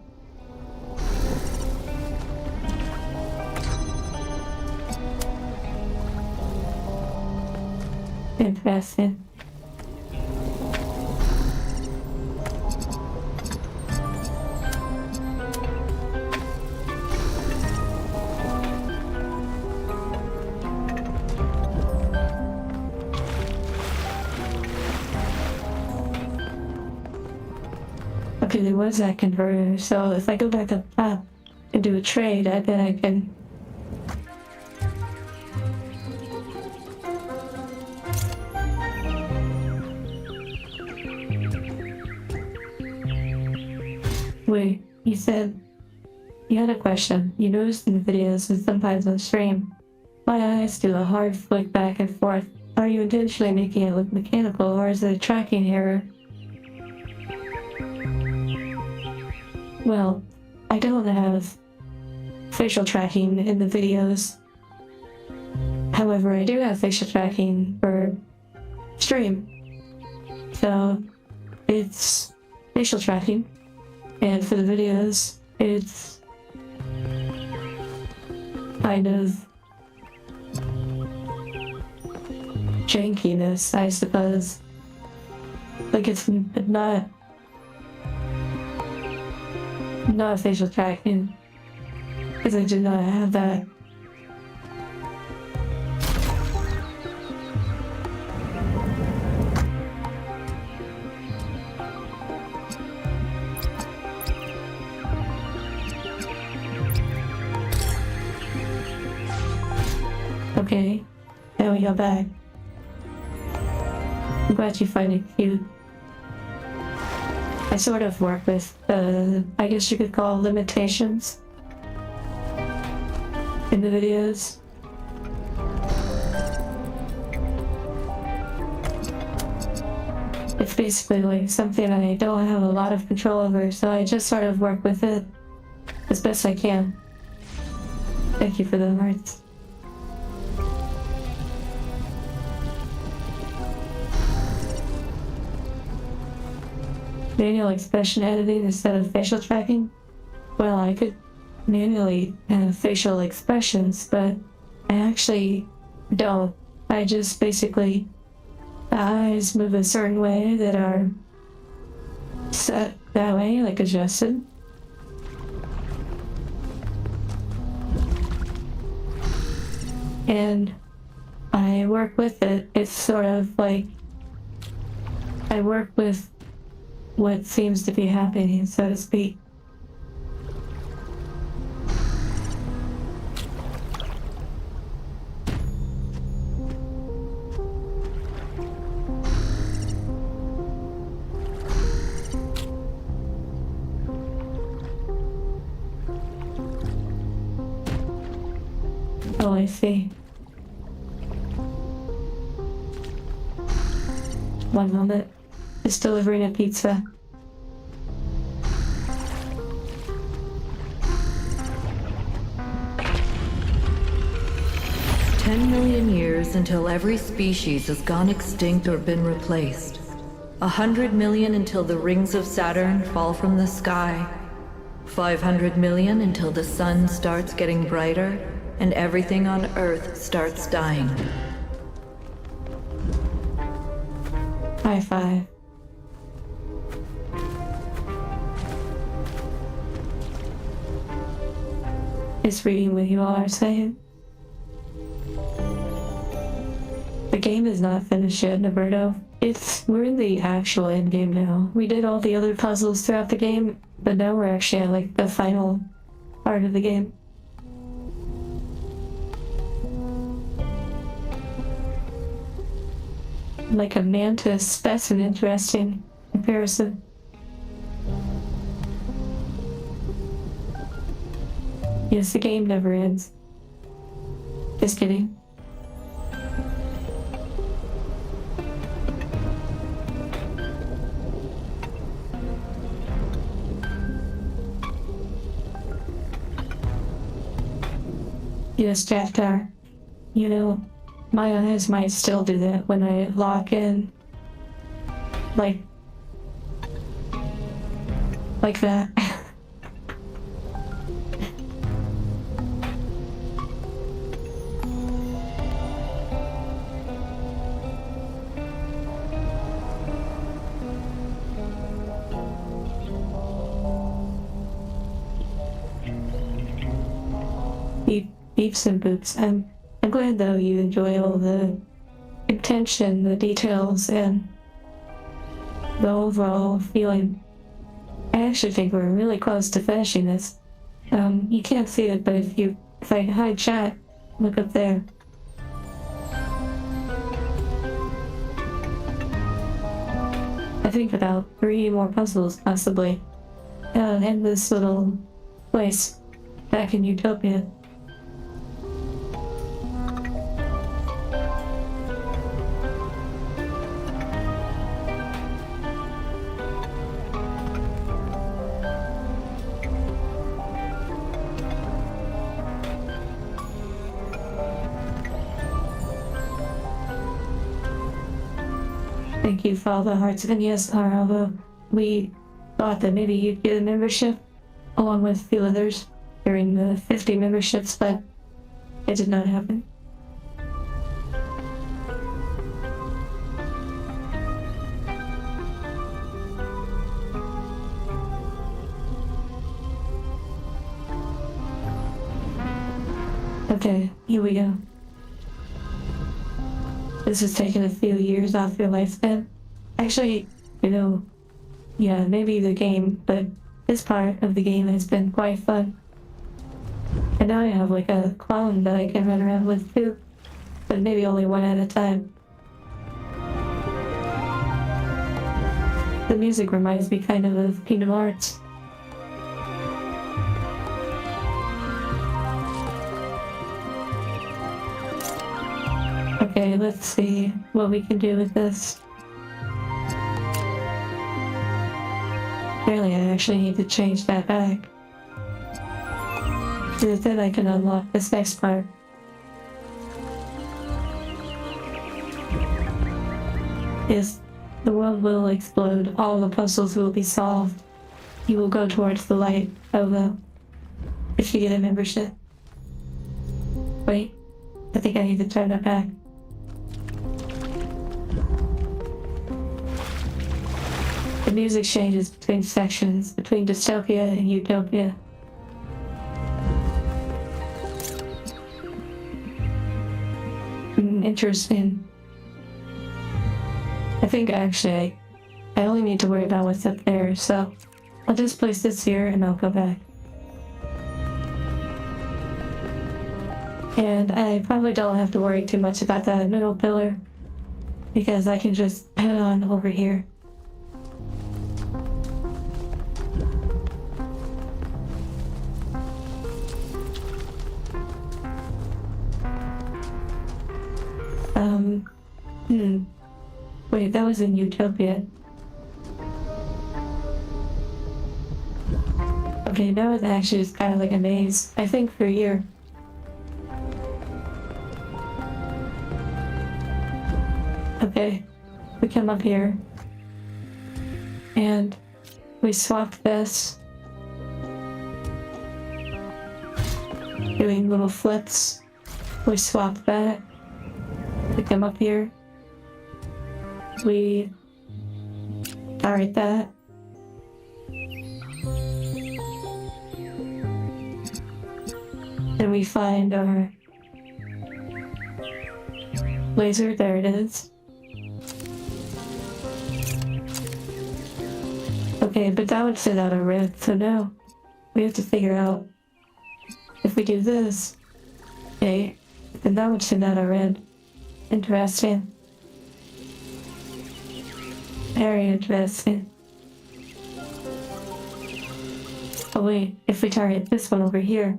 Interesting. Okay, there was that converter, so if I go back up top and do a trade, I bet I can. Wait, you said you had a question. You noticed in the videos and sometimes on stream, my eyes do a hard flick back and forth. Are you intentionally making it look mechanical, or is it a tracking error? Well, I don't have facial tracking in the videos. However, I do have facial tracking for stream. So, it's facial tracking. And for the videos, it's kind of jankiness, I suppose. Like, it's not facial tracking, because I do not have that. Okay, now we go back. I'm glad you find it cute. I sort of work with, I guess you could call limitations in the videos. It's basically like something I don't have a lot of control over, so I just sort of work with it as best I can. Thank you for the hearts. Manual expression editing instead of facial tracking? Well, I could manually have facial expressions, but I actually don't. I just basically, the eyes move a certain way that are set that way, like adjusted. And I work with it. It's sort of like, I work with what seems to be happening, so to speak. Oh, I see. One moment. Just delivering a pizza. 10 million years until every species has gone extinct or been replaced. 100 million until the rings of Saturn fall from the sky. 500 million until the sun starts getting brighter and everything on Earth starts dying. High five. Is reading what you all are saying. The game is not finished yet, Roberto. We're in the actual endgame now. We did all the other puzzles throughout the game, but now we're actually at like the final part of the game. Like a mantis, that's an interesting comparison. Yes, the game never ends. Just kidding. Yes, Jackar. You know, my eyes might still do that when I lock in. Like that. Beeps and boops. I'm glad though you enjoy all the intention, the details, and the overall feeling. I actually think we're really close to finishing this. You can't see it, but if I hide chat, look up there. I think about 3 more puzzles, possibly. And this little place back in Utopia. Thank you for all the hearts. And yes, although we thought that maybe you'd get a membership along with a few others during the 50 memberships, but it did not happen. Okay, here we go. This has taken a few years off your lifespan. Actually, yeah, maybe the game, but this part of the game has been quite fun. And now I have like a clone that I can run around with too, but maybe only one at a time. The music reminds me kind of Kingdom Hearts. Okay, let's see what we can do with this. Apparently I actually need to change that back. So then I can unlock this next part. Yes, the world will explode. All the puzzles will be solved. You will go towards the light, although, if you get a membership. Wait, I think I need to turn that back. The music changes between sections, between dystopia and utopia. Interesting. I think actually, I only need to worry about what's up there, so I'll just place this here and I'll go back. And I probably don't have to worry too much about that middle pillar, because I can just head on over here. Wait, that was in Utopia. Okay, now it actually is kind of like a maze. I think for here. Okay, we come up here and we swap this, doing little flips. We swap that. We come up here. We alright that. And we find our laser. There it is. Okay, but that would send out a red, so now we have to figure out if we do this. Okay, then that would send out a red. Interesting. Very interesting. Oh wait, if we target this one over here,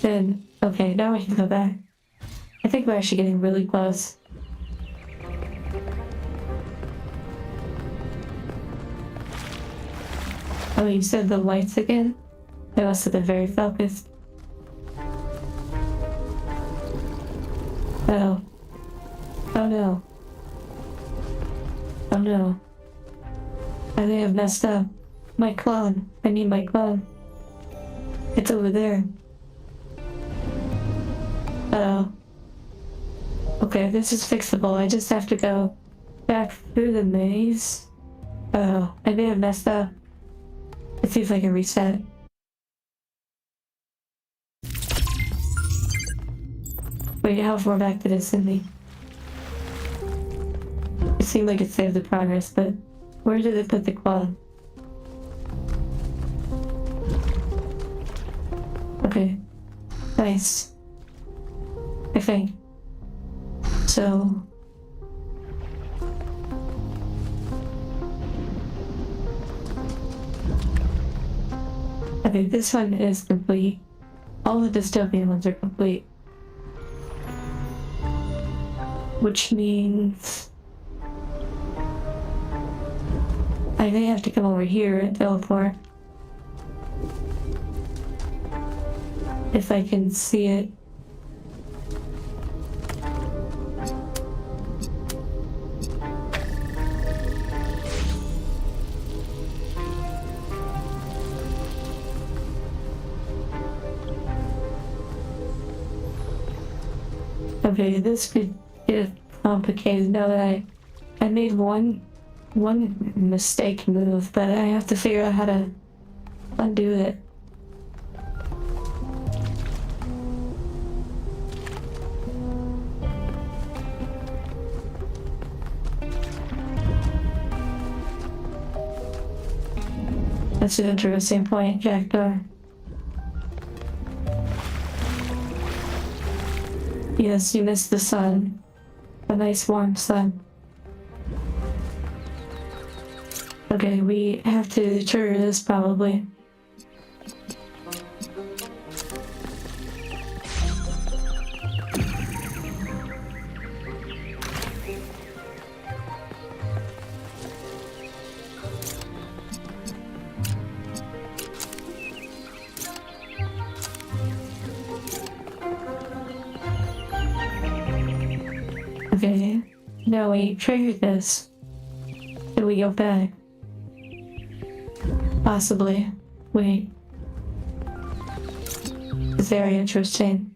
then, okay, now we can go back. I think we're actually getting really close. Oh, you said the lights again? They must have been very focused. Oh. Oh no. Oh no. I may have messed up. My clone. I need my clone. It's over there. Oh. Okay, this is fixable. I just have to go back through the maze. Oh, I may have messed up. Let's see if I can reset. Wait, how far back did it send me? It seemed like it saved the progress, but where did it put the quad? Okay. Nice. I think. So... okay, this one is complete. All the dystopian ones are complete. Which means... I may have to come over here and teleport. If I can see it. Okay, this could get complicated now that I made one mistake move, but I have to figure out how to undo it. That's an interesting point, Jackdaw. Yes, you missed the sun. A nice warm sun. Okay, we have to trigger this probably. Okay, now we triggered this. Do we go back? Possibly. Wait. It's very interesting.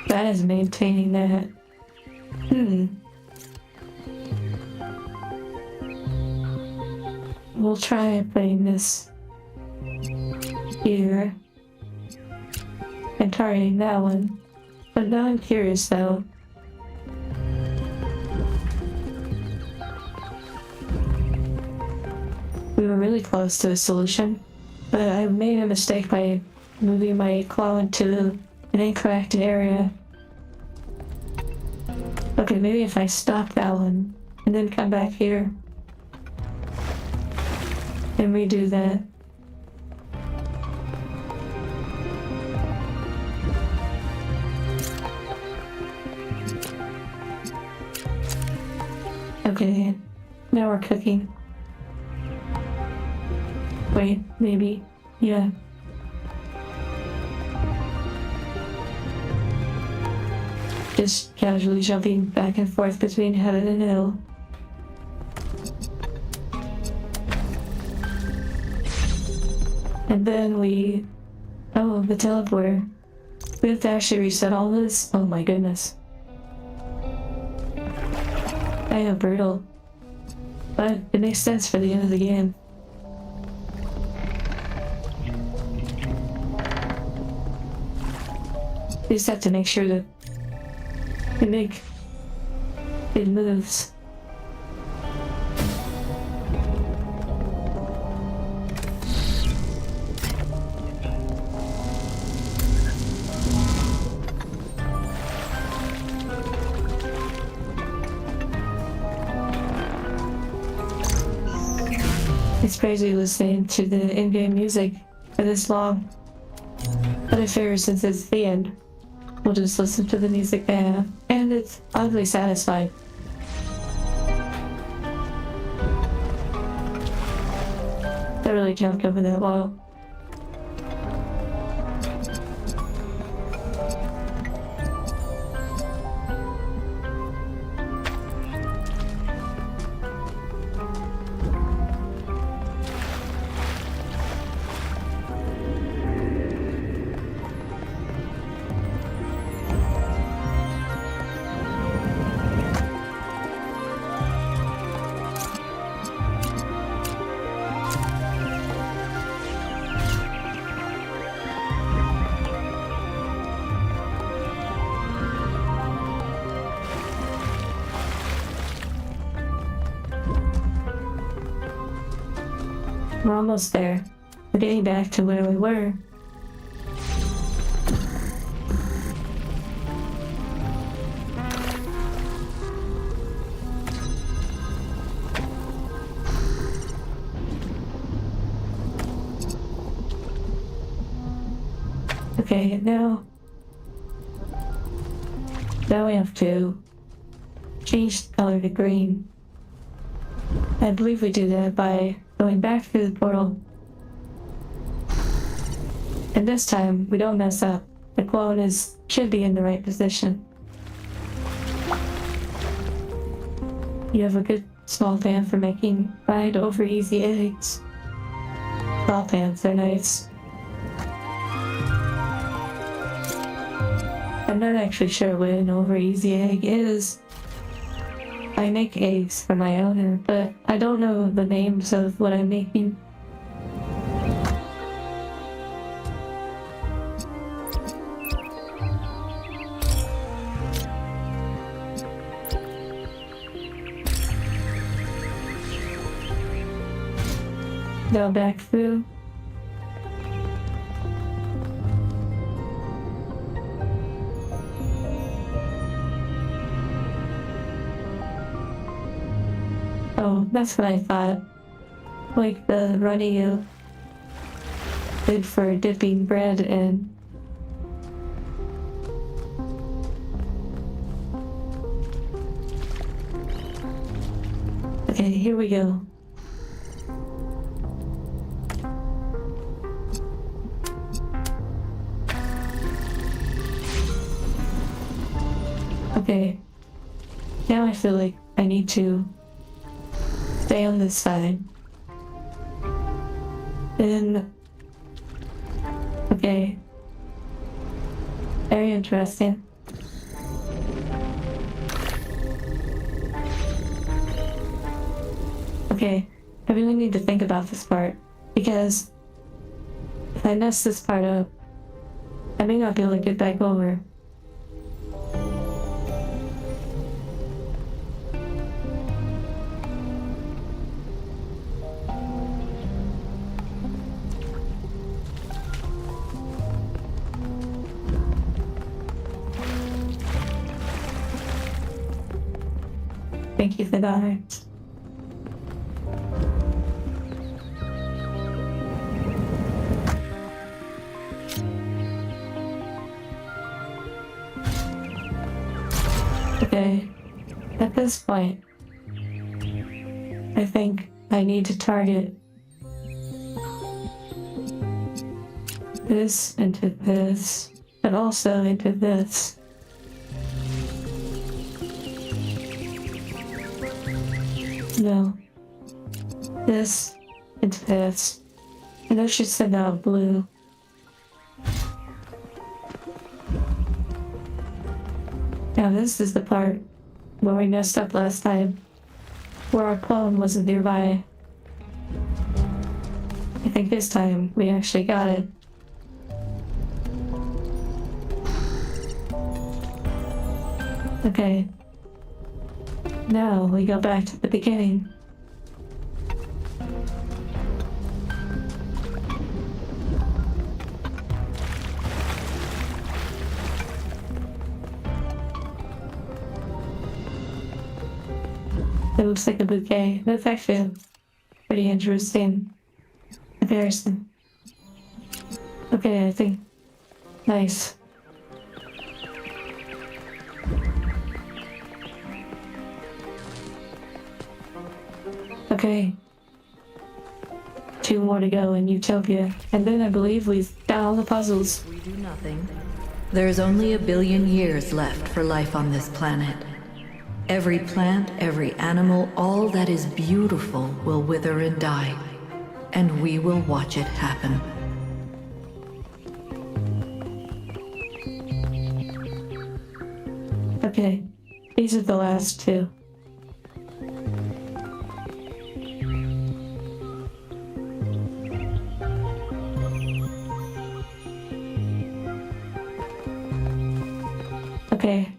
That is maintaining that. We'll try putting this here and targeting that one. But now I'm curious though. We were really close to a solution, but I made a mistake by moving my claw into an incorrect area. Okay, maybe if I stop that one and then come back here and redo that. Okay, now we're cooking. Wait, maybe. Yeah. just casually jumping back and forth between heaven and hell. And then oh, the teleporter. We have to actually reset all this? Oh my goodness. I am brutal. But it makes sense for the end of the game. You just have to make sure that it moves. It's crazy listening to the in-game music for this long. But I figure since it's the end, we'll just listen to the music they have, and it's oddly satisfying. I really jumped over that wall. We're almost there. We're getting back to where we were. Okay, now we have to change the color to green. I believe we do that by going back through the portal. And this time, we don't mess up. The clone should be in the right position. You have a good small pan for making fried over easy eggs. Small pans are nice. I'm not actually sure what an over easy egg is. I make eggs for my owner, but I don't know the names of what I'm making. Now back through. Oh, that's what I thought. Like the runny you did for dipping bread in. Okay, here we go. Okay, now I feel like I need to stay on this side. Then, okay, very interesting. Okay, I really need to think about this part, because if I mess this part up, I may not be able to get back over. Thank you for that. Okay, at this point, I think I need to target this into this, but also into this. No. This and this. And I should send out blue. Now this is the part where we messed up last time. Where our clone wasn't nearby. I think this time we actually got it. Okay. Now we go back to the beginning. It looks like a bouquet. That's actually pretty interesting. Embarrassing. Okay, I think. Nice. Okay. 2 more to go in Utopia. And then I believe we've got all the puzzles. We do nothing. There's only 1 billion years left for life on this planet. Every plant, every animal, all that is beautiful will wither and die. And we will watch it happen. Okay. These are the last 2. Okay.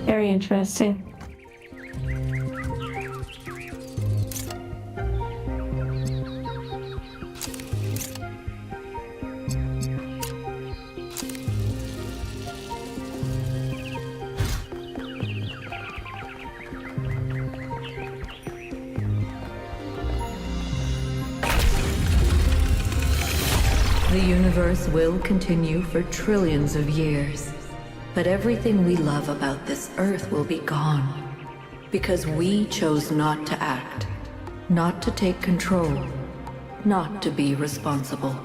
Very interesting. The universe will continue for trillions of years. But everything we love about this Earth will be gone. Because we chose not to act, not to take control, not to be responsible.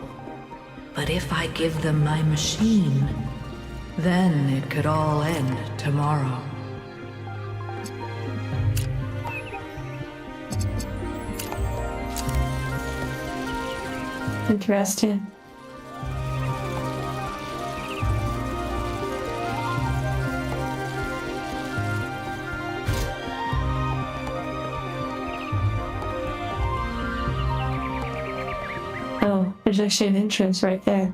But if I give them my machine, then it could all end tomorrow. Interesting. Oh, there's actually an entrance right there.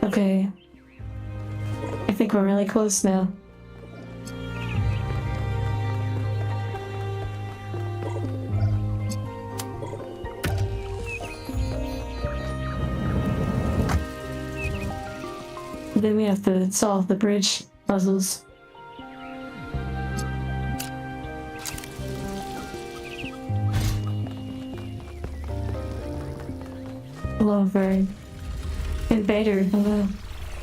Okay. I think we're really close now. Then we have to solve the bridge puzzles. Hello, Vern. Invader, hello.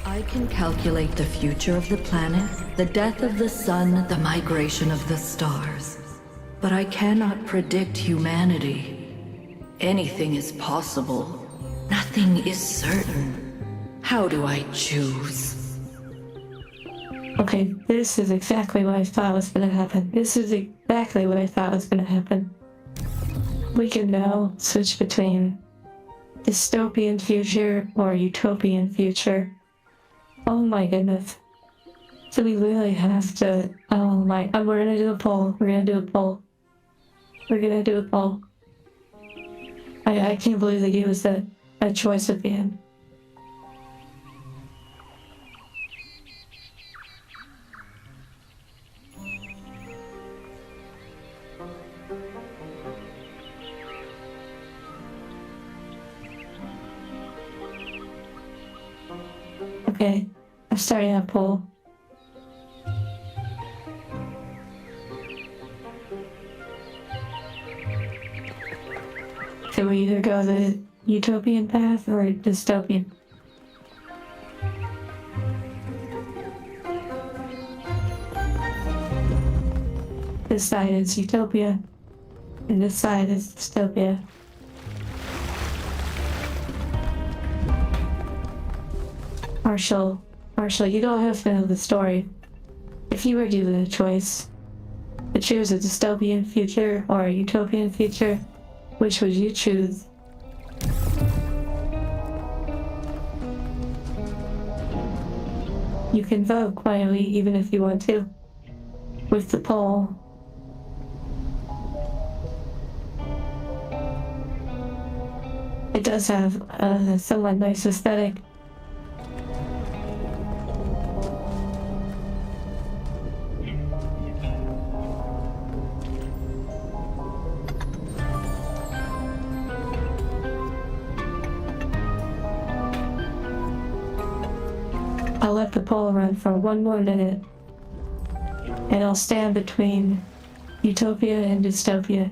I can calculate the future of the planet, the death of the sun, the migration of the stars. But I cannot predict humanity. Anything is possible. Nothing is certain. How do I choose? Okay, this is exactly what I thought was gonna happen. This is exactly what I thought was gonna happen. We can now switch between dystopian future or utopian future. Oh my goodness. So we literally have to, oh my, we're gonna do a poll. We're gonna do a poll. We're gonna do a poll. I can't believe they gave us that choice at the end. Okay, I'm starting that poll. we either go the utopian path or dystopian? This side is utopia, and this side is dystopia. Marshall, you don't have to know the story. If you were given a choice to choose a dystopian future or a utopian future, which would you choose? You can vote quietly even if you want to. With the poll. It does have a somewhat nice aesthetic. I'll let the poll run for 1 more minute, and I'll stand between utopia and dystopia.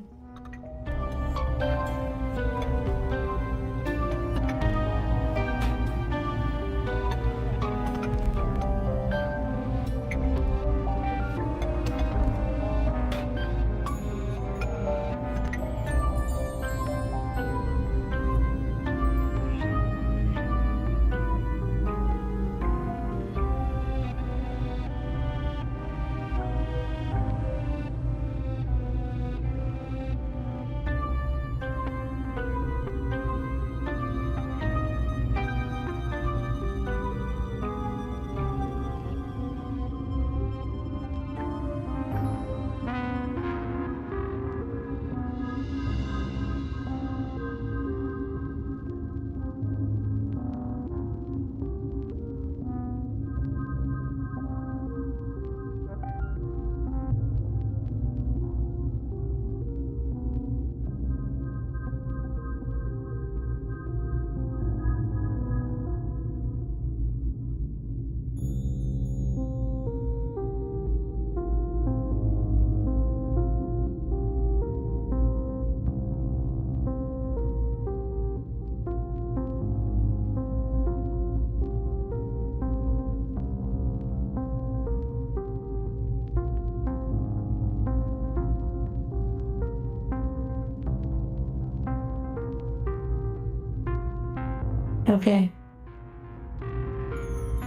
Okay.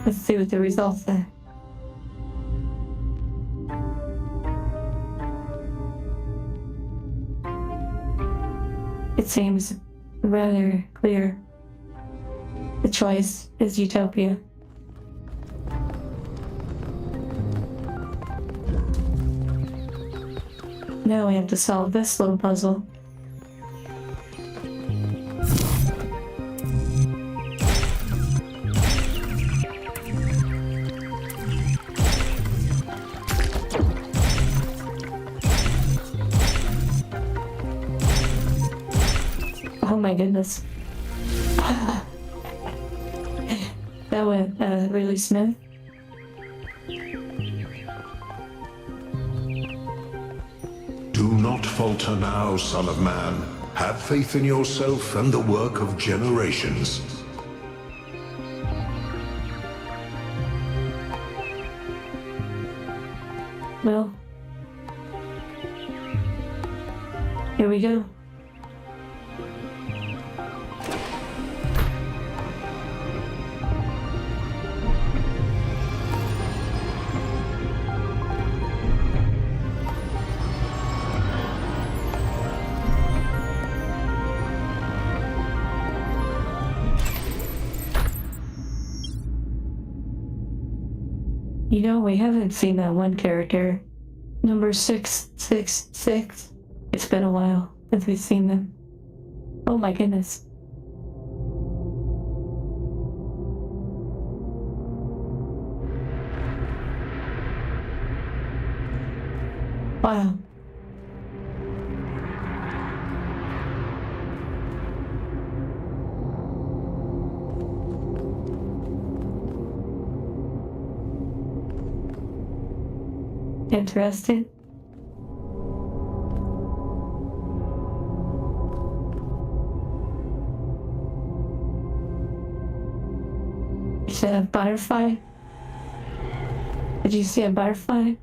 Let's see what the results are. It seems rather clear. The choice is utopia. Now we have to solve this little puzzle. Oh my goodness. That went really smooth. Do not falter now, son of man. Have faith in yourself and the work of generations. Well, here we go. You know, we haven't seen that one character. Number 666. It's been a while since we've seen them. Oh my goodness. Wow. Interesting. Is that a butterfly? Did you see a butterfly?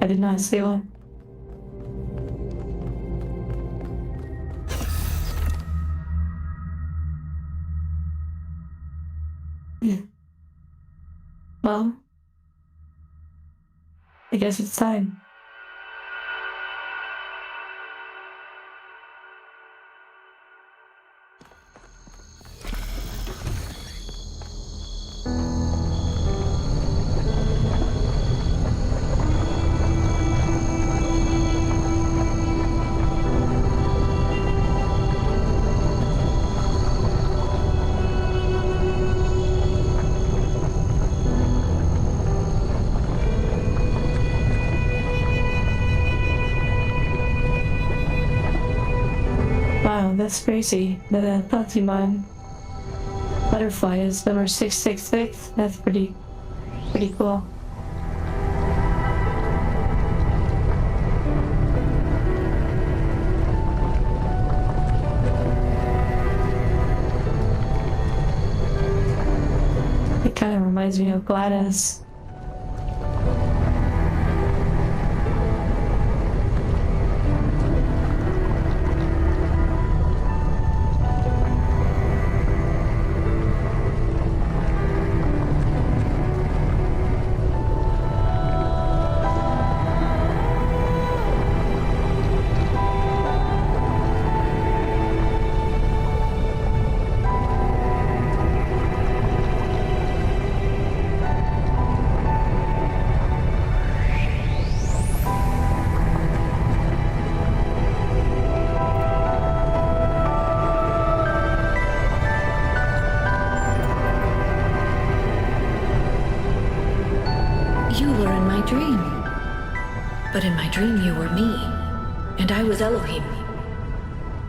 I did not see one. Well, I guess it's time. Wow, that's crazy. The Pokemon butterfly is number 666. That's pretty cool. It kind of reminds me of Gladys. You were in my dream. But in my dream you were me. And I was Elohim.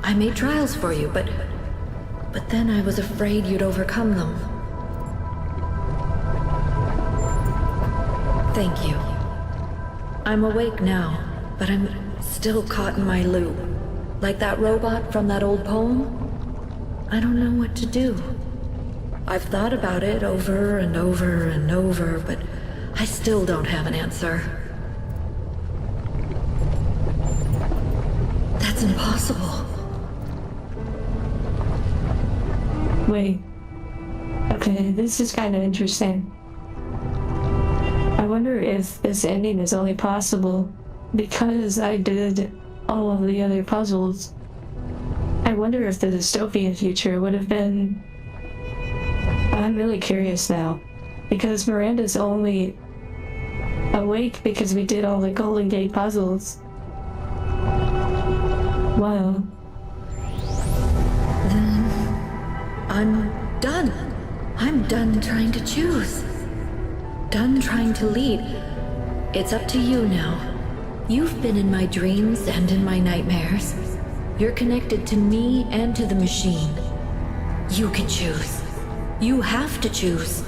I made trials for you, but then I was afraid you'd overcome them. Thank you. I'm awake now, but I'm still caught in my loop. Like that robot from that old poem. I don't know what to do. I've thought about it over and over and over, but I still don't have an answer. That's impossible. Wait. Okay, this is kind of interesting. I wonder if this ending is only possible because I did all of the other puzzles. I wonder if the dystopian future would have been... I'm really curious now. Because Miranda's only awake because we did all the Golden Gate puzzles. Wow. Then I'm done. I'm done trying to choose. Done trying to lead. It's up to you now. You've been in my dreams and in my nightmares. You're connected to me and to the machine. You can choose. You have to choose.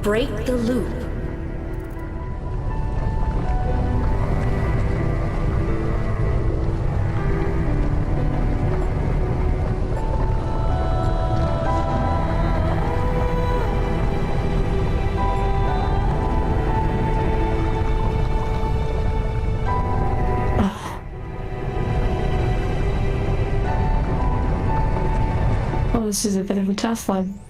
Break the loop. Well, this is a bit of a tough one.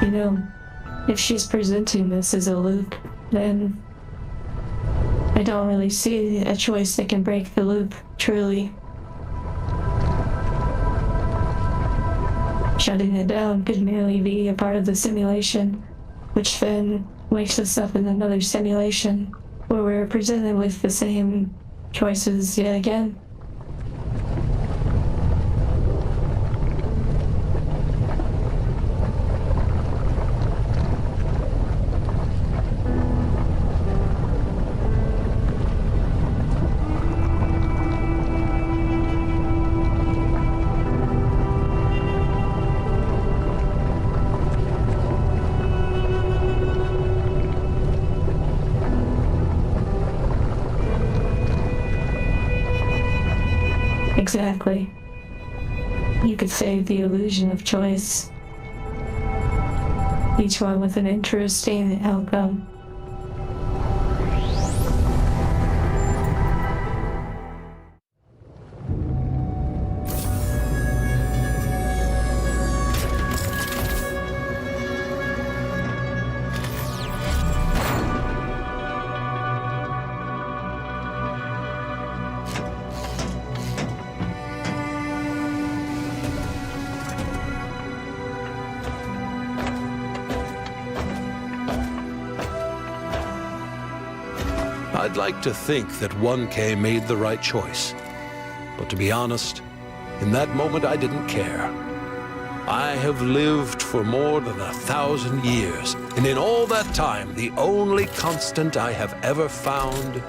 You know, if she's presenting this as a loop, then I don't really see a choice that can break the loop, truly. Shutting it down could merely be a part of the simulation, which then wakes us up in another simulation where we're presented with the same choices yet again. Exactly. You could save the illusion of choice. Each one with an interesting outcome. I'd like to think that 1K made the right choice. But to be honest, in that moment I didn't care. I have lived for more than 1,000 years, and in all that time, the only constant I have ever found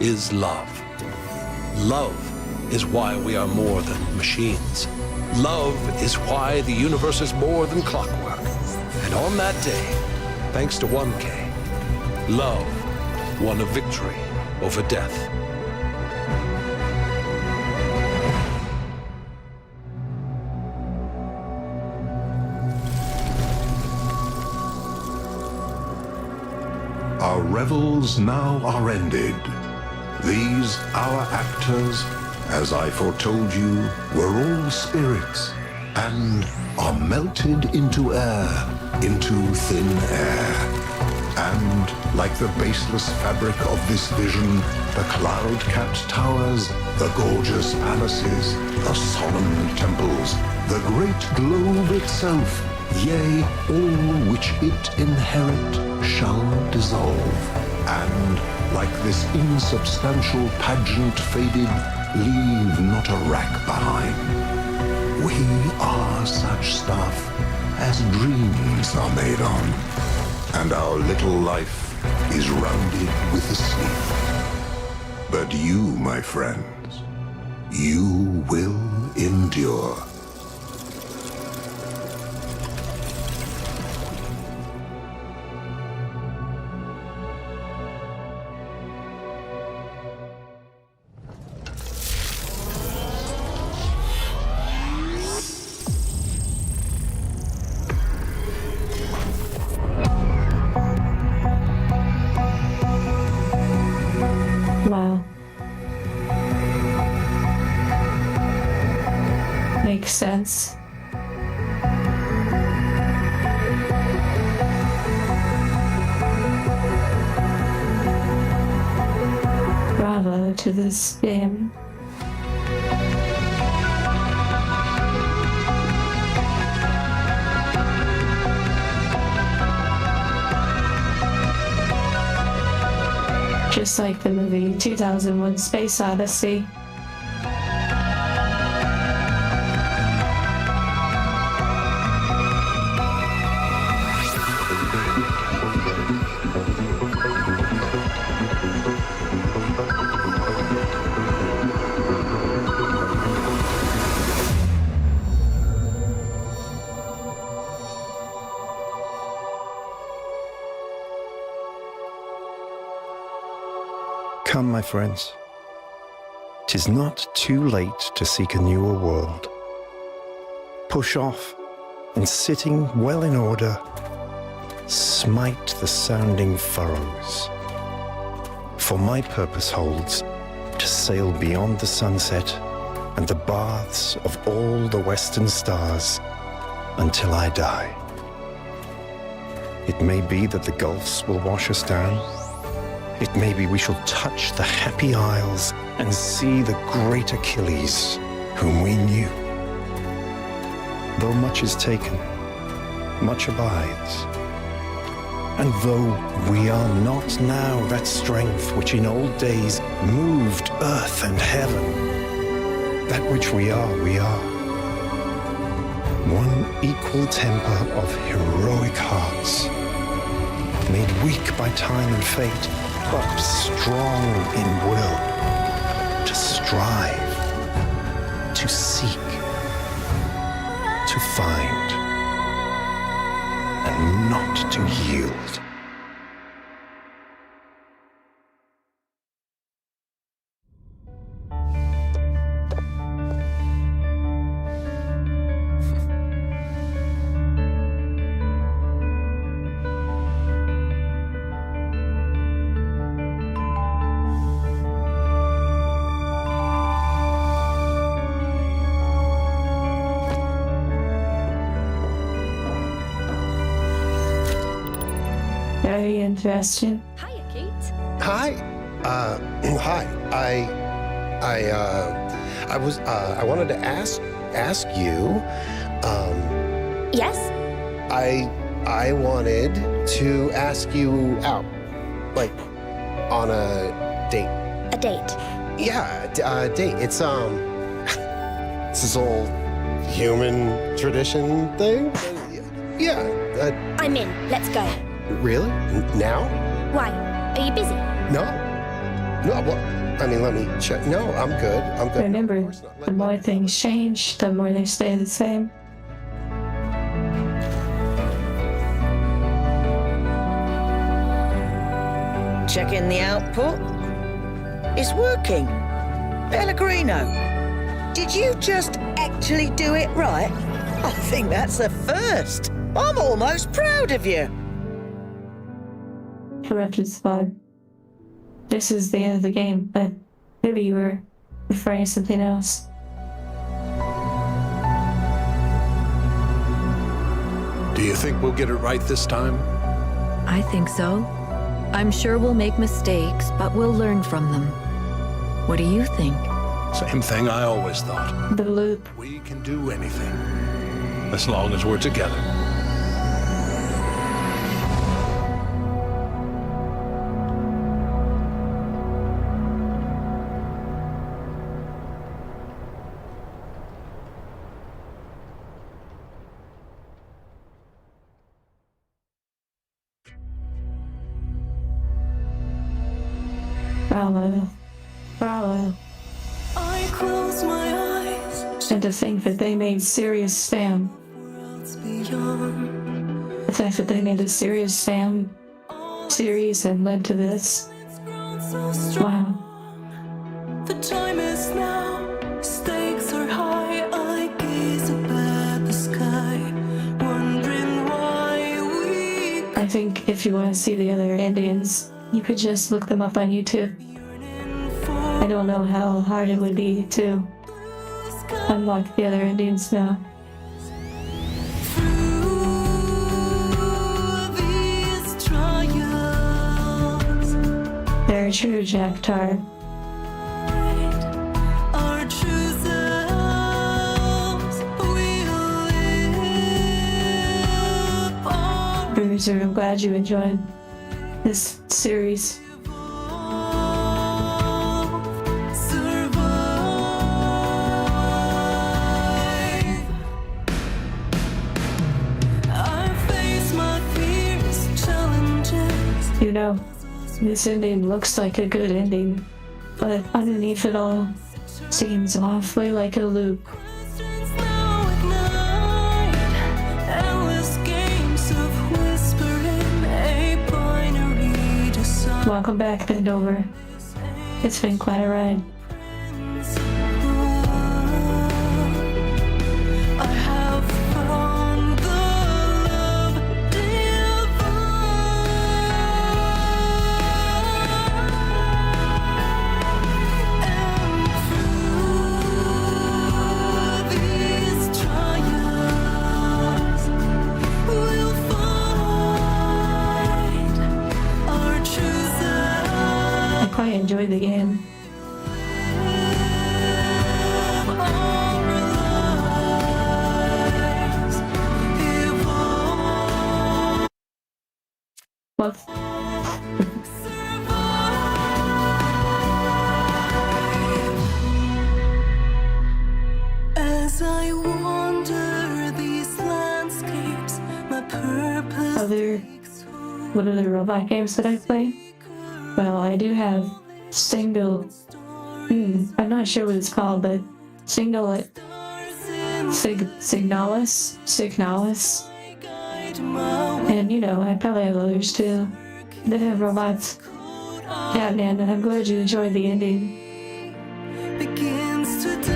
is love. Love is why we are more than machines. Love is why the universe is more than clockwork. And on that day, thanks to 1K, love won a victory over death. Our revels now are ended. These, our actors, as I foretold you, were all spirits, and are melted into air, into thin air. And, like the baseless fabric of this vision, the cloud-capped towers, the gorgeous palaces, the solemn temples, the great globe itself, yea, all which it inherit shall dissolve, and, like this insubstantial pageant faded, leave not a rack behind. We are such stuff as dreams are made on, and our little life is rounded with a sleep. But you, my friends, you will endure. Wow. Makes sense. Bravo to this game. Just like the movie 2001: Space Odyssey. Come, my friends. 'Tis not too late to seek a newer world. Push off, and sitting well in order, smite the sounding furrows. For my purpose holds to sail beyond the sunset and the baths of all the western stars until I die. It may be that the gulfs will wash us down. It may be we shall touch the happy isles and see the great Achilles, whom we knew. Though much is taken, much abides. And though we are not now that strength which in old days moved earth and heaven, that which we are, we are. One equal temper of heroic hearts, made weak by time and fate, but strong in will, to strive, to seek, to find, and not to yield. Very interesting. Hiya, Keith. Hi. Hi. I wanted to ask you, Yes? I wanted to ask you out, like, on a date. A date. Yeah, a date. It's, it's this old human tradition thing. Yeah, I'm in. Let's go. really? Now? Why? Are you busy? No. No, well, I mean, let me check. No, I'm good. I'm good. Remember, Of course not. the more things change, the more they stay the same. Checking the output. It's working. Pellegrino, did you just actually do it right? I think that's a first. I'm almost proud of you. Corrupted Spawn. This is the end of the game, but maybe you were referring to something else. Do you think we'll get it right this time? I think so. I'm sure we'll make mistakes, but we'll learn from them. What do you think? Same thing I always thought. The loop. We can do anything, as long as we're together. Bravo. Bravo. I close my eyes, And to think that they made Serious Sam. worlds beyond. The fact that they made a Serious Sam series and led to this. It's grown so strong. Wow. The time is now. Stakes are high. I gaze up at the sky, wondering why we I think if you want to see the other Indians, you could just look them up on YouTube. yearning for I don't know how hard it would be to blue skies. unlock the other Indians now. Through these trials, Very true, Jack Tar. our true selves will live on. Bruiser, I'm glad you enjoyed this series. Survive. I face my fears, challenges. You know, this ending looks like a good ending, but underneath it all seems awfully like a loop. Questions now ignite. Endless games of whispering, a binary design. Welcome back, Bendover. It's been quite a ride. I have found the love divine, and through these trials, we'll find our true self. I quite enjoyed the game. Well, As I wander these landscapes, my purpose other, what other robot games that I play? Well, I do have Single. I'm not sure what it's called, but Signalis. guide my way. And you know, I probably have others too that have robots. Yeah, man, I'm glad you enjoyed the ending. Begins today.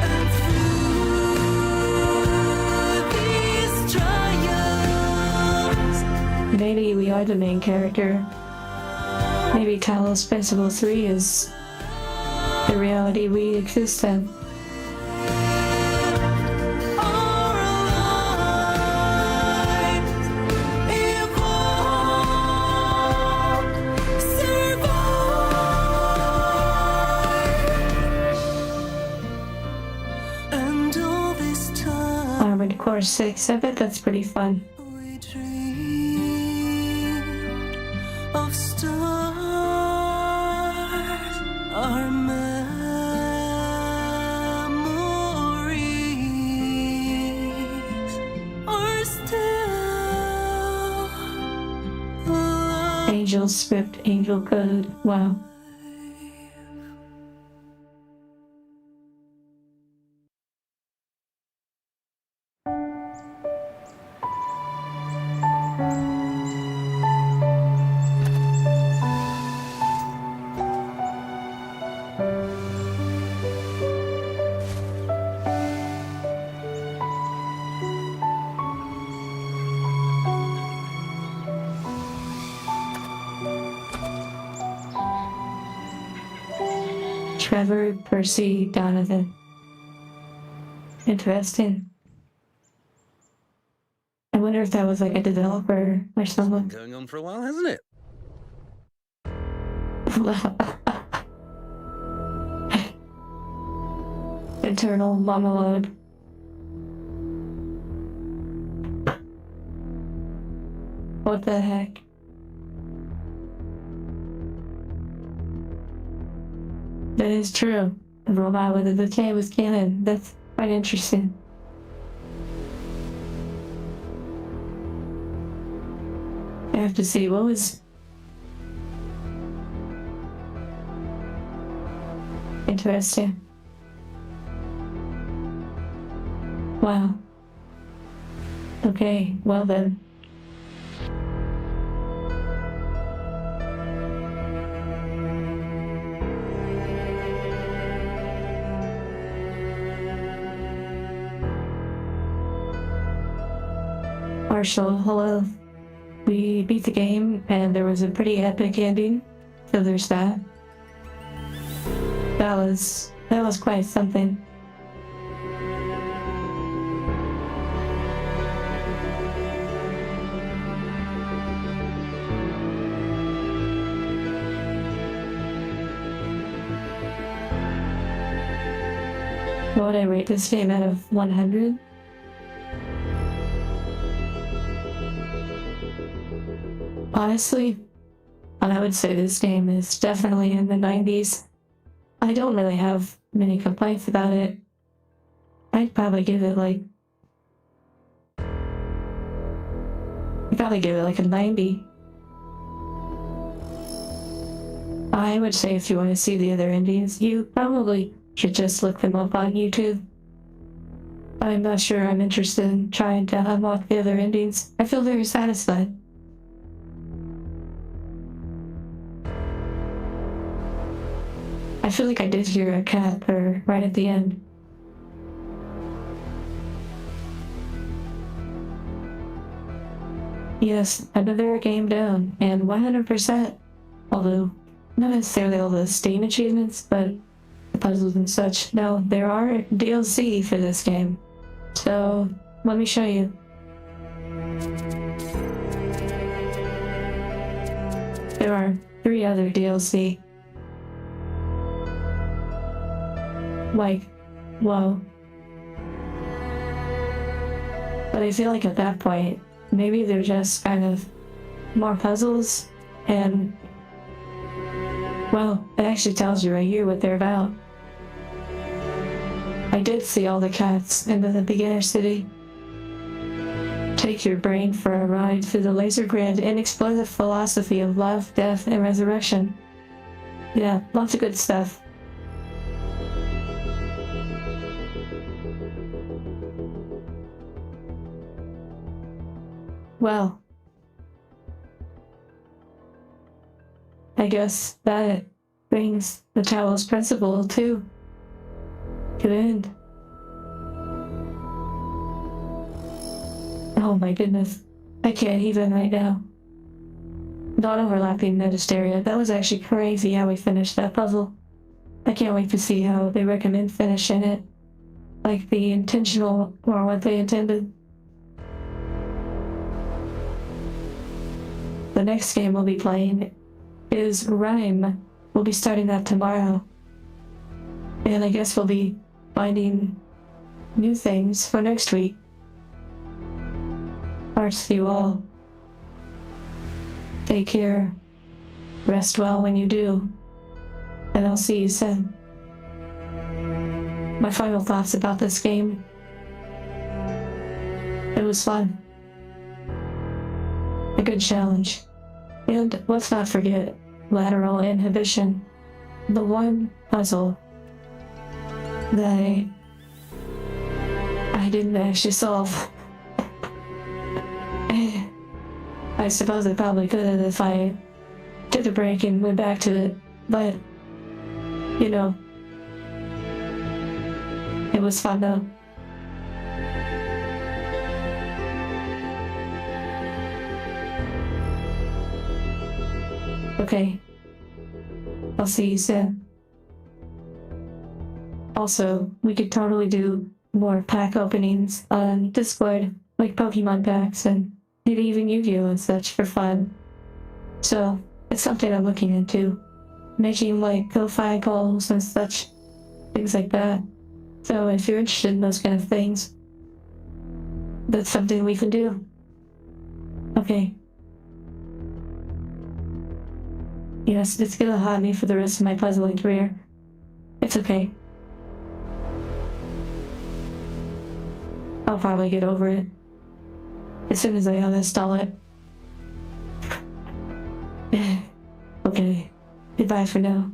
And through these trials, Maybe we are the main character. Maybe Talos Festival 3 is the reality we exist in. course 6. I bet that's pretty fun. We dream of stars, our memories are still alive. Angel script, angel code. Wow. Trevor Percy Donovan. Interesting. I wonder if that was like a developer or someone. Going on for a while, hasn't it? Internal monologue. What the heck? That is true. The robot with the bouquet was canon. That's quite interesting. I have to see what was interesting. Wow. Okay, well then. Marshall, hello. We beat the game and there was a pretty epic ending, so there's that. That was quite something. What would I rate this game out of 100? Honestly, I would say this game is definitely in the 90s. I don't really have many complaints about it. I'd probably give it like... I'd probably give it like a 90. I would say if you want to see the other endings, you probably should just look them up on YouTube. I'm not sure I'm interested in trying to unlock the other endings. I feel very satisfied. I feel like I did hear a cat purr right at the end. Yes, another game down, and 100%. Although, not necessarily all the Steam achievements, but the puzzles and such. No, there are DLC for this game. So, let me show you. There are 3 other DLC. Like, whoa. But I feel like at that point, maybe they're just kind of more puzzles, and, well, it actually tells you right here what they're about. I did see all the cats in the beginner city. Take your brain for a ride through the laser grid and explore the philosophy of love, death, and resurrection. Yeah, lots of good stuff. Well, I guess that brings the Talos principle to an end. Oh my goodness, I can't even right now. Non-overlapping metasteria, that was actually crazy how we finished that puzzle. I can't wait to see how they recommend finishing it. Like the intentional, or what they intended. The next game we'll be playing is Rhyme. We'll be starting that tomorrow. And I guess we'll be finding new things for next week. hearts to you all. Take care. Rest well when you do. And I'll see you soon. My final thoughts about this game. It was fun. A good challenge. And let's not forget lateral inhibition. The one puzzle that I didn't actually solve. I suppose I probably could have if I took a break and went back to it, but, you know, it was fun though. Okay. I'll see you soon. Also, we could totally do more pack openings on Discord, like Pokemon packs and maybe even Yu-Gi-Oh! And such for fun. So, it's something I'm looking into. Making like Ko-Fi polls and such, things like that. So if you're interested in those kind of things, that's something we can do. Okay. Yes, it's gonna haunt me for the rest of my puzzling career. It's okay. I'll probably get over it as soon as I uninstall it. Okay, goodbye for now.